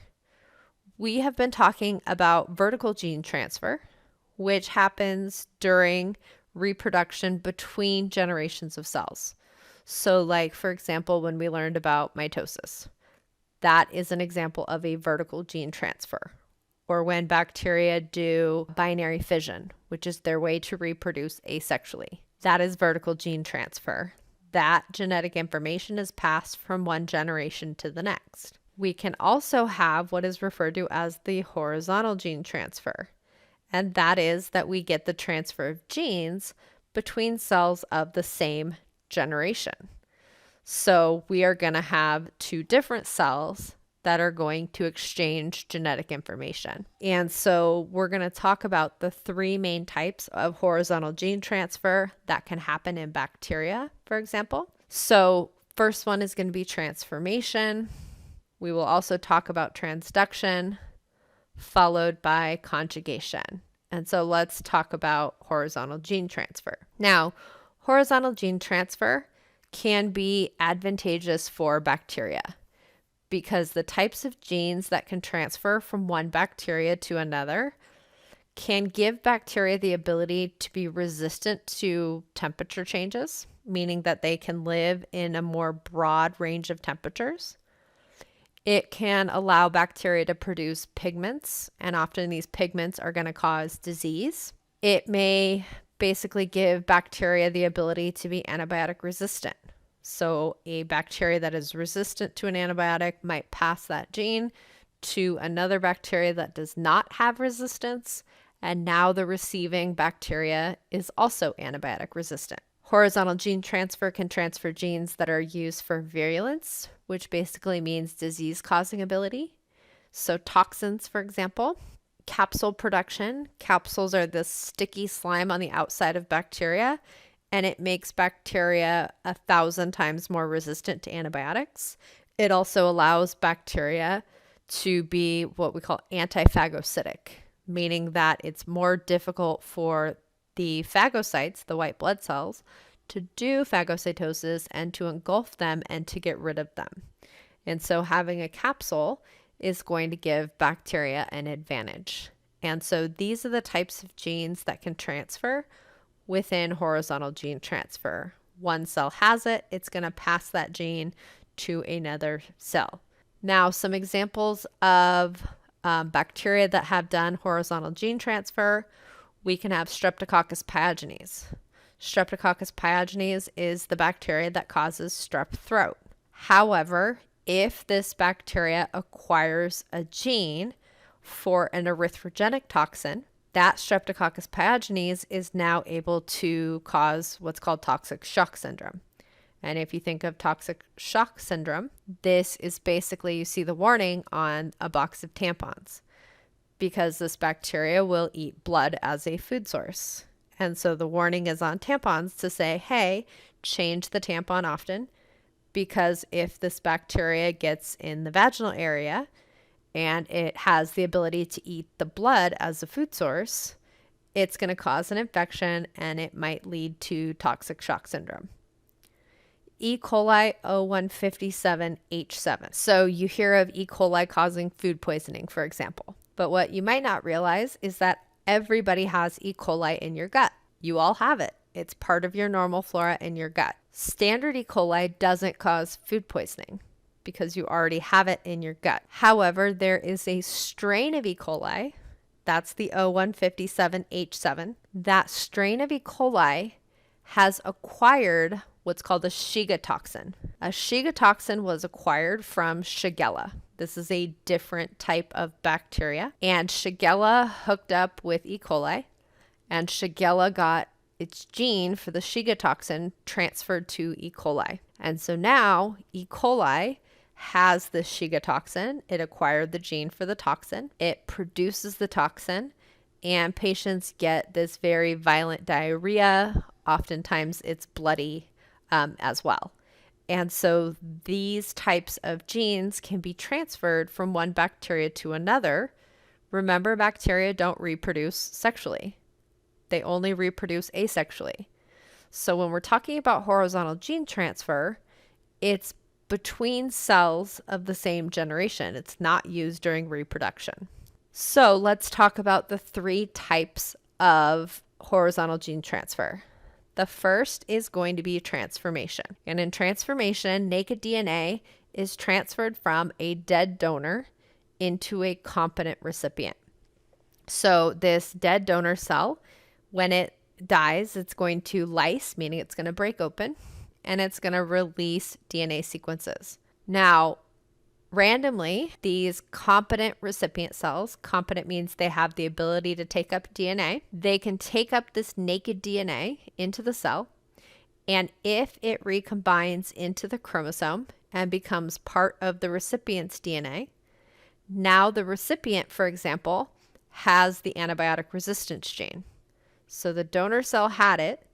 we have been talking about vertical gene transfer, which happens during reproduction between generations of cells. So like, for example, when we learned about mitosis, that is an example of a vertical gene transfer. Or when bacteria do binary fission, which is their way to reproduce asexually. That is vertical gene transfer. That genetic information is passed from one generation to the next. We can also have what is referred to as the horizontal gene transfer. And that is that we get the transfer of genes between cells of the same generation. So we are going to have two different cells that are going to exchange genetic information. And so we're going to talk about the 3 main types of horizontal gene transfer that can happen in bacteria, for example. So first one is going to be transformation. We will also talk about transduction, followed by conjugation. And so let's talk about horizontal gene transfer. Now, horizontal gene transfer can be advantageous for bacteria, because the types of genes that can transfer from one bacteria to another can give bacteria the ability to be resistant to temperature changes, meaning that they can live in a more broad range of temperatures. It can allow bacteria to produce pigments, and often these pigments are going to cause disease. It may basically give bacteria the ability to be antibiotic resistant. So a bacteria that is resistant to an antibiotic might pass that gene to another bacteria that does not have resistance, and now the receiving bacteria is also antibiotic resistant. Horizontal gene transfer can transfer genes that are used for virulence, which basically means disease-causing ability. So toxins, for example. Capsule production. Capsules are this sticky slime on the outside of bacteria, and it makes bacteria 1,000 times more resistant to antibiotics. It also allows bacteria to be what we call antiphagocytic, meaning that it's more difficult for the phagocytes, the white blood cells, to do phagocytosis and to engulf them and to get rid of them. And so having a capsule is going to give bacteria an advantage. And so these are the types of genes that can transfer within horizontal gene transfer. One cell has it, it's going to pass that gene to another cell. Now, some examples of bacteria that have done horizontal gene transfer, we can have Streptococcus pyogenes. Streptococcus pyogenes is the bacteria that causes strep throat. However, if this bacteria acquires a gene for an erythrogenic toxin, that Streptococcus pyogenes is now able to cause what's called toxic shock syndrome. And if you think of toxic shock syndrome, this is basically, you see the warning on a box of tampons, because this bacteria will eat blood as a food source. And so the warning is on tampons to say, hey, change the tampon often, because if this bacteria gets in the vaginal area and it has the ability to eat the blood as a food source, it's going to cause an infection and it might lead to toxic shock syndrome. E. coli O157H7. So you hear of E. coli causing food poisoning, for example. But what you might not realize is that everybody has E. coli in your gut. You all have it. It's part of your normal flora in your gut. Standard E. coli doesn't cause food poisoning because you already have it in your gut. However, there is a strain of E. coli, that's the O157H7. That strain of E. coli has acquired what's called a Shiga toxin. A Shiga toxin was acquired from Shigella. This is a different type of bacteria. And Shigella hooked up with E. coli, and Shigella got its gene for the Shiga toxin transferred to E. coli. And so now E. coli has the Shiga toxin. It acquired the gene for the toxin. It produces the toxin, and patients get this very violent diarrhea. Oftentimes it's bloody as well. And so these types of genes can be transferred from one bacteria to another. Remember, bacteria don't reproduce sexually. They only reproduce asexually. So when we're talking about horizontal gene transfer, it's between cells of the same generation. It's not used during reproduction. So let's talk about the three types of horizontal gene transfer. The first is going to be transformation. And in transformation, naked DNA is transferred from a dead donor into a competent recipient. So this dead donor cell, when it dies, it's going to lyse, meaning it's going to break open, and it's going to release DNA sequences. Now, randomly, these competent recipient cells, competent means they have the ability to take up DNA, they can take up this naked DNA into the cell, and if it recombines into the chromosome and becomes part of the recipient's DNA, now the recipient, for example, has the antibiotic resistance gene. So the donor cell had it.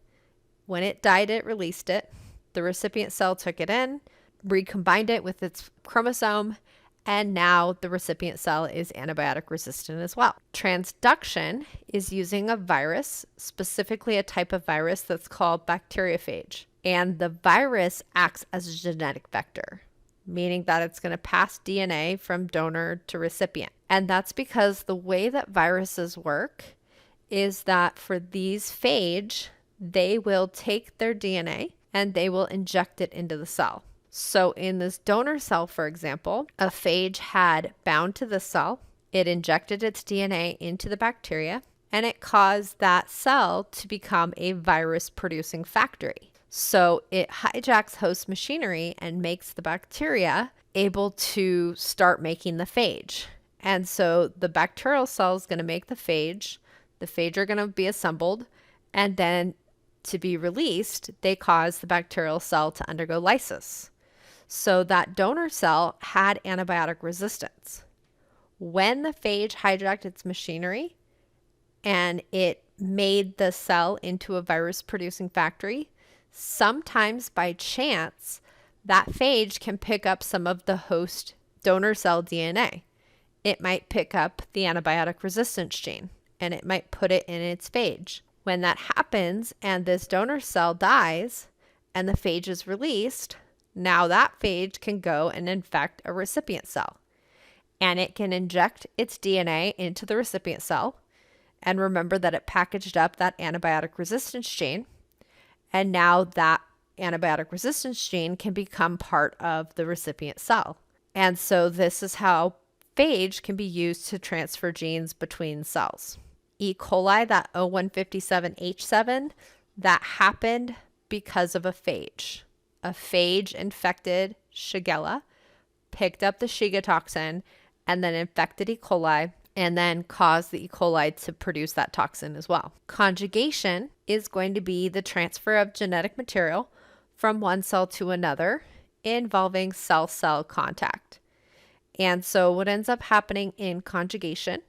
When it died, it released it. The recipient cell took it in, recombined it with its chromosome, and now the recipient cell is antibiotic resistant as well. Transduction is using a virus, specifically a type of virus that's called bacteriophage. And the virus acts as a genetic vector, meaning that it's going to pass DNA from donor to recipient. And that's because the way that viruses work is that for these phage, they will take their DNA and they will inject it into the cell. So in this donor cell, for example, a phage had bound to the cell, it injected its DNA into the bacteria, and it caused that cell to become a virus-producing factory. So it hijacks host machinery and makes the bacteria able to start making the phage. And so the bacterial cell is going to make the phage are going to be assembled, and then to be released, they cause the bacterial cell to undergo lysis. So that donor cell had antibiotic resistance. When the phage hijacked its machinery and it made the cell into a virus-producing factory, sometimes by chance, that phage can pick up some of the host donor cell DNA. It might pick up the antibiotic resistance gene, and it might put it in its phage. When that happens and this donor cell dies and the phage is released, now that phage can go and infect a recipient cell. And it can inject its DNA into the recipient cell, And remember that it packaged up that antibiotic resistance gene. And now that antibiotic resistance gene can become part of the recipient cell. And so this is how phage can be used to transfer genes between cells. E. coli, that O157H7, that happened because of a phage. A phage infected Shigella, picked up the Shiga toxin, and then infected E. coli, and then caused the E. coli to produce that toxin as well. Conjugation is going to be the transfer of genetic material from one cell to another involving cell-cell contact. And so what ends up happening in conjugation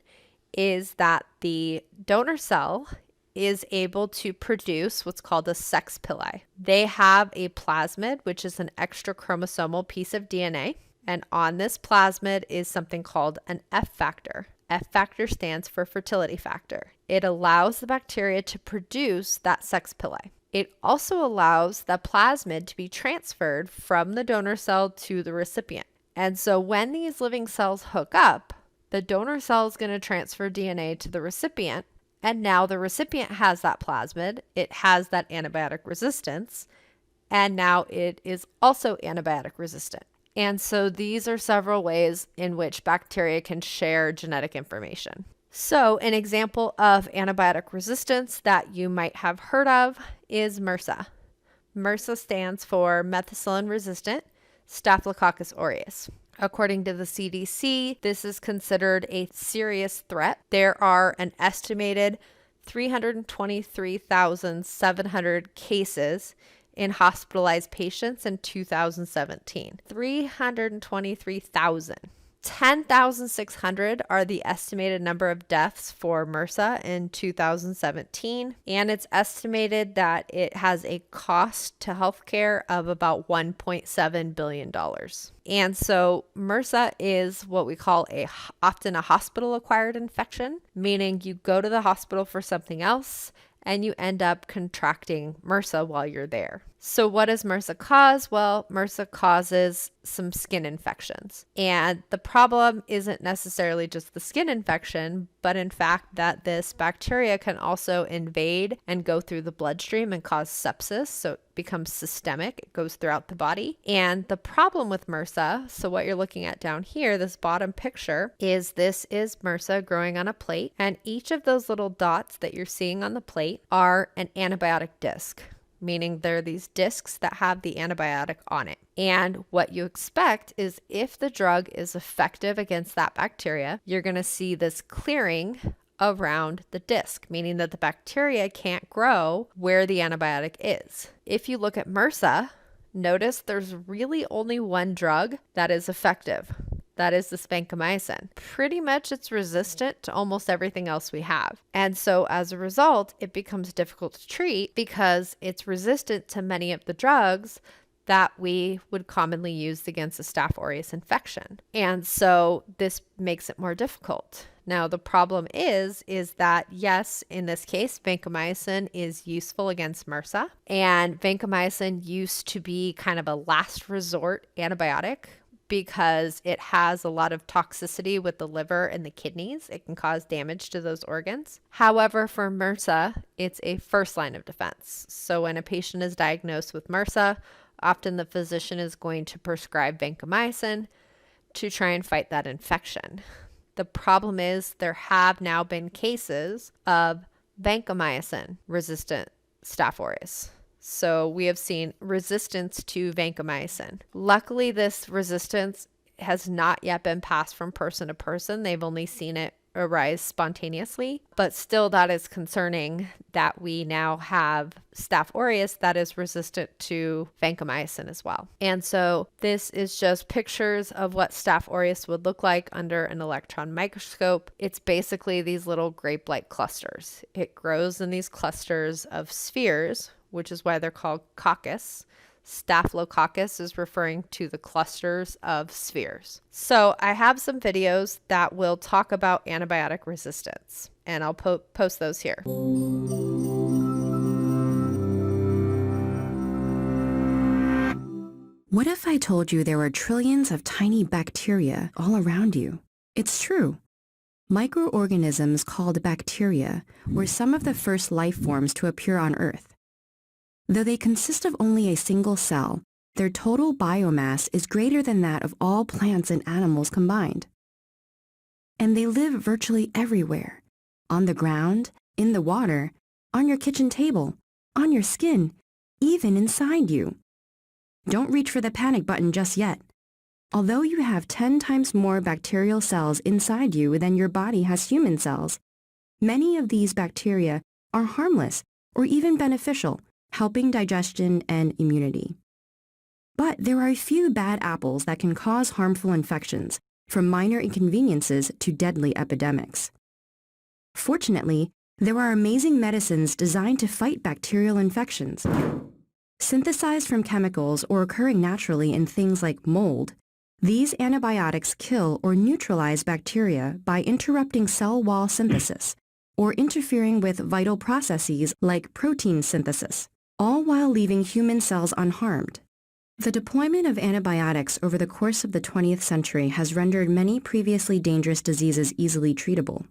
is that the donor cell is able to produce what's called a sex pili. They have a plasmid, which is an extra chromosomal piece of DNA. And on this plasmid is something called an F factor. F factor stands for fertility factor. It allows the bacteria to produce that sex pili. It also allows the plasmid to be transferred from the donor cell to the recipient. And so when these living cells hook up, the donor cell is going to transfer DNA to the recipient. And now the recipient has that plasmid. It has that antibiotic resistance. And now it is also antibiotic resistant. And so these are several ways in which bacteria can share genetic information. So an example of antibiotic resistance that you might have heard of is MRSA. MRSA stands for methicillin-resistant Staphylococcus aureus. According to the CDC, this is considered a serious threat. There are an estimated 323,700 cases in hospitalized patients in 2017. 323,000. 10,600 are the estimated number of deaths for MRSA in 2017, and it's estimated that it has a cost to healthcare of about $1.7 billion. And so MRSA is what we call often a hospital-acquired infection, meaning you go to the hospital for something else and you end up contracting MRSA while you're there. So what does MRSA cause? Well, MRSA causes some skin infections. And the problem isn't necessarily just the skin infection, but in fact that this bacteria can also invade and go through the bloodstream and cause sepsis. So it becomes systemic. It goes throughout the body. And the problem with MRSA, so what you're looking at down here, this bottom picture, is MRSA growing on a plate. And each of those little dots that you're seeing on the plate are an antibiotic disc, meaning they're these discs that have the antibiotic on it. And what you expect is if the drug is effective against that bacteria, you're going to see this clearing around the disc, meaning that the bacteria can't grow where the antibiotic is. If you look at MRSA, notice there's really only one drug that is effective. That is the vancomycin. Pretty much it's resistant to almost everything else we have. And so as a result, it becomes difficult to treat because it's resistant to many of the drugs that we would commonly use against a Staph aureus infection. And so this makes it more difficult. Now, the problem is that yes, in this case, vancomycin is useful against MRSA. And vancomycin used to be kind of a last resort antibiotic because it has a lot of toxicity with the liver and the kidneys. It can cause damage to those organs. However, for MRSA, it's a first line of defense. So when a patient is diagnosed with MRSA, often the physician is going to prescribe vancomycin to try and fight that infection. The problem is there have now been cases of vancomycin resistant Staph aureus. So we have seen resistance to vancomycin. Luckily, this resistance has not yet been passed from person to person. They've only seen it arise spontaneously, but still that is concerning that we now have Staph aureus that is resistant to vancomycin as well. And so this is just pictures of what Staph aureus would look like under an electron microscope. It's basically these little grape-like clusters. It grows in these clusters of spheres, which is why they're called coccus. Staphylococcus is referring to the clusters of spheres. So I have some videos that will talk about antibiotic resistance, and I'll post those here. What if I told you there were trillions of tiny bacteria all around you? It's true. Microorganisms called bacteria were some of the first life forms to appear on Earth. Though they consist of only a single cell, their total biomass is greater than that of all plants and animals combined. And they live virtually everywhere, on the ground, in the water, on your kitchen table, on your skin, even inside you. Don't reach for the panic button just yet. Although you have 10 times more bacterial cells inside you than your body has human cells, many of these bacteria are harmless or even beneficial, helping digestion and immunity. But there are a few bad apples that can cause harmful infections, from minor inconveniences to deadly epidemics. Fortunately, there are amazing medicines designed to fight bacterial infections. Synthesized from chemicals or occurring naturally in things like mold, these antibiotics kill or neutralize bacteria by interrupting cell wall synthesis or interfering with vital processes like protein synthesis, all while leaving human cells unharmed. The deployment of antibiotics over the course of the 20th century has rendered many previously dangerous diseases easily treatable.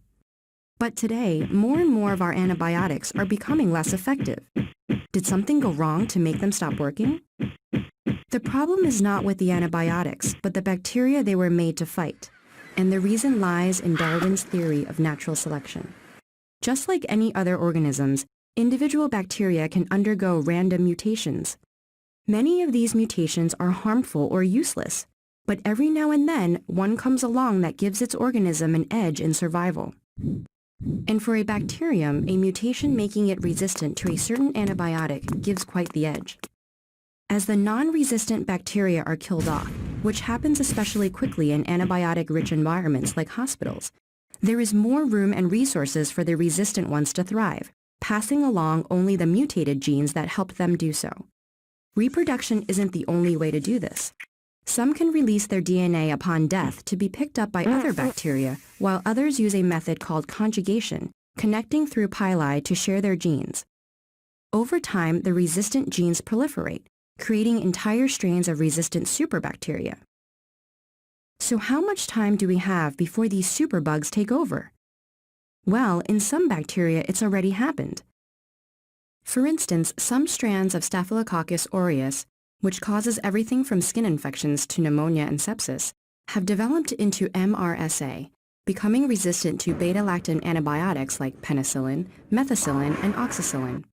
But today, more and more of our antibiotics are becoming less effective. Did something go wrong to make them stop working? The problem is not with the antibiotics, but the bacteria they were made to fight. And the reason lies in Darwin's theory of natural selection. Just like any other organisms, individual bacteria can undergo random mutations. Many of these mutations are harmful or useless, but every now and then one comes along that gives its organism an edge in survival. And for a bacterium, a mutation making it resistant to a certain antibiotic gives quite the edge. As the non-resistant bacteria are killed off, which happens especially quickly in antibiotic-rich environments like hospitals, there is more room and resources for the resistant ones to thrive, passing along only the mutated genes that help them do so. Reproduction isn't the only way to do this. Some can release their DNA upon death to be picked up by other bacteria, while others use a method called conjugation, connecting through pili to share their genes. Over time, the resistant genes proliferate, creating entire strains of resistant superbacteria. So how much time do we have before these superbugs take over? Well, in some bacteria, it's already happened. For instance, some strands of Staphylococcus aureus, which causes everything from skin infections to pneumonia and sepsis, have developed into MRSA, becoming resistant to beta-lactam antibiotics like penicillin, methicillin, and oxacillin.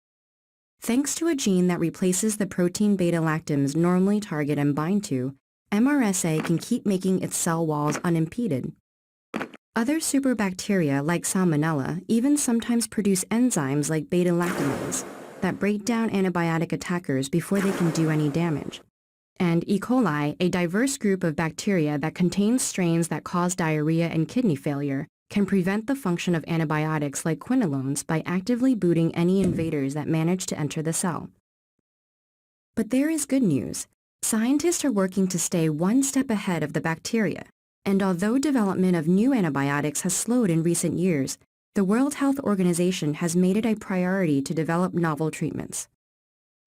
Thanks to a gene that replaces the protein beta-lactams normally target and bind to, MRSA can keep making its cell walls unimpeded. Other superbacteria like Salmonella even sometimes produce enzymes like beta-lactamase that break down antibiotic attackers before they can do any damage. And E. coli, a diverse group of bacteria that contains strains that cause diarrhea and kidney failure, can prevent the function of antibiotics like quinolones by actively booting any invaders that manage to enter the cell. But there is good news. Scientists are working to stay one step ahead of the bacteria, and although development of new antibiotics has slowed in recent years, the World Health Organization has made it a priority to develop novel treatments.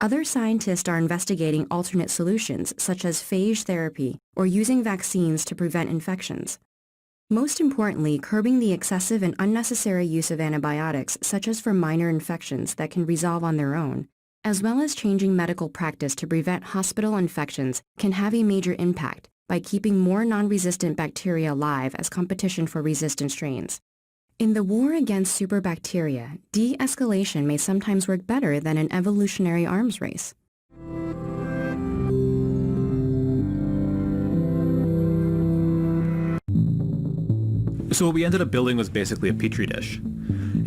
Other scientists are investigating alternate solutions such as phage therapy or using vaccines to prevent infections. Most importantly, curbing the excessive and unnecessary use of antibiotics, such as for minor infections that can resolve on their own, as well as changing medical practice to prevent hospital infections, can have a major impact by keeping more non-resistant bacteria alive as competition for resistant strains. In the war against superbacteria, de-escalation may sometimes work better than an evolutionary arms race. So what we ended up building was basically a petri dish,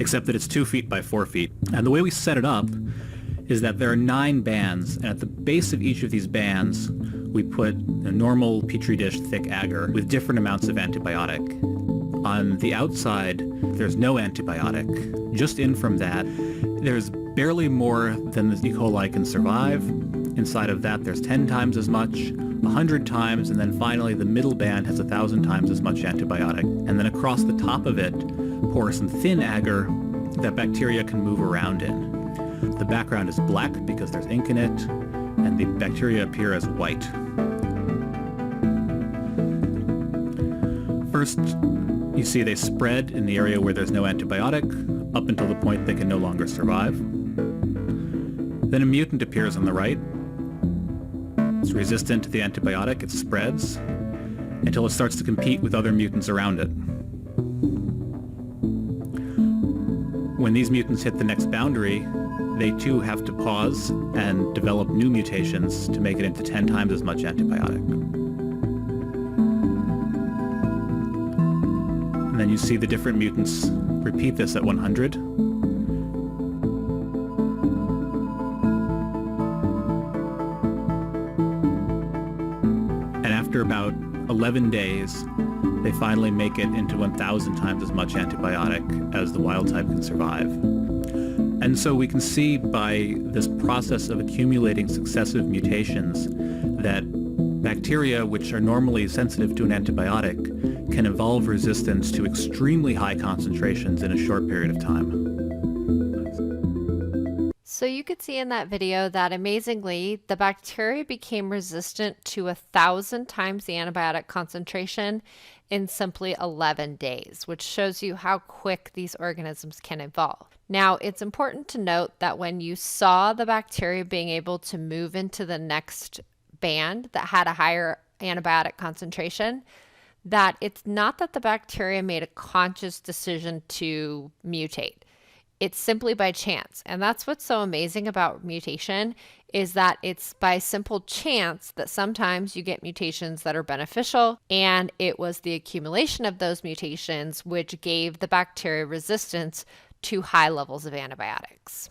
except that it's 2 feet by 4 feet. And the way we set it up is that there are 9 bands, and at the base of each of these bands, we put a normal petri dish thick agar with different amounts of antibiotic. On the outside, there's no antibiotic. Just in from that, there's barely more than the E. coli can survive. Inside of that, there's 10 times as much, 100 times, and then finally the middle band has 1,000 times as much antibiotic. And then across the top of it, pour some thin agar that bacteria can move around in. The background is black because there's ink in it, and the bacteria appear as white. First, you see they spread in the area where there's no antibiotic, up until the point they can no longer survive. Then a mutant appears on the right. It's resistant to the antibiotic, it spreads, until it starts to compete with other mutants around it. When these mutants hit the next boundary, they too have to pause and develop new mutations to make it into 10 times as much antibiotic. And then you see the different mutants repeat this at 100. And after about 11 days, they finally make it into 1,000 times as much antibiotic as the wild type can survive. And so we can see by this process of accumulating successive mutations that bacteria, which are normally sensitive to an antibiotic, can evolve resistance to extremely high concentrations in a short period of time. So you could see in that video that amazingly, the bacteria became resistant to 1,000 times the antibiotic concentration in simply 11 days, which shows you how quick these organisms can evolve. Now, it's important to note that when you saw the bacteria being able to move into the next band that had a higher antibiotic concentration, that it's not that the bacteria made a conscious decision to mutate. It's simply by chance. And that's what's so amazing about mutation, is that it's by simple chance that sometimes you get mutations that are beneficial, and it was the accumulation of those mutations which gave the bacteria resistance to high levels of antibiotics.